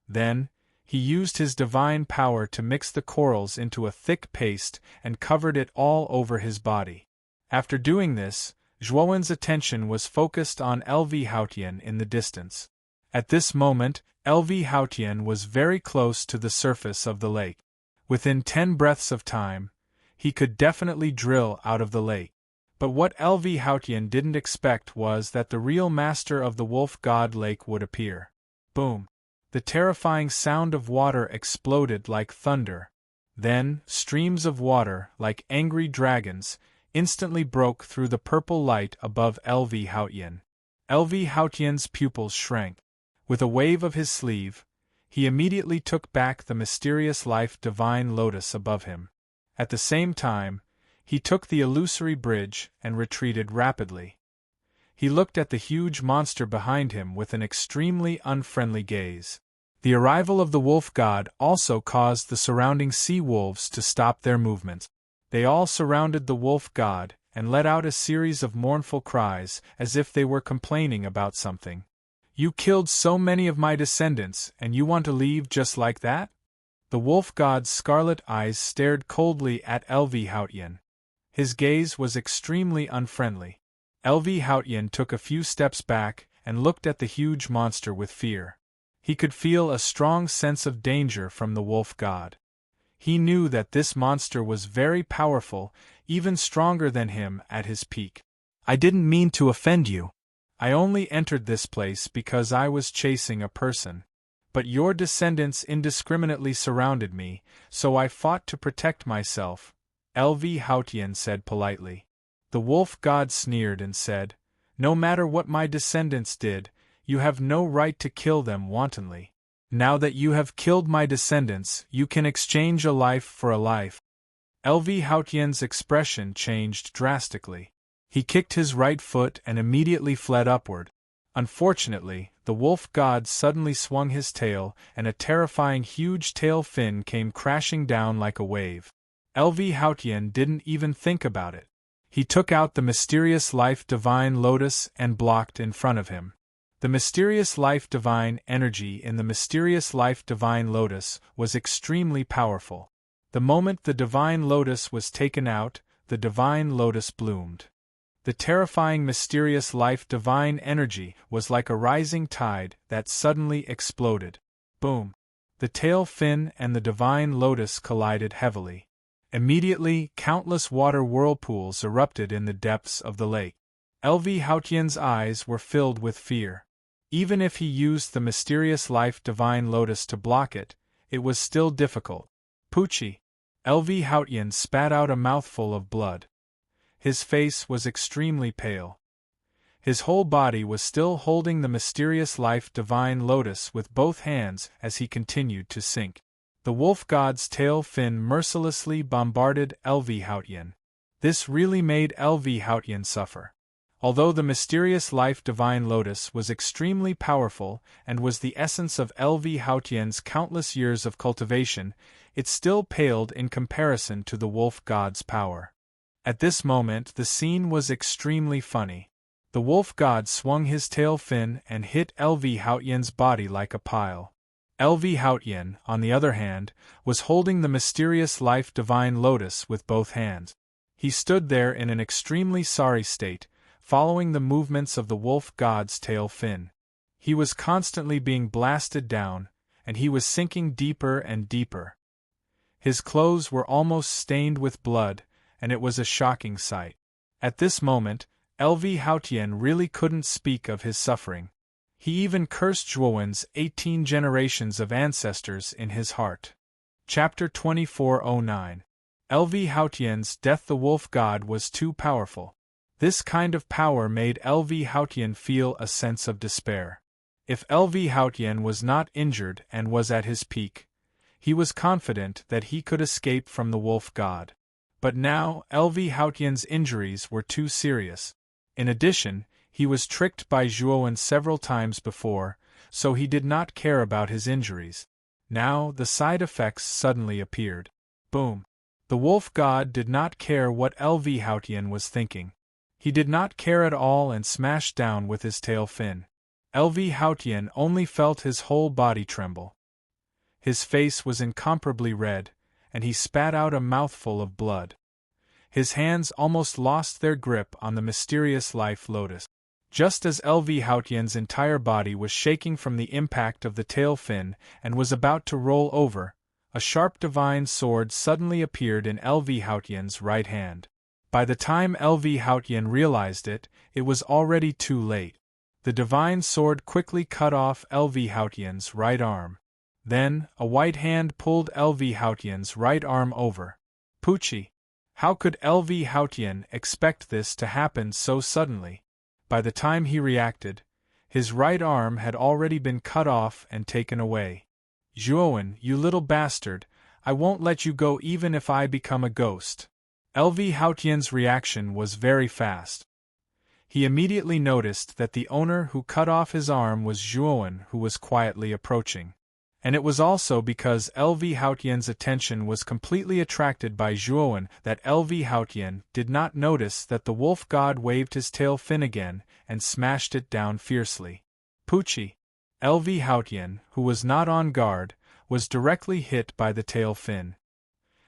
Then, he used his divine power to mix the corals into a thick paste and covered it all over his body. After doing this, Zhuowen's attention was focused on Elvihoutyen in the distance. At this moment, Elvihoutyen was very close to the surface of the lake. Within 10 breaths of time, he could definitely drill out of the lake. But what Elvihoutyen didn't expect was that the real master of the wolf god lake would appear. Boom! The terrifying sound of water exploded like thunder. Then, streams of water, like angry dragons, instantly broke through the purple light above Elvihoutyen. Elvihoutyen's pupils shrank. With a wave of his sleeve, he immediately took back the mysterious life divine lotus above him. At the same time, he took the illusory bridge and retreated rapidly. He looked at the huge monster behind him with an extremely unfriendly gaze. The arrival of the wolf god also caused the surrounding sea wolves to stop their movements. They all surrounded the wolf god and let out a series of mournful cries as if they were complaining about something. You killed so many of my descendants and you want to leave just like that? The wolf god's scarlet eyes stared coldly at Elvihoutyen. His gaze was extremely unfriendly. Elvihoutyen took a few steps back and looked at the huge monster with fear. He could feel a strong sense of danger from the wolf god. He knew that this monster was very powerful, even stronger than him at his peak. I didn't mean to offend you. I only entered this place because I was chasing a person. But your descendants indiscriminately surrounded me, so I fought to protect myself, Elvihoutyen said politely. The wolf god sneered and said, no matter what my descendants did, you have no right to kill them wantonly. Now that you have killed my descendants, you can exchange a life for a life. Elvihoutyen's expression changed drastically. He kicked his right foot and immediately fled upward. Unfortunately, the wolf god suddenly swung his tail and a terrifying huge tail fin came crashing down like a wave. Elvihoutyen didn't even think about it. He took out the mysterious life divine lotus and blocked in front of him. The mysterious life divine energy in the mysterious life divine lotus was extremely powerful. The moment the divine lotus was taken out, the divine lotus bloomed. The terrifying mysterious life divine energy was like a rising tide that suddenly exploded. Boom! The tail fin and the divine lotus collided heavily. Immediately, countless water whirlpools erupted in the depths of the lake. LV Haotian's eyes were filled with fear. Even if he used the mysterious life divine lotus to block it, it was still difficult. Pucci! LV Haotian spat out a mouthful of blood. His face was extremely pale. His whole body was still holding the mysterious life divine lotus with both hands as he continued to sink. The wolf god's tail fin mercilessly bombarded LV Haotian. This really made LV Haotian suffer. Although the mysterious life divine lotus was extremely powerful and was the essence of LV Haotian's countless years of cultivation, it still paled in comparison to the wolf god's power. At this moment the scene was extremely funny. The wolf god swung his tail fin and hit LV Haotian's body like a pile. LV Haotian, on the other hand, was holding the mysterious life divine lotus with both hands. He stood there in an extremely sorry state, following the movements of the wolf god's tail fin. He was constantly being blasted down, and he was sinking deeper and deeper. His clothes were almost stained with blood, and it was a shocking sight. At this moment, LV Haotian really couldn't speak of his suffering. He even cursed Zhuowen's 18 generations of ancestors in his heart. Chapter 2409. LV Haotian's death. The wolf god was too powerful. This kind of power made LV Haotian feel a sense of despair. If LV Haotian was not injured and was at his peak, he was confident that he could escape from the wolf god. But now, LV Haotian's injuries were too serious. In addition, he was tricked by Zhuowen several times before, so he did not care about his injuries. Now, the side effects suddenly appeared. Boom! The wolf god did not care what LV Haotian was thinking. He did not care at all and smashed down with his tail fin. LV Haotian only felt his whole body tremble. His face was incomparably red, and he spat out a mouthful of blood. His hands almost lost their grip on the mysterious life lotus. Just as LV Haotian's entire body was shaking from the impact of the tail fin and was about to roll over, a sharp divine sword suddenly appeared in LV Haotian's right hand. By the time LV Haotian realized it, it was already too late. The divine sword quickly cut off LV Haotian's right arm. Then, a white hand pulled LV Haotian's right arm over. Pucci! How could LV Haotian expect this to happen so suddenly? By the time he reacted, his right arm had already been cut off and taken away. Zhuowen, you little bastard, I won't let you go even if I become a ghost. LV Haotian's reaction was very fast. He immediately noticed that the owner who cut off his arm was Zhuowen, who was quietly approaching. And it was also because LV Haotian's attention was completely attracted by Zhuowen that LV Haotian did not notice that the wolf god waved his tail fin again and smashed it down fiercely. Pucci! LV Haotian, who was not on guard, was directly hit by the tail fin.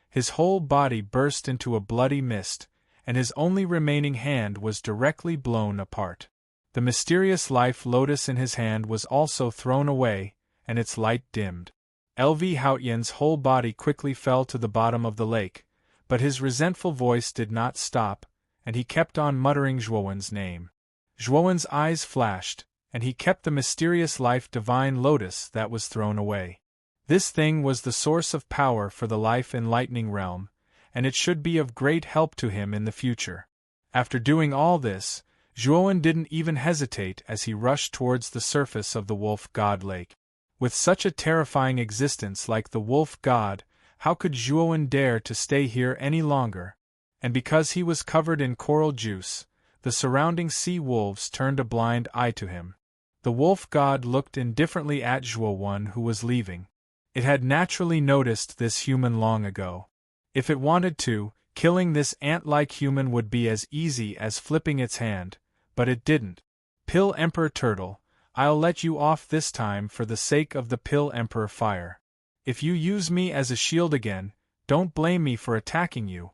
His whole body burst into a bloody mist, and his only remaining hand was directly blown apart. The mysterious life lotus in his hand was also thrown away, and its light dimmed. LV Haotian's whole body quickly fell to the bottom of the lake, but his resentful voice did not stop, and he kept on muttering Zhuowen's name. Zhuowen's eyes flashed, and he kept the mysterious life divine lotus that was thrown away. This thing was the source of power for the life enlightening realm, and it should be of great help to him in the future. After doing all this, Zhuowen didn't even hesitate as he rushed towards the surface of the wolf god lake. With such a terrifying existence like the wolf god, how could Zhuowen dare to stay here any longer? And because he was covered in coral juice, the surrounding sea wolves turned a blind eye to him. The wolf god looked indifferently at Zhuowen, who was leaving. It had naturally noticed this human long ago. If it wanted to, killing this ant-like human would be as easy as flipping its hand, but it didn't. Pill Emperor Turtle, I'll let you off this time for the sake of the Pill Emperor Fire. If you use me as a shield again, don't blame me for attacking you.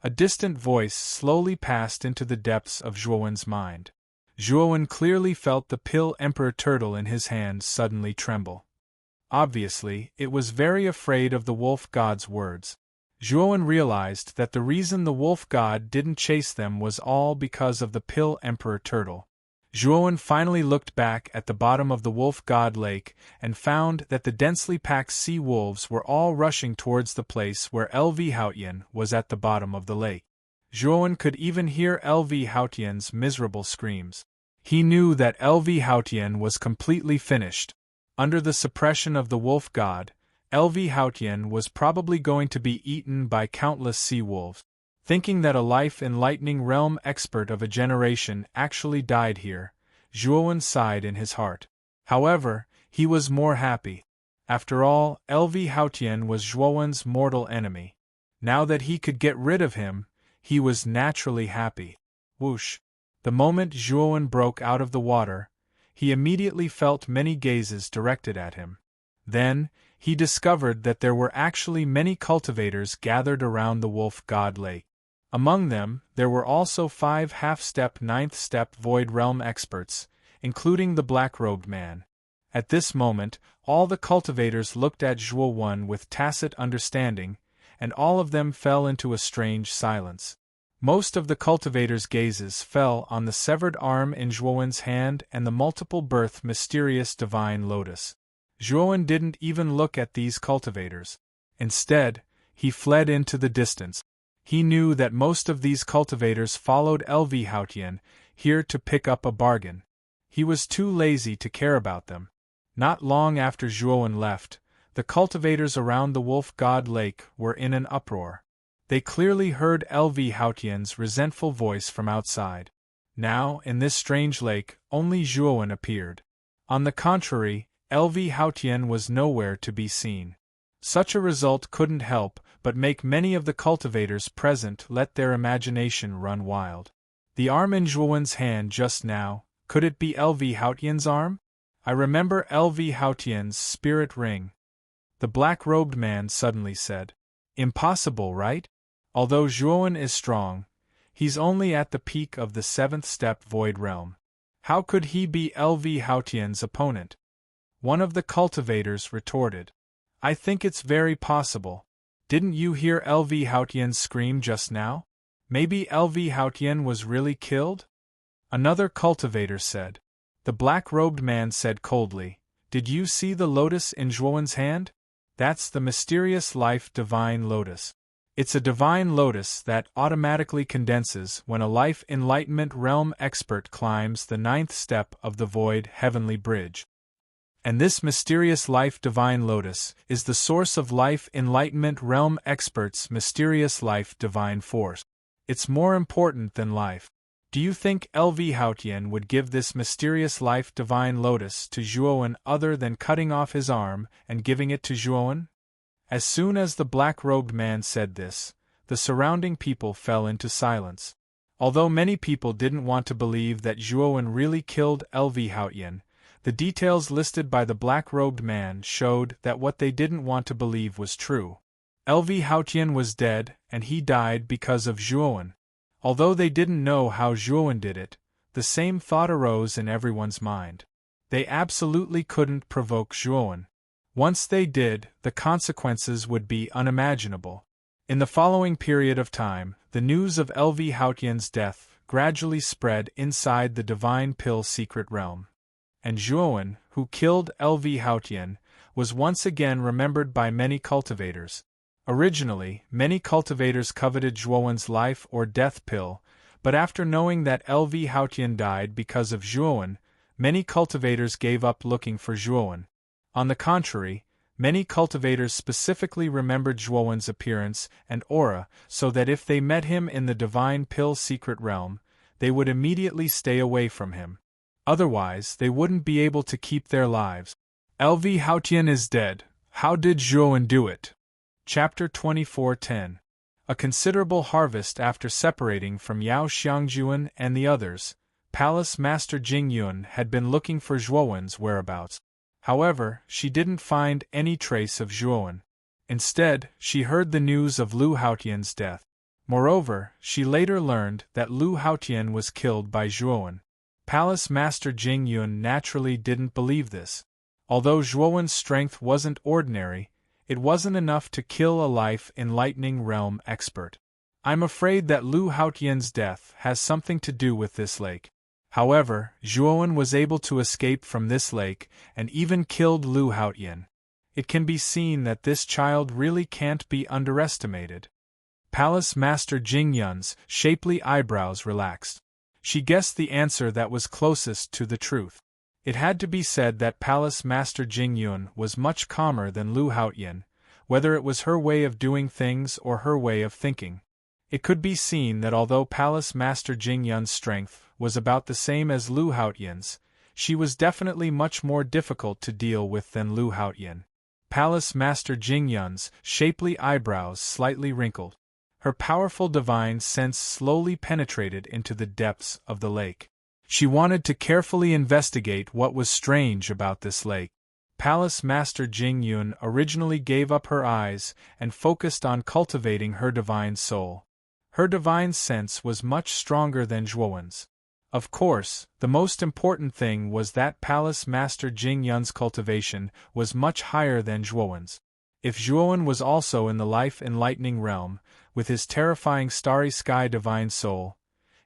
A distant voice slowly passed into the depths of Zhuowen's mind. Zhuowen clearly felt the Pill Emperor Turtle in his hand suddenly tremble. Obviously, it was very afraid of the wolf god's words. Zhuowen realized that the reason the wolf god didn't chase them was all because of the pill emperor turtle. Zhuowen finally looked back at the bottom of the wolf god lake and found that the densely packed sea wolves were all rushing towards the place where LV Haotian was at the bottom of the lake. Zhuowen could even hear LV Haotian's miserable screams. He knew that LV Haotian was completely finished. Under the suppression of the wolf god, LV Haotian was probably going to be eaten by countless sea wolves. Thinking that a life-enlightening realm expert of a generation actually died here, Zhuowen sighed in his heart. However, he was more happy. After all, LV Haotian was Zhuowen's mortal enemy. Now that he could get rid of him, he was naturally happy. Whoosh! The moment Zhuowen broke out of the water, he immediately felt many gazes directed at him. Then, he discovered that there were actually many cultivators gathered around the wolf god lake. Among them, there were also 5 half-step 9th step Void Realm experts, including the black-robed man. At this moment, all the cultivators looked at Zhuowen with tacit understanding, and all of them fell into a strange silence. Most of the cultivators' gazes fell on the severed arm in Zhuowen's hand and the multiple-birth mysterious divine lotus. Zhuowen didn't even look at these cultivators. Instead, he fled into the distance. He knew that most of these cultivators followed LV Haotian here to pick up a bargain. He was too lazy to care about them. Not long after Zhuowen left, the cultivators around the wolf god lake were in an uproar. They clearly heard LV Haotian's resentful voice from outside. Now, in this strange lake, only Zhuowen appeared. On the contrary, LV Haotian was nowhere to be seen. Such a result couldn't help but make many of the cultivators present let their imagination run wild. The arm in Zhuowen's hand just now, could it be LV Haotian's arm? I remember LV Haotian's spirit ring. The black-robed man suddenly said. Impossible, right? Although Zhuowen is strong, he's only at the peak of the 7th step Void Realm. How could he be LV Haotian's opponent? One of the cultivators retorted. I think it's very possible. Didn't you hear LV Haotian scream just now? Maybe LV Haotian was really killed? Another cultivator said. The black-robed man said coldly, Did you see the lotus in Zhuowen's hand? That's the mysterious life divine lotus. It's a divine lotus that automatically condenses when a life enlightenment realm expert climbs the 9th step of the void heavenly bridge. And this mysterious life divine lotus is the source of life enlightenment realm experts' mysterious life divine force. It's more important than life. Do you think LV Haotian would give this mysterious life divine lotus to Zhuowen other than cutting off his arm and giving it to Zhuowen? As soon as the black-robed man said this, the surrounding people fell into silence. Although many people didn't want to believe that Zhuowen really killed LV Haotian, the details listed by the black-robed man showed that what they didn't want to believe was true. LV Haotian was dead, and he died because of Zhuowen. Although they didn't know how Zhuowen did it, the same thought arose in everyone's mind. They absolutely couldn't provoke Zhuowen. Once they did, the consequences would be unimaginable. In the following period of time, the news of LV Haotian's death gradually spread inside the Divine Pill secret realm. And Zhuowen, who killed LV Haotian, was once again remembered by many cultivators. Originally, many cultivators coveted Zhuowen's life or death pill, but after knowing that LV Haotian died because of Zhuowen, many cultivators gave up looking for Zhuowen. On the contrary, many cultivators specifically remembered Zhuowen's appearance and aura so that if they met him in the Divine Pill secret realm, they would immediately stay away from him. Otherwise, they wouldn't be able to keep their lives. LV Haotian is dead. How did Zhuowen do it? Chapter 24:10. A considerable harvest after separating from Yao Xiangjuan and the others, Palace Master Jingyun had been looking for Zhuowen's whereabouts. However, she didn't find any trace of Zhuowen. Instead, she heard the news of Lu Haotian's death. Moreover, she later learned that Lu Haotian was killed by Zhuowen. Palace Master Jingyun naturally didn't believe this. Although Zhuowen's strength wasn't ordinary, It wasn't enough to kill a life-enlightening realm expert. I'm afraid that Lu Haotian's death has something to do with this lake. However, Zhuowen was able to escape from this lake and even killed Lu Haotian. It can be seen that this child really can't be underestimated. Palace Master Jing Yun's shapely eyebrows relaxed. She guessed the answer that was closest to the truth. It had to be said that Palace Master Jing Yun was much calmer than Lu Haotian, whether it was her way of doing things or her way of thinking. It could be seen that although Palace Master Jing Yun's strength was about the same as Lu Haotian's, she was definitely much more difficult to deal with than Lu Haotian. Palace Master Jing Yun's shapely eyebrows slightly wrinkled. Her powerful divine sense slowly penetrated into the depths of the lake. She wanted to carefully investigate what was strange about this lake. Palace Master Jing Yun originally gave up her eyes and focused on cultivating her divine soul. Her divine sense was much stronger than Zhuowen's. Of course, the most important thing was that Palace Master Jing Yun's cultivation was much higher than Zhuowen's. If Zhuowen was also in the life-enlightening realm, with his terrifying starry sky divine soul,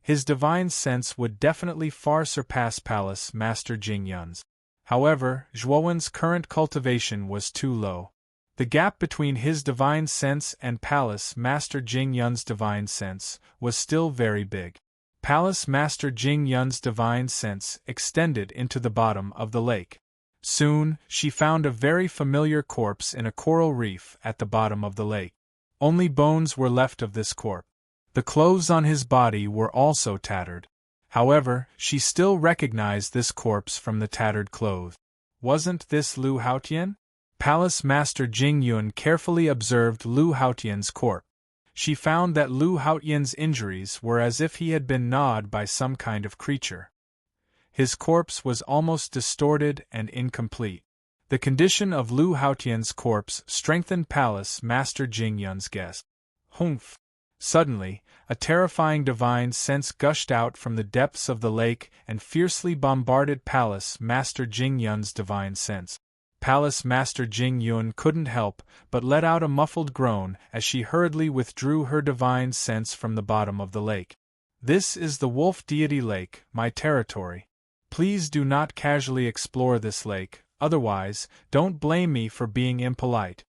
his divine sense would definitely far surpass Palace Master Jing Yun's. However, Zhuowen's current cultivation was too low. The gap between his divine sense and Palace Master Jing Yun's divine sense was still very big. Palace Master Jing Yun's divine sense extended into the bottom of the lake. Soon, she found a very familiar corpse in a coral reef at the bottom of the lake. Only bones were left of this corpse. The clothes on his body were also tattered. However, she still recognized this corpse from the tattered clothes. Wasn't this Lu Haotian? Palace Master Jing Yun carefully observed Lu Haotian's corpse. She found that Lu Haotian's injuries were as if he had been gnawed by some kind of creature. His corpse was almost distorted and incomplete. The condition of Lu Haotian's corpse strengthened Palace Master Jing Yun's guess. Humph! Suddenly, a terrifying divine sense gushed out from the depths of the lake and fiercely bombarded Palace Master Jing Yun's divine sense. Palace Master Jing Yun couldn't help but let out a muffled groan as she hurriedly withdrew her divine sense from the bottom of the lake. This is the Wolf Deity Lake, my territory. Please do not casually explore this lake, otherwise, don't blame me for being impolite.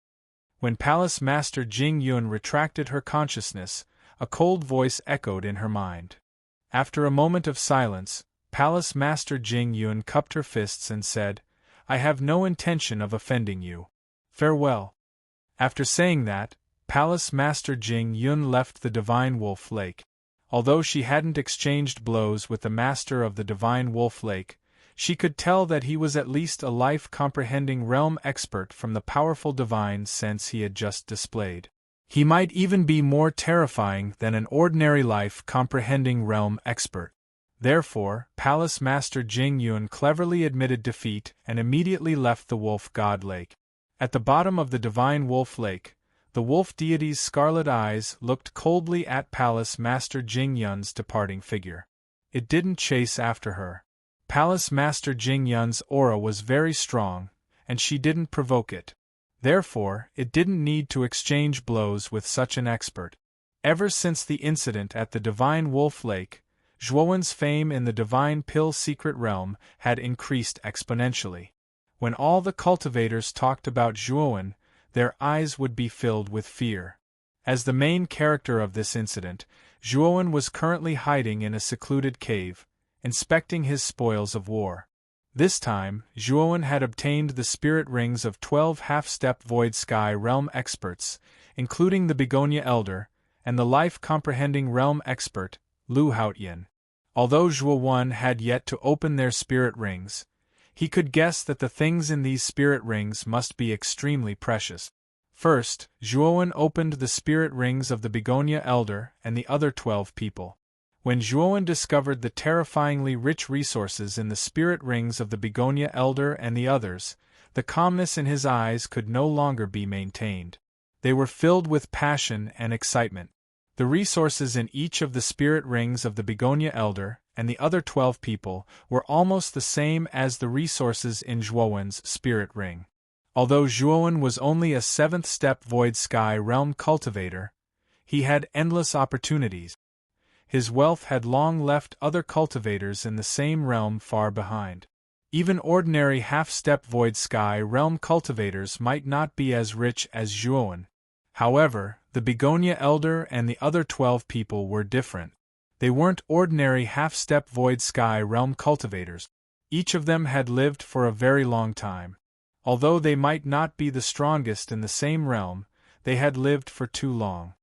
When Palace Master Jing Yun retracted her consciousness, a cold voice echoed in her mind. After a moment of silence, Palace Master Jing Yun cupped her fists and said, "I have no intention of offending you. Farewell." After saying that, Palace Master Jing Yun left the Divine Wolf Lake. Although she hadn't exchanged blows with the master of the Divine Wolf Lake, she could tell that he was at least a life-comprehending realm expert from the powerful divine sense he had just displayed. He might even be more terrifying than an ordinary life-comprehending realm expert. Therefore, Palace Master Jing Yun cleverly admitted defeat and immediately left the Wolf God Lake. At the bottom of the Divine Wolf Lake, the wolf deity's scarlet eyes looked coldly at Palace Master Jing Yun's departing figure. It didn't chase after her. Palace Master Jing Yun's aura was very strong, and she didn't provoke it. Therefore, it didn't need to exchange blows with such an expert. Ever since the incident at the Divine Wolf Lake, Zhuowen's fame in the Divine Pill secret realm had increased exponentially. When all the cultivators talked about Zhuowen, their eyes would be filled with fear. As the main character of this incident, Zhuowen was currently hiding in a secluded cave, inspecting his spoils of war. This time, Zhuowen had obtained the spirit rings of 12 half-step Void Sky realm experts, including the Begonia Elder, and the life-comprehending realm expert, Lu Haotian. Although Zhuowen had yet to open their spirit rings, he could guess that the things in these spirit rings must be extremely precious. First, Zhuowen opened the spirit rings of the Begonia Elder and the other 12 people. When Zhuowen discovered the terrifyingly rich resources in the spirit rings of the Begonia Elder and the others, the calmness in his eyes could no longer be maintained. They were filled with passion and excitement. The resources in each of the spirit rings of the Begonia Elder and the other 12 people were almost the same as the resources in Zhuowen's spirit ring. Although Zhuowen was only a 7th-step Void Sky Realm cultivator, he had endless opportunities. His wealth had long left other cultivators in the same realm far behind. Even ordinary half-step Void Sky Realm cultivators might not be as rich as Zhuowen. However, the Begonia Elder and the other 12 people were different. They weren't ordinary half-step Void Sky Realm cultivators. Each of them had lived for a very long time. Although they might not be the strongest in the same realm, they had lived for too long.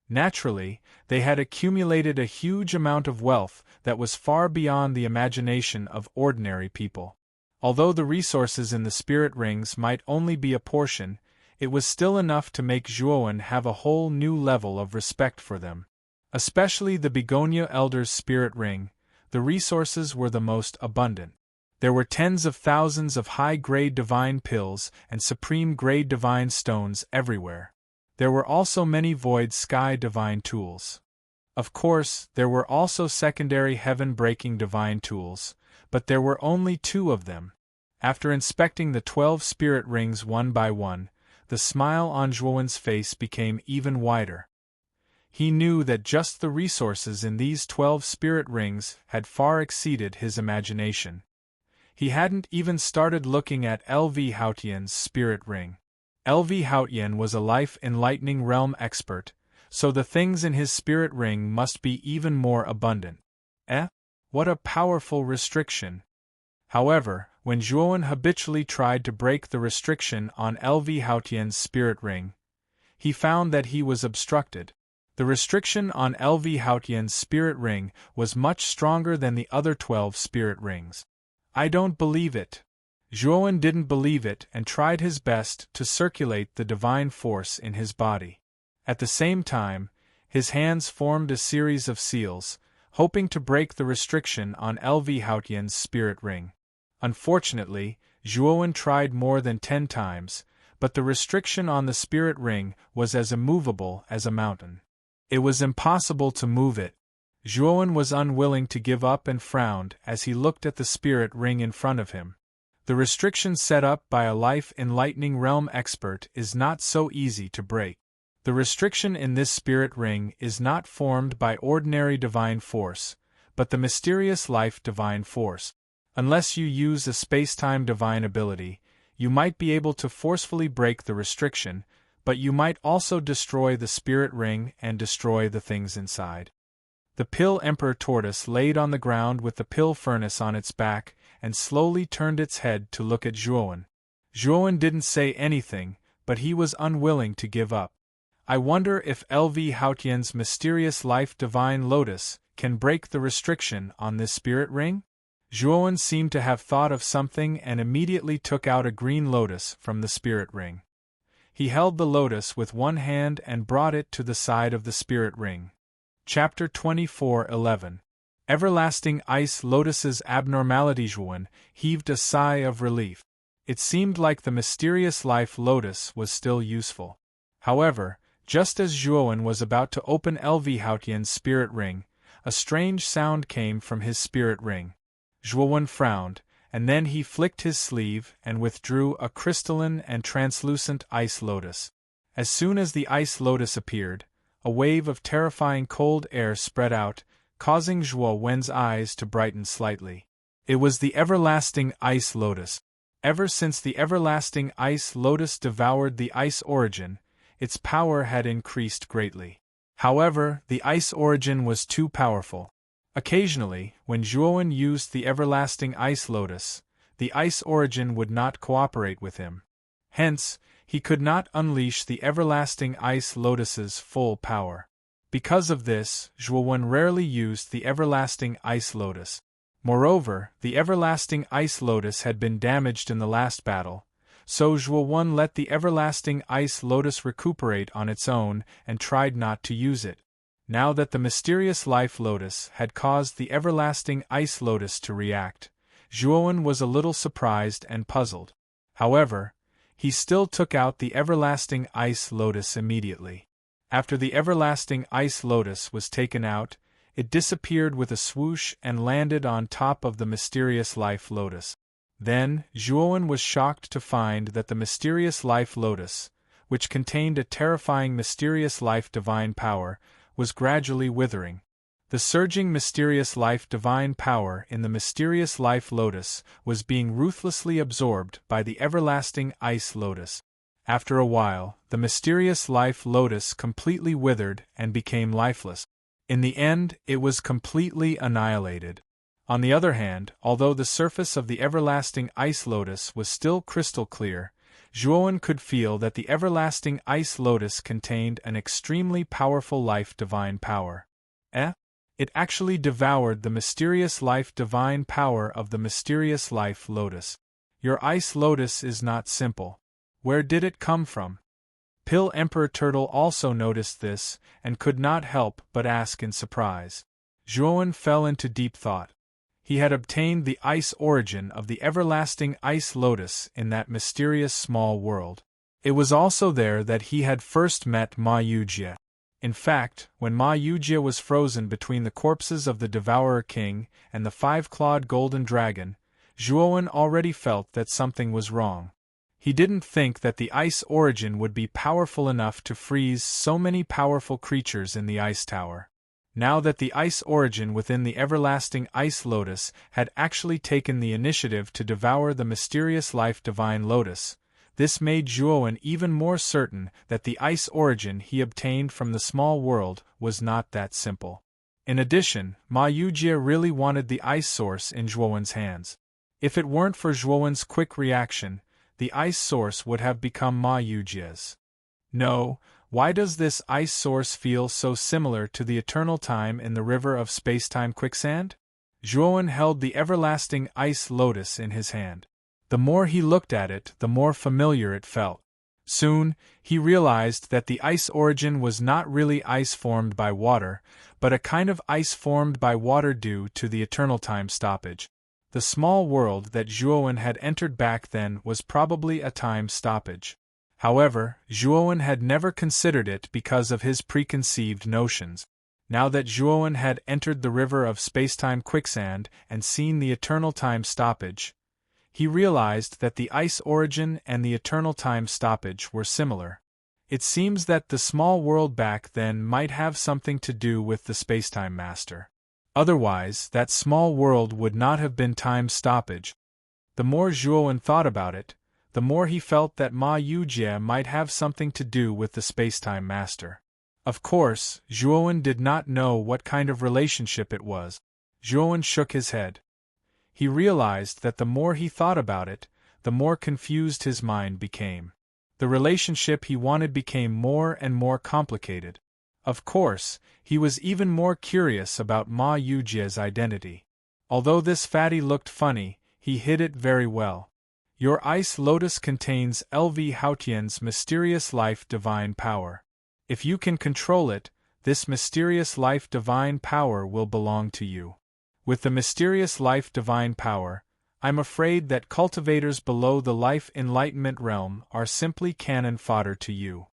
Naturally, they had accumulated a huge amount of wealth that was far beyond the imagination of ordinary people. Although the resources in the spirit rings might only be a portion, it was still enough to make Zhuowen have a whole new level of respect for them. Especially the Begonia Elder's spirit ring, the resources were the most abundant. There were tens of thousands of high-grade divine pills and supreme-grade divine stones everywhere. There were also many Void Sky divine tools. Of course, there were also secondary heaven-breaking divine tools, but there were only 2 of them. After inspecting the 12 spirit rings one by one, the smile on Zhuowen's face became even wider. He knew that just the resources in these 12 spirit rings had far exceeded his imagination. He hadn't even started looking at LV Haotian's spirit ring. LV Haotian was a life-enlightening realm expert, so the things in his spirit ring must be even more abundant. What a powerful restriction! However, when Zhuowen habitually tried to break the restriction on LV Haotian's spirit ring, he found that he was obstructed. The restriction on LV Haotian's spirit ring was much stronger than the other 12 spirit rings. I don't believe it. Zhuowen didn't believe it and tried his best to circulate the divine force in his body. At the same time, his hands formed a series of seals, hoping to break the restriction on LV Haotian's spirit ring. Unfortunately, Zhuowen tried more than 10 times, but the restriction on the spirit ring was as immovable as a mountain. It was impossible to move it. Zhuowen was unwilling to give up and frowned as he looked at the spirit ring in front of him. The restriction set up by a life-enlightening realm expert is not so easy to break. The restriction in this spirit ring is not formed by ordinary divine force, but the mysterious life divine force. Unless you use a space-time divine ability, you might be able to forcefully break the restriction, but you might also destroy the spirit ring and destroy the things inside. The Pill Emperor Tortoise laid on the ground with the pill furnace on its back and slowly turned its head to look at Zhuowen. Zhuowen didn't say anything, but he was unwilling to give up. I wonder if LV Haotian's mysterious life divine lotus can break the restriction on this spirit ring? Zhuowen seemed to have thought of something and immediately took out a green lotus from the spirit ring. He held the lotus with one hand and brought it to the side of the spirit ring. Chapter 24:11 Everlasting Ice Lotus's Abnormality. Zhuowen heaved a sigh of relief. It seemed like the mysterious life lotus was still useful. However, just as Zhuowen was about to open LV Haotian's spirit ring, a strange sound came from his spirit ring. Zhuowen frowned, and then he flicked his sleeve and withdrew a crystalline and translucent ice lotus. As soon as the ice lotus appeared, a wave of terrifying cold air spread out, causing Zhuowen's eyes to brighten slightly. It was the everlasting ice lotus. Ever since the everlasting ice lotus devoured the ice origin, its power had increased greatly. However, the ice origin was too powerful. Occasionally, when Zhuowen used the everlasting ice lotus, the ice origin would not cooperate with him. Hence, he could not unleash the everlasting ice lotus's full power. Because of this, Zhuowen rarely used the everlasting ice lotus. Moreover, the everlasting ice lotus had been damaged in the last battle, so Zhuowen let the everlasting ice lotus recuperate on its own and tried not to use it. Now that the mysterious life lotus had caused the everlasting ice lotus to react, Zhuowen was a little surprised and puzzled. However, he still took out the everlasting ice lotus immediately. After the everlasting ice lotus was taken out, it disappeared with a swoosh and landed on top of the mysterious life lotus. Then, Zhuowen was shocked to find that the mysterious life lotus, which contained a terrifying mysterious life divine power, was gradually withering. The surging mysterious life divine power in the mysterious life lotus was being ruthlessly absorbed by the everlasting ice lotus. After a while, the mysterious life lotus completely withered and became lifeless. In the end, it was completely annihilated. On the other hand, although the surface of the everlasting ice lotus was still crystal clear, Zhuowen could feel that the everlasting ice lotus contained an extremely powerful life divine power. It actually devoured the mysterious life divine power of the mysterious life lotus. Your ice lotus is not simple. Where did it come from? Pill Emperor Turtle also noticed this, and could not help but ask in surprise. Zhuowen fell into deep thought. He had obtained the ice origin of the everlasting ice lotus in that mysterious small world. It was also there that he had first met Ma Yujie. In fact, when Ma Yujie was frozen between the corpses of the Devourer King and the five-clawed golden dragon, Zhuowen already felt that something was wrong. He didn't think that the ice origin would be powerful enough to freeze so many powerful creatures in the ice tower. Now that the ice origin within the everlasting ice lotus had actually taken the initiative to devour the mysterious life divine lotus, this made Zhuowen even more certain that the ice origin he obtained from the small world was not that simple. In addition, Ma Yujie really wanted the ice source in Zhuowen's hands. If it weren't for Zhuowen's quick reaction, the ice source would have become Ma Yujie's. No, why does this ice source feel so similar to the eternal time in the river of spacetime quicksand? Zhuowen held the everlasting ice lotus in his hand. The more he looked at it, the more familiar it felt. Soon, he realized that the ice origin was not really ice formed by water, but a kind of ice formed by water due to the eternal time stoppage. The small world that Zhuowen had entered back then was probably a time stoppage. However, Zhuowen had never considered it because of his preconceived notions. Now that Zhuowen had entered the river of spacetime quicksand and seen the eternal time stoppage, he realized that the ice origin and the eternal time stoppage were similar. It seems that the small world back then might have something to do with the spacetime master. Otherwise, that small world would not have been time stoppage. The more Zhuowen thought about it, the more he felt that Ma Yujie might have something to do with the spacetime master. Of course, Zhuowen did not know what kind of relationship it was. Zhuowen shook his head. He realized that the more he thought about it, the more confused his mind became. The relationship he wanted became more and more complicated. Of course, he was even more curious about Ma Yujie's identity. Although this fatty looked funny, he hid it very well. Your ice lotus contains LV Haotian's mysterious life divine power. If you can control it, this mysterious life divine power will belong to you. With the mysterious life divine power, I'm afraid that cultivators below the life enlightenment realm are simply cannon fodder to you.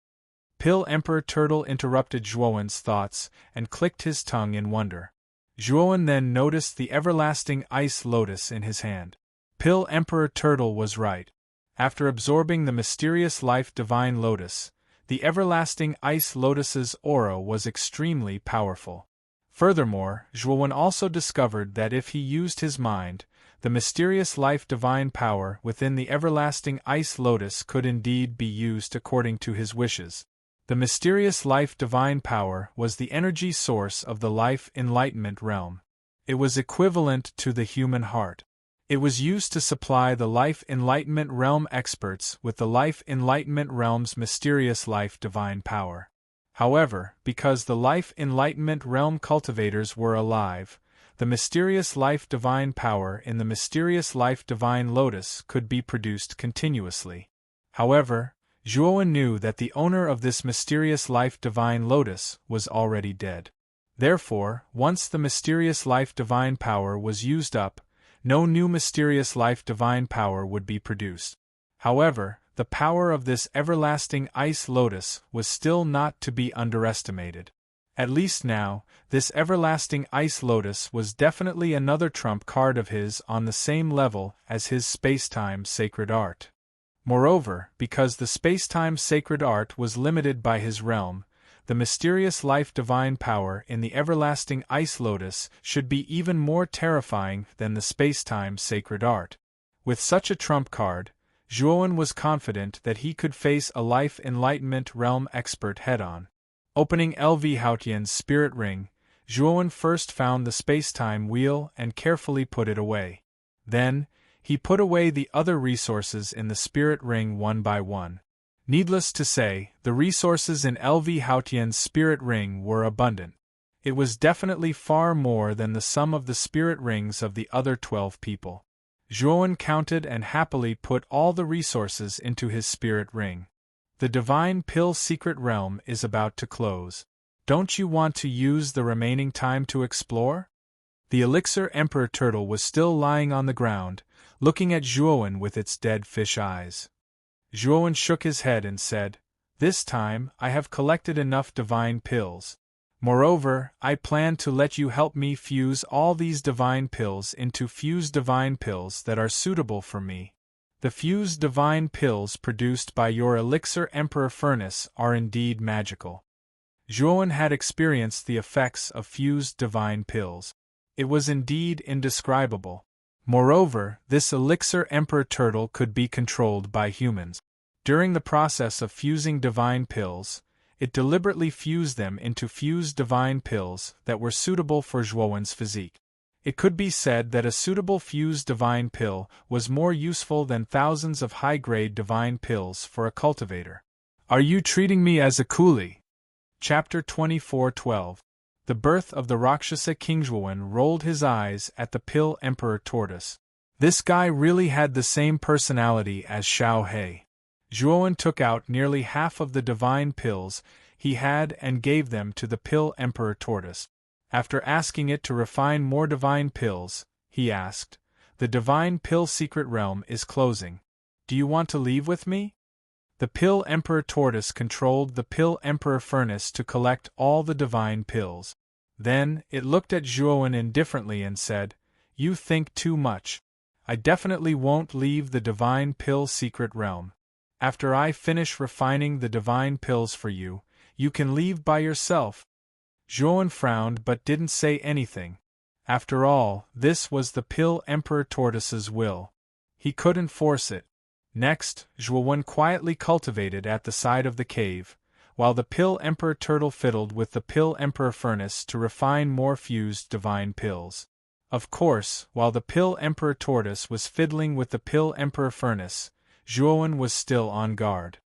Pill Emperor Turtle interrupted Zhuowen's thoughts and clicked his tongue in wonder. Zhuowen then noticed the everlasting ice lotus in his hand. Pill Emperor Turtle was right. After absorbing the mysterious life divine lotus, the everlasting ice lotus's aura was extremely powerful. Furthermore, Zhuowen also discovered that if he used his mind, the mysterious life divine power within the everlasting ice lotus could indeed be used according to his wishes. The mysterious life divine power was the energy source of the life enlightenment realm. It was equivalent to the human heart. It was used to supply the life enlightenment realm experts with the life enlightenment realm's mysterious life divine power. However, because the life enlightenment realm cultivators were alive, the mysterious life divine power in the mysterious life divine lotus could be produced continuously. However, Zhuowen knew that the owner of this mysterious life divine lotus was already dead. Therefore, once the mysterious life divine power was used up, no new mysterious life divine power would be produced. However, the power of this everlasting ice lotus was still not to be underestimated. At least now, this everlasting ice lotus was definitely another trump card of his on the same level as his space-time sacred art. Moreover, because the space-time sacred art was limited by his realm, the mysterious life divine power in the everlasting ice lotus should be even more terrifying than the space-time sacred art. With such a trump card, Zhuowen was confident that he could face a life enlightenment realm expert head-on. Opening LV Haotian's spirit ring, Zhuowen first found the space-time wheel and carefully put it away. Then, he put away the other resources in the spirit ring one by one. Needless to say, the resources in LV Haotian's spirit ring were abundant. It was definitely far more than the sum of the spirit rings of the other 12 people. Zhuowen counted and happily put all the resources into his spirit ring. The Divine Pill secret realm is about to close. Don't you want to use the remaining time to explore? The Elixir Emperor turtle was still lying on the ground, looking at Zhuowen with its dead fish eyes. Zhuowen shook his head and said, "This time, I have collected enough divine pills. Moreover, I plan to let you help me fuse all these divine pills into fused divine pills that are suitable for me. The fused divine pills produced by your Elixir Emperor furnace are indeed magical." Zhuowen had experienced the effects of fused divine pills. It was indeed indescribable. Moreover, this Elixir Emperor turtle could be controlled by humans. During the process of fusing divine pills, it deliberately fused them into fused divine pills that were suitable for Zhuowen's physique. It could be said that a suitable fused divine pill was more useful than thousands of high-grade divine pills for a cultivator. Are you treating me as a coolie? Chapter 24:12. The birth of the Rakshasa King. Zhuowen rolled his eyes at the Pill Emperor tortoise. This guy really had the same personality as Xiao He. Zhuowen took out nearly half of the divine pills he had and gave them to the Pill Emperor tortoise. After asking it to refine more divine pills, he asked, "The divine pill secret realm is closing. Do you want to leave with me?" The Pill Emperor tortoise controlled the Pill Emperor furnace to collect all the divine pills. Then, it looked at Zhuowen indifferently and said, "You think too much. I definitely won't leave the divine pill secret realm. After I finish refining the divine pills for you, you can leave by yourself." Zhuowen frowned but didn't say anything. After all, this was the Pill Emperor tortoise's will. He couldn't force it. Next, Zhuowen quietly cultivated at the side of the cave, while the Pill Emperor turtle fiddled with the Pill Emperor furnace to refine more fused divine pills. Of course, while the Pill Emperor tortoise was fiddling with the Pill Emperor furnace, Zhuowen was still on guard.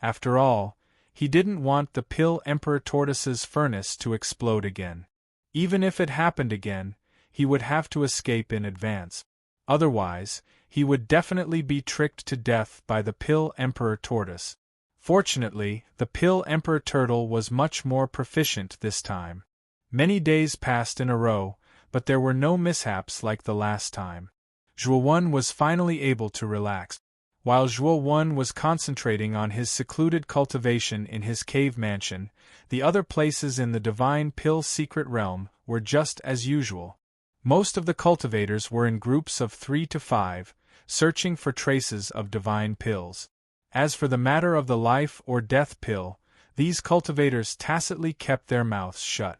After all, he didn't want the Pill Emperor tortoise's furnace to explode again. Even if it happened again, he would have to escape in advance. Otherwise, he would definitely be tricked to death by the Pill Emperor tortoise. Fortunately, the Pill Emperor turtle was much more proficient this time. Many days passed in a row, but there were no mishaps like the last time. Zhuowen was finally able to relax. While Zhuowen was concentrating on his secluded cultivation in his cave mansion, the other places in the divine pill secret realm were just as usual. Most of the cultivators were in groups of 3 to 5, searching for traces of divine pills. As for the matter of the life or death pill, these cultivators tacitly kept their mouths shut.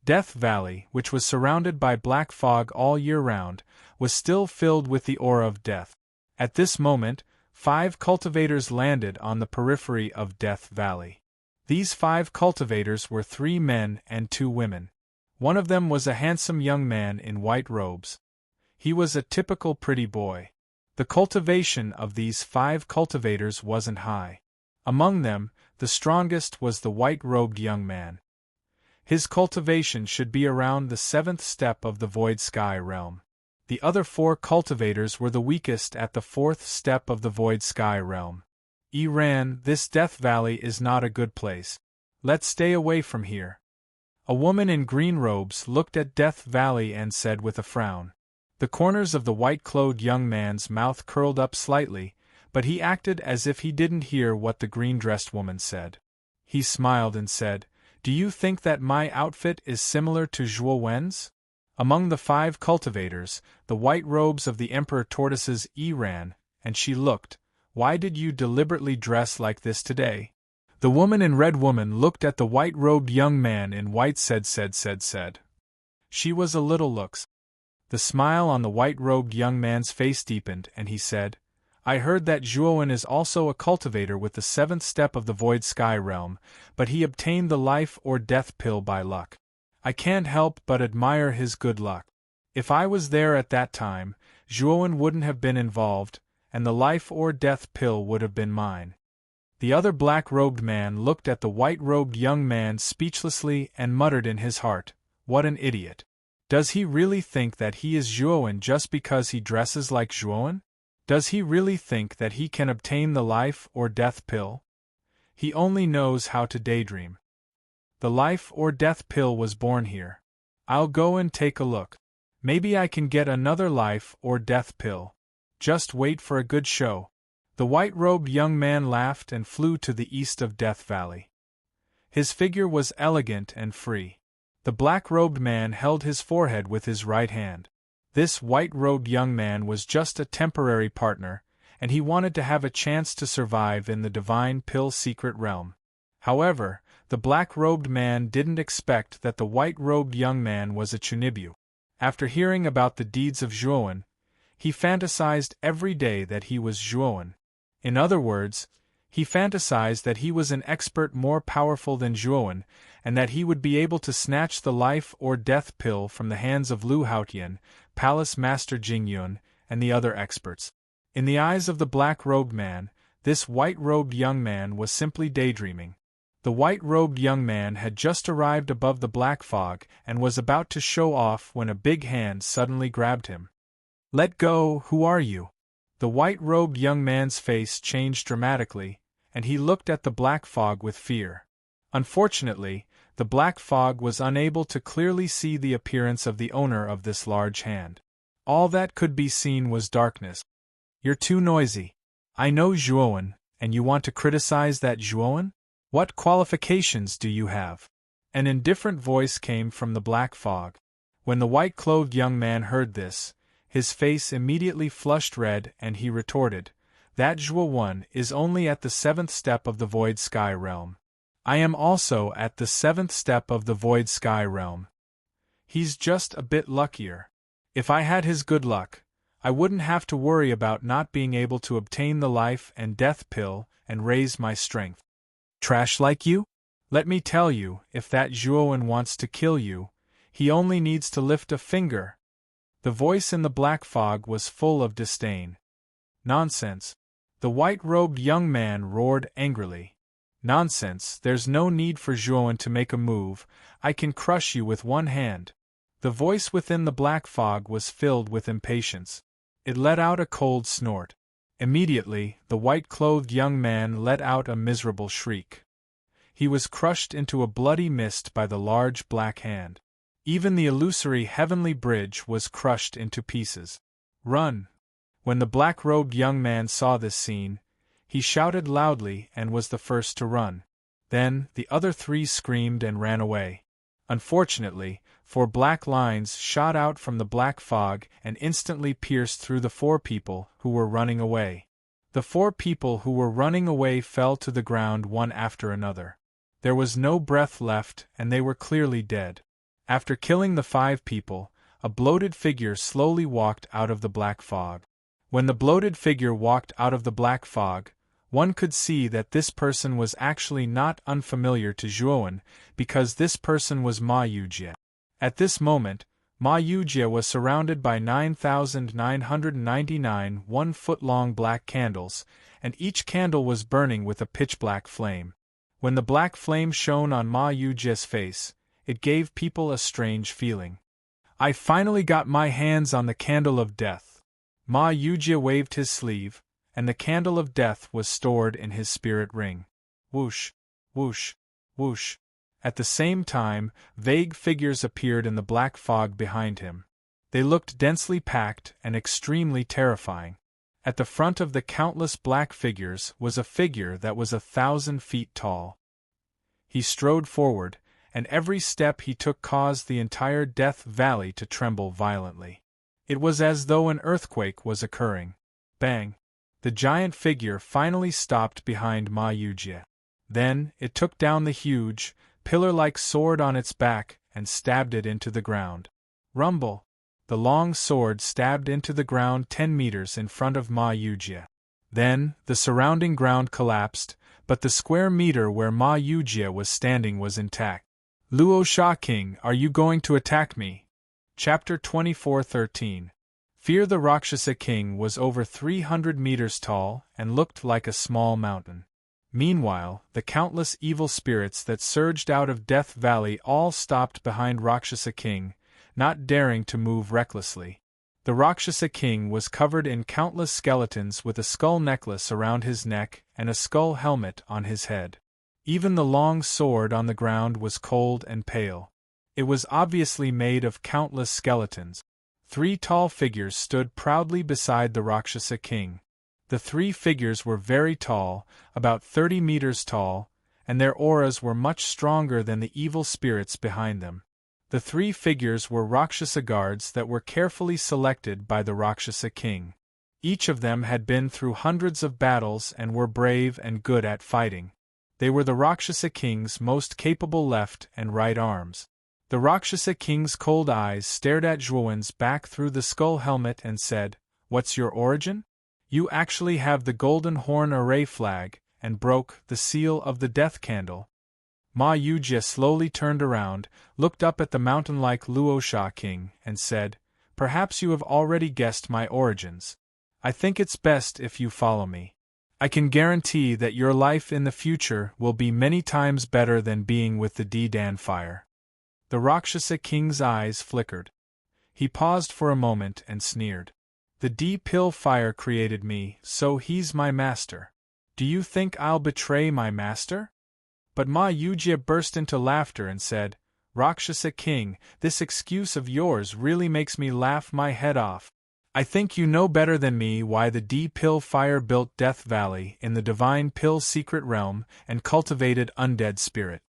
Death Valley, which was surrounded by black fog all year round, was still filled with the aura of death. At this moment, 5 cultivators landed on the periphery of Death Valley. These 5 cultivators were 3 men and 2 women. One of them was a handsome young man in white robes. He was a typical pretty boy. The cultivation of these 5 cultivators wasn't high. Among them, the strongest was the white-robed young man. His cultivation should be around the 7th step of the Void Sky realm. The other 4 cultivators were the weakest at the 4th step of the Void Sky realm. Iran, this Death Valley is not a good place. Let's stay away from here. A woman in green robes looked at Death Valley and said with a frown. The corners of the white-clothed young man's mouth curled up slightly, but he acted as if he didn't hear what the green-dressed woman said. He smiled and said, Do you think that my outfit is similar to Zhuo Wen's? Among the 5 cultivators, the white robes of the Emperor Tortoise's ran, and she looked, "Why did you deliberately dress like this today?" The woman in red woman looked at the white-robed young man in white said. She was a little looks. The smile on the white-robed young man's face deepened and he said, "I heard that Zhuowen is also a cultivator with the 7th step of the Void Sky Realm, but he obtained the life or death pill by luck. I can't help but admire his good luck. If I was there at that time, Zhuowen wouldn't have been involved, and the life or death pill would have been mine." The other black-robed man looked at the white-robed young man speechlessly and muttered in his heart, "What an idiot. Does he really think that he is Zhuowen just because he dresses like Zhuowen? Does he really think that he can obtain the life or death pill? He only knows how to daydream. The life or death pill was born here. I'll go and take a look. Maybe I can get another life or death pill. Just wait for a good show." The white-robed young man laughed and flew to the east of Death Valley. His figure was elegant and free. The black-robed man held his forehead with his right hand. This white-robed young man was just a temporary partner, and he wanted to have a chance to survive in the Divine Pill secret realm. However, the black-robed man didn't expect that the white-robed young man was a Chunibu. After hearing about the deeds of Zhuowen, he fantasized every day that he was Zhuowen. In other words, he fantasized that he was an expert more powerful than Zhuowen, and that he would be able to snatch the life or death pill from the hands of Lu Haotian, Palace Master Jingyun, and the other experts. In the eyes of the black-robed man, this white-robed young man was simply daydreaming. The white-robed young man had just arrived above the black fog and was about to show off when a big hand suddenly grabbed him. "Let go, who are you?" The white-robed young man's face changed dramatically, and he looked at the black fog with fear. Unfortunately, the black fog was unable to clearly see the appearance of the owner of this large hand. All that could be seen was darkness. "You're too noisy. I know Zhuowen, and you want to criticize that Zhuowen? What qualifications do you have?" An indifferent voice came from the black fog. When the white-clothed young man heard this, his face immediately flushed red and he retorted, "That Zhuowen is only at the 7th step of the Void Sky Realm. I am also at the 7th step of the Void Sky Realm. He's just a bit luckier. If I had his good luck, I wouldn't have to worry about not being able to obtain the life and death pill and raise my strength. Trash like you? Let me tell you, if that Zhuowen wants to kill you, he only needs to lift a finger." The voice in the black fog was full of disdain. "Nonsense!" The white-robed young man roared angrily. "Nonsense, there's no need for Zhuowen to make a move, I can crush you with one hand." The voice within the black fog was filled with impatience. It let out a cold snort. Immediately, the white-clothed young man let out a miserable shriek. He was crushed into a bloody mist by the large black hand. Even the illusory heavenly bridge was crushed into pieces. "Run!" When the black-robed young man saw this scene, he shouted loudly and was the first to run. Then, the other 3 screamed and ran away. Unfortunately, 4 black lines shot out from the black fog and instantly pierced through the 4 people who were running away. The 4 people who were running away fell to the ground one after another. There was no breath left and they were clearly dead. After killing the 5 people, a bloated figure slowly walked out of the black fog. When the bloated figure walked out of the black fog, one could see that this person was actually not unfamiliar to Zhuowen, because this person was Ma Yujie. At this moment, Ma Yujie was surrounded by 9,999 one-foot-long black candles, and each candle was burning with a pitch-black flame. When the black flame shone on Ma Yujie's face, it gave people a strange feeling. "I finally got my hands on the candle of death." Ma Yujie waved his sleeve, and the candle of death was stored in his spirit ring. Whoosh, whoosh, whoosh. At the same time, vague figures appeared in the black fog behind him. They looked densely packed and extremely terrifying. At the front of the countless black figures was a figure that was 1,000 feet tall. He strode forward, and every step he took caused the entire Death Valley to tremble violently. It was as though an earthquake was occurring. Bang! The giant figure finally stopped behind Ma Yujie. Then, it took down the huge, pillar-like sword on its back and stabbed it into the ground. Rumble! The long sword stabbed into the ground 10 meters in front of Ma Yujie. Then, the surrounding ground collapsed, but the square meter where Ma Yujie was standing was intact. Luo Sha King, are you going to attack me? Chapter 24:13. Fear the Rakshasa King was over 300 meters tall and looked like a small mountain. Meanwhile, the countless evil spirits that surged out of Death Valley all stopped behind Rakshasa King, not daring to move recklessly. The Rakshasa King was covered in countless skeletons with a skull necklace around his neck and a skull helmet on his head. Even the long sword on the ground was cold and pale. It was obviously made of countless skeletons. 3 tall figures stood proudly beside the Rakshasa King. The 3 figures were very tall, about 30 meters tall, and their auras were much stronger than the evil spirits behind them. The 3 figures were Rakshasa guards that were carefully selected by the Rakshasa King. Each of them had been through hundreds of battles and were brave and good at fighting. They were the Rakshasa King's most capable left and right arms. The Rakshasa King's cold eyes stared at Zhuowen's back through the skull helmet and said, "What's your origin? You actually have the golden horn array flag, and broke the seal of the death candle." Ma Yujie slowly turned around, looked up at the mountain-like Luo Sha King, and said, "Perhaps you have already guessed my origins. I think it's best if you follow me. I can guarantee that your life in the future will be many times better than being with the D-Dan fire." The Rakshasa King's eyes flickered. He paused for a moment and sneered. "The D-Pill fire created me, so he's my master. Do you think I'll betray my master?" But Ma Yujie burst into laughter and said, "Rakshasa King, this excuse of yours really makes me laugh my head off. I think you know better than me why the D-Pill fire built Death Valley in the Divine Pill secret realm and cultivated undead spirit.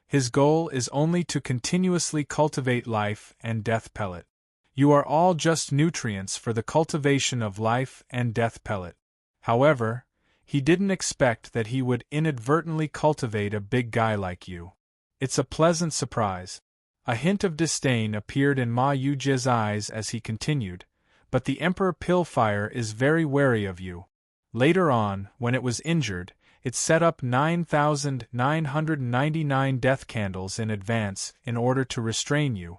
His goal is only to continuously cultivate life and death pellet. You are all just nutrients for the cultivation of life and death pellet. However, he didn't expect that he would inadvertently cultivate a big guy like you. It's a pleasant surprise." A hint of disdain appeared in Ma Yujie's eyes as he continued, "But the Emperor Pillfire is very wary of you. Later on, when it was injured, it set up 9,999 death candles in advance in order to restrain you."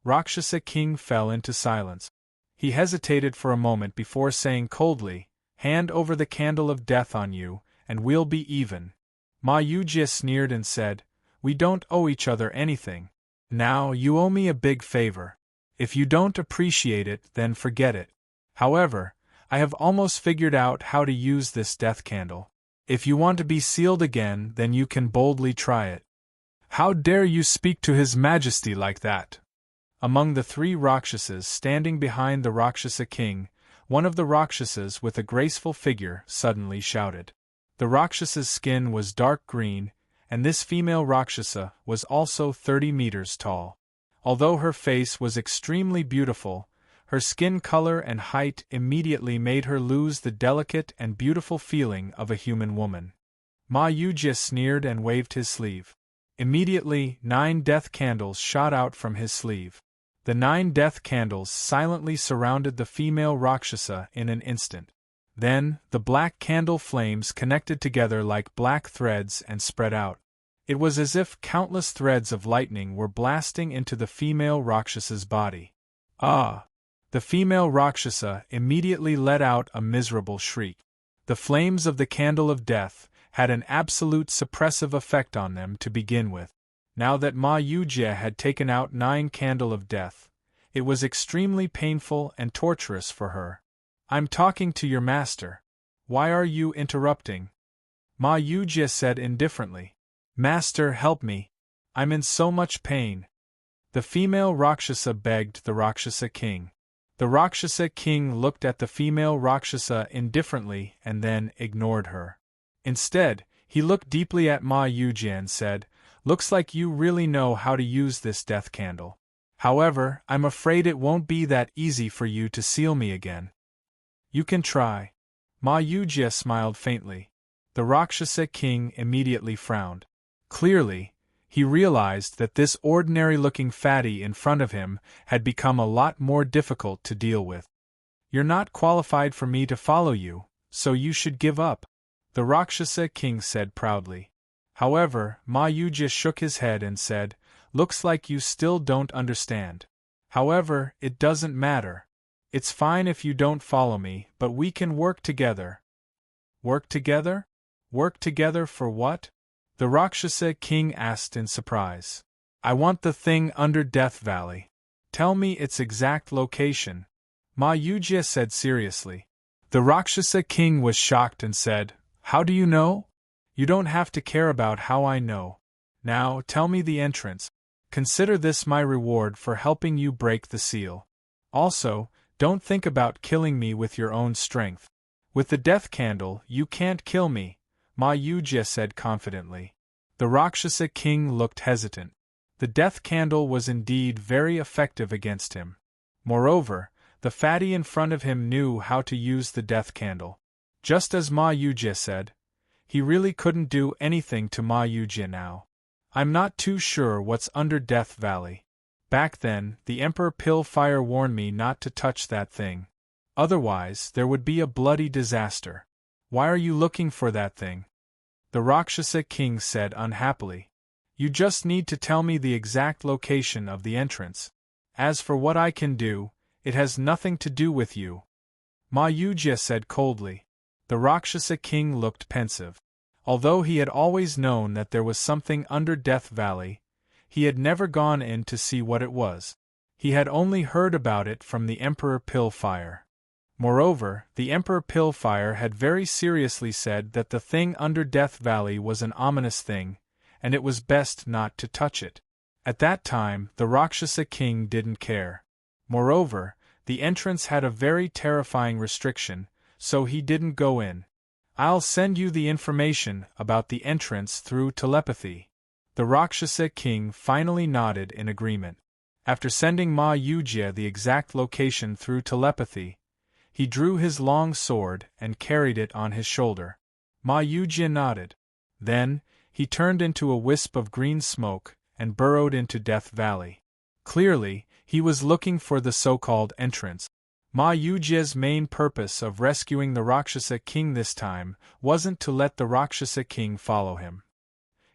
Rakshasa King fell into silence. He hesitated for a moment before saying coldly, "Hand over the candle of death on you, and we'll be even." Ma Yujie sneered and said, "We don't owe each other anything. Now you owe me a big favor. If you don't appreciate it, then forget it. However, I have almost figured out how to use this death candle. If you want to be sealed again, then you can boldly try it." "How dare you speak to His Majesty like that?" Among the 3 Rakshasas standing behind the Rakshasa King, one of the Rakshasas with a graceful figure suddenly shouted. The Rakshasa's skin was dark green, and this female Rakshasa was also 30 meters tall. Although her face was extremely beautiful, her skin color and height immediately made her lose the delicate and beautiful feeling of a human woman. Ma Yujie sneered and waved his sleeve. Immediately, 9 death candles shot out from his sleeve. The 9 death candles silently surrounded the female Rakshasa in an instant. Then, the black candle flames connected together like black threads and spread out. It was as if countless threads of lightning were blasting into the female Rakshasa's body. "Ah!" The female Rakshasa immediately let out a miserable shriek. The flames of the candle of death had an absolute suppressive effect on them to begin with. Now that Ma Yujie had taken out 9 candle of death, it was extremely painful and torturous for her. "I'm talking to your master. Why are you interrupting?" Ma Yujie said indifferently. "Master, help me. I'm in so much pain." The female Rakshasa begged the Rakshasa King. The Rakshasa King looked at the female Rakshasa indifferently and then ignored her. Instead, he looked deeply at Ma Yujie and said, Looks like you really know how to use this death candle. However, I'm afraid it won't be that easy for you to seal me again. You can try. Ma Yujia smiled faintly. The Rakshasa king immediately frowned. Clearly, he realized that this ordinary-looking fatty in front of him had become a lot more difficult to deal with. You're not qualified for me to follow you, so you should give up, the Rakshasa king said proudly. However, Ma Yujia shook his head and said, looks like you still don't understand. However, it doesn't matter. It's fine if you don't follow me, but we can work together. Work together? Work together for what? The Rakshasa king asked in surprise. I want the thing under Death Valley. Tell me its exact location. Ma Yujia said seriously. The Rakshasa king was shocked and said, how do you know? You don't have to care about how I know. Now, tell me the entrance. Consider this my reward for helping you break the seal. Also, don't think about killing me with your own strength. With the death candle, you can't kill me, Ma Yujia said confidently. The Rakshasa king looked hesitant. The death candle was indeed very effective against him. Moreover, the fatty in front of him knew how to use the death candle. Just as Ma Yujia said, he really couldn't do anything to Ma Yujia now. I'm not too sure what's under Death Valley. Back then, the Emperor Pillfire warned me not to touch that thing. Otherwise, there would be a bloody disaster. Why are you looking for that thing? The Rakshasa king said unhappily. You just need to tell me the exact location of the entrance. As for what I can do, it has nothing to do with you. Ma Yujia said coldly. The Rakshasa king looked pensive. Although he had always known that there was something under Death Valley, he had never gone in to see what it was. He had only heard about it from the Emperor Pillfire. Moreover, the Emperor Pillfire had very seriously said that the thing under Death Valley was an ominous thing, and it was best not to touch it. At that time, the Rakshasa king didn't care. Moreover, the entrance had a very terrifying restriction, so he didn't go in. I'll send you the information about the entrance through telepathy. The Rakshasa king finally nodded in agreement. After sending Ma Yujia the exact location through telepathy, he drew his long sword and carried it on his shoulder. Ma Yujia nodded. Then, he turned into a wisp of green smoke and burrowed into Death Valley. Clearly, he was looking for the so-called entrance. Ma Yujia's main purpose of rescuing the Rakshasa king this time wasn't to let the Rakshasa king follow him.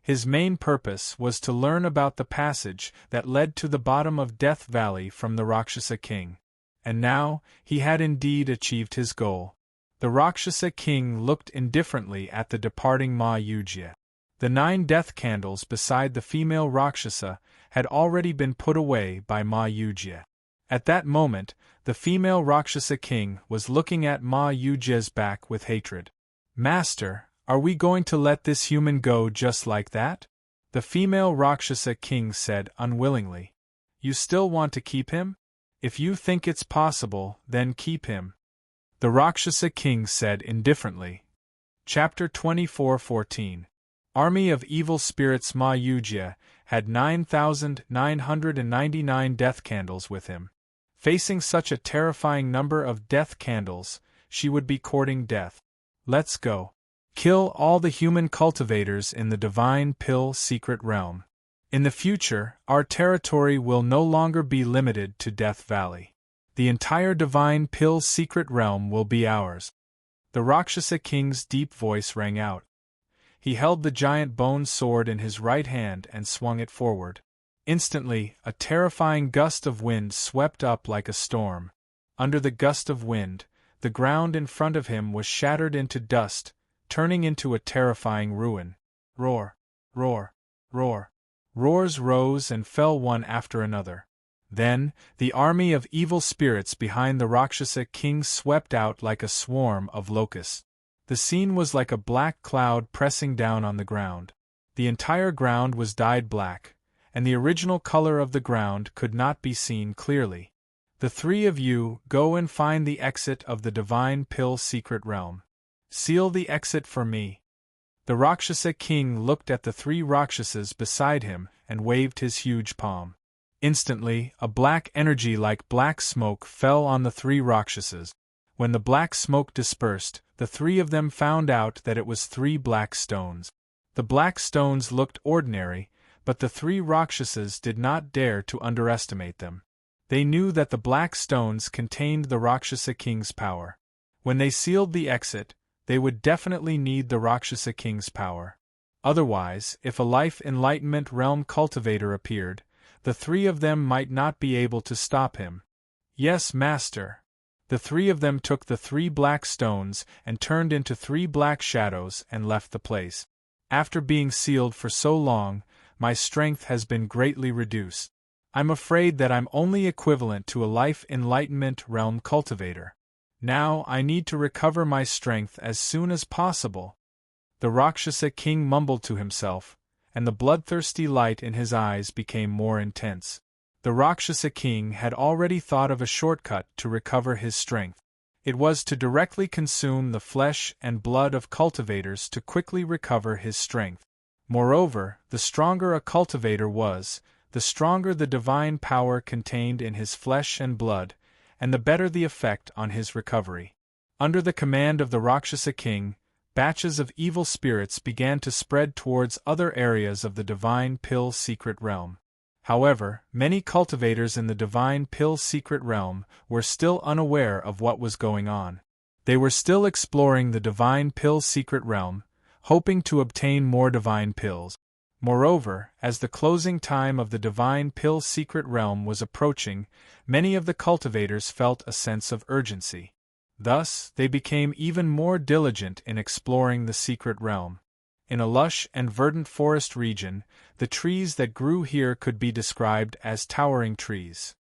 His main purpose was to learn about the passage that led to the bottom of Death Valley from the Rakshasa king. And now, he had indeed achieved his goal. The Rakshasa king looked indifferently at the departing Ma Yujia. The 9 death candles beside the female Rakshasa had already been put away by Ma Yujia. At that moment, the female Rakshasa king was looking at Ma Yujia's back with hatred. Master, are we going to let this human go just like that? The female Rakshasa king said unwillingly. You still want to keep him? If you think it's possible, then keep him. The Rakshasa king said indifferently. Chapter 24:14. Army of Evil Spirits. Ma Yujia had 9,999 death candles with him. Facing such a terrifying number of death candles, she would be courting death. Let's go. Kill all the human cultivators in the Divine Pill Secret Realm. In the future, our territory will no longer be limited to Death Valley. The entire Divine Pill Secret Realm will be ours. The Rakshasa king's deep voice rang out. He held the giant bone sword in his right hand and swung it forward. Instantly, a terrifying gust of wind swept up like a storm. Under the gust of wind, the ground in front of him was shattered into dust, turning into a terrifying ruin. Roar! Roar! Roar! Roars rose and fell one after another. Then, the army of evil spirits behind the Rakshasa king swept out like a swarm of locusts. The scene was like a black cloud pressing down on the ground. The entire ground was dyed black, and the original color of the ground could not be seen clearly. The 3 of you go and find the exit of the Divine Pill Secret Realm. Seal the exit for me. The Rakshasa king looked at the 3 Rakshasas beside him and waved his huge palm. Instantly, a black energy like black smoke fell on the 3 Rakshasas. When the black smoke dispersed, the 3 of them found out that it was 3 black stones. The black stones looked ordinary, but the 3 Rakshasas did not dare to underestimate them. They knew that the black stones contained the Rakshasa king's power. When they sealed the exit, they would definitely need the Rakshasa king's power. Otherwise, if a life enlightenment realm cultivator appeared, the 3 of them might not be able to stop him. Yes, master. The 3 of them took the 3 black stones and turned into 3 black shadows and left the place. After being sealed for so long, my strength has been greatly reduced. I'm afraid that I'm only equivalent to a life enlightenment realm cultivator. Now I need to recover my strength as soon as possible. The Rakshasa king mumbled to himself, and the bloodthirsty light in his eyes became more intense. The Rakshasa king had already thought of a shortcut to recover his strength. It was to directly consume the flesh and blood of cultivators to quickly recover his strength. Moreover, the stronger a cultivator was, the stronger the divine power contained in his flesh and blood, and the better the effect on his recovery. Under the command of the Rakshasa king, batches of evil spirits began to spread towards other areas of the Divine Pill secret realm. However, many cultivators in the Divine Pill secret realm were still unaware of what was going on. They were still exploring the Divine Pill secret realm, hoping to obtain more divine pills. Moreover, as the closing time of the Divine Pill secret realm was approaching, many of the cultivators felt a sense of urgency. Thus, they became even more diligent in exploring the secret realm. In a lush and verdant forest region, the trees that grew here could be described as towering trees.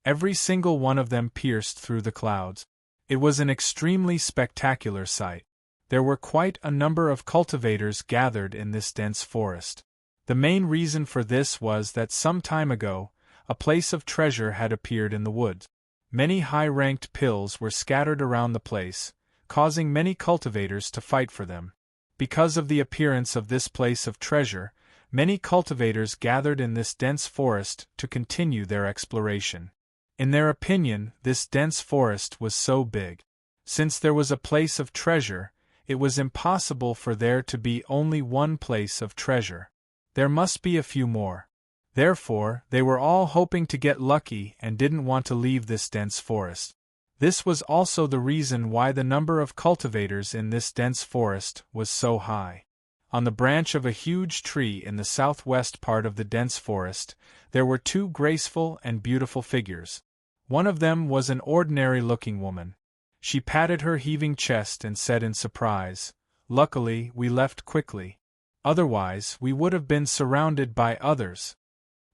Every single one of them pierced through the clouds. It was an extremely spectacular sight. There were quite a number of cultivators gathered in this dense forest. The main reason for this was that some time ago, a place of treasure had appeared in the woods. Many high-ranked pills were scattered around the place, causing many cultivators to fight for them. Because of the appearance of this place of treasure, many cultivators gathered in this dense forest to continue their exploration. In their opinion, this dense forest was so big. Since there was a place of treasure, it was impossible for there to be only one place of treasure. There must be a few more. Therefore, they were all hoping to get lucky and didn't want to leave this dense forest. This was also the reason why the number of cultivators in this dense forest was so high. On the branch of a huge tree in the southwest part of the dense forest, there were 2 graceful and beautiful figures. One of them was an ordinary-looking woman. She patted her heaving chest and said in surprise, "Luckily, we left quickly. Otherwise, we would have been surrounded by others."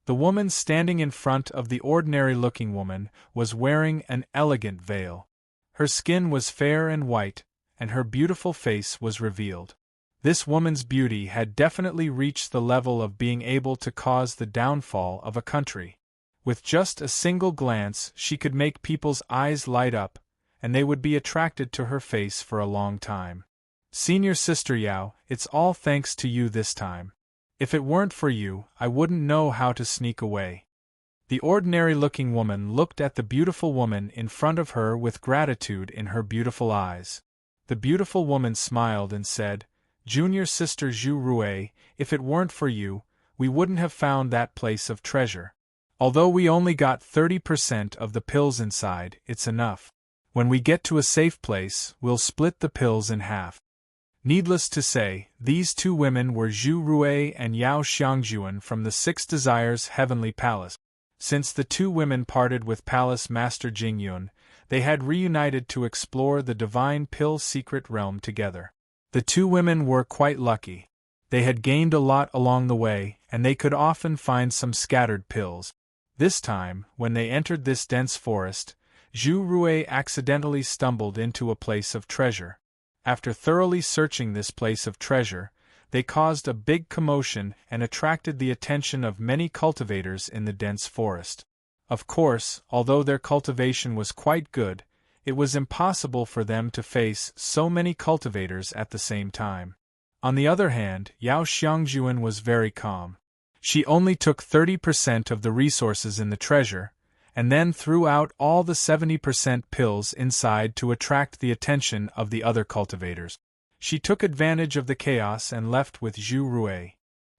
The woman standing in front of the ordinary-looking woman was wearing an elegant veil. Her skin was fair and white, and her beautiful face was revealed. This woman's beauty had definitely reached the level of being able to cause the downfall of a country. With just a single glance, she could make people's eyes light up, and they would be attracted to her face for a long time. "Senior Sister Yao, it's all thanks to you this time. If it weren't for you, I wouldn't know how to sneak away." The ordinary-looking woman looked at the beautiful woman in front of her with gratitude in her beautiful eyes. The beautiful woman smiled and said, "Junior Sister Zhu Rui, if it weren't for you, we wouldn't have found that place of treasure. Although we only got 30% of the pills inside, it's enough. When we get to a safe place, we'll split the pills in half." Needless to say, these 2 women were Zhu Rui and Yao Xiangjuan from the 6 Desires Heavenly Palace. Since the 2 women parted with Palace Master Jingyun, they had reunited to explore the Divine Pill secret realm together. The 2 women were quite lucky. They had gained a lot along the way, and they could often find some scattered pills. This time, when they entered this dense forest, Zhu Rui accidentally stumbled into a place of treasure. After thoroughly searching this place of treasure, they caused a big commotion and attracted the attention of many cultivators in the dense forest. Of course, although their cultivation was quite good, it was impossible for them to face so many cultivators at the same time. On the other hand, Yao Xiangjuan was very calm. She only took 30% of the resources in the treasure, and then threw out all the 70% pills inside to attract the attention of the other cultivators. She took advantage of the chaos and left with Zhu Rui.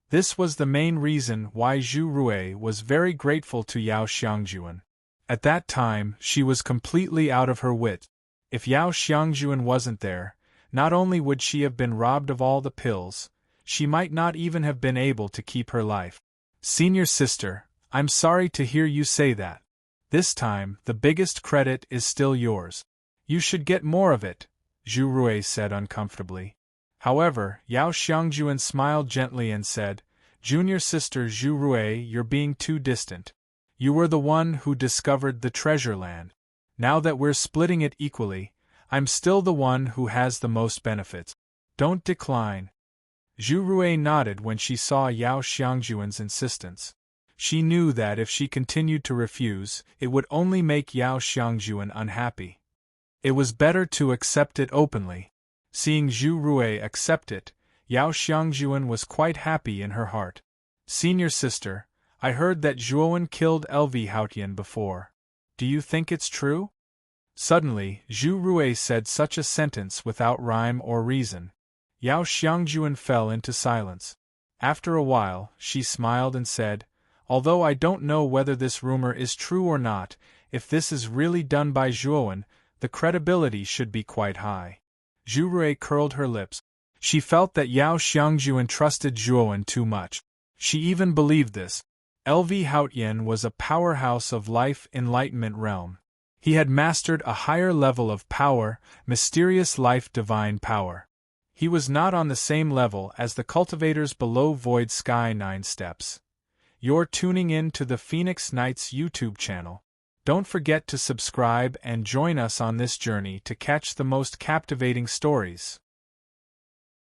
This was the main reason why Zhu Rui was very grateful to Yao Xiangjuan. At that time, she was completely out of her wit. If Yao Xiangjuan wasn't there, not only would she have been robbed of all the pills, she might not even have been able to keep her life. Senior sister, I'm sorry to hear you say that. This time, the biggest credit is still yours. You should get more of it, Zhu Rui said uncomfortably. However, Yao Xiangjuan smiled gently and said, Junior sister Zhu Rui, you're being too distant. You were the one who discovered the treasure land. Now that we're splitting it equally, I'm still the one who has the most benefits. Don't decline. Zhu Rui nodded when she saw Yao Xiangjuan's insistence. She knew that if she continued to refuse, it would only make Yao Xiangjuan unhappy. It was better to accept it openly. Seeing Zhu Rui accept it, Yao Xiangjuan was quite happy in her heart. Senior sister, I heard that Zhuowen killed LV Haotian before. Do you think it's true? Suddenly, Zhu Rui said such a sentence without rhyme or reason. Yao Xiangjuan fell into silence. After a while, she smiled and said, Although I don't know whether this rumor is true or not, if this is really done by Zhuowen, the credibility should be quite high. Zhu Rui curled her lips. She felt that Yao Xiangjuan trusted Zhuowen too much. She even believed this. LV Haotian was a powerhouse of life enlightenment realm. He had mastered a higher level of power, mysterious life divine power. He was not on the same level as the cultivators below Void Sky 9 steps. You're tuning in to the Phoenix Knights YouTube channel. Don't forget to subscribe and join us on this journey to catch the most captivating stories.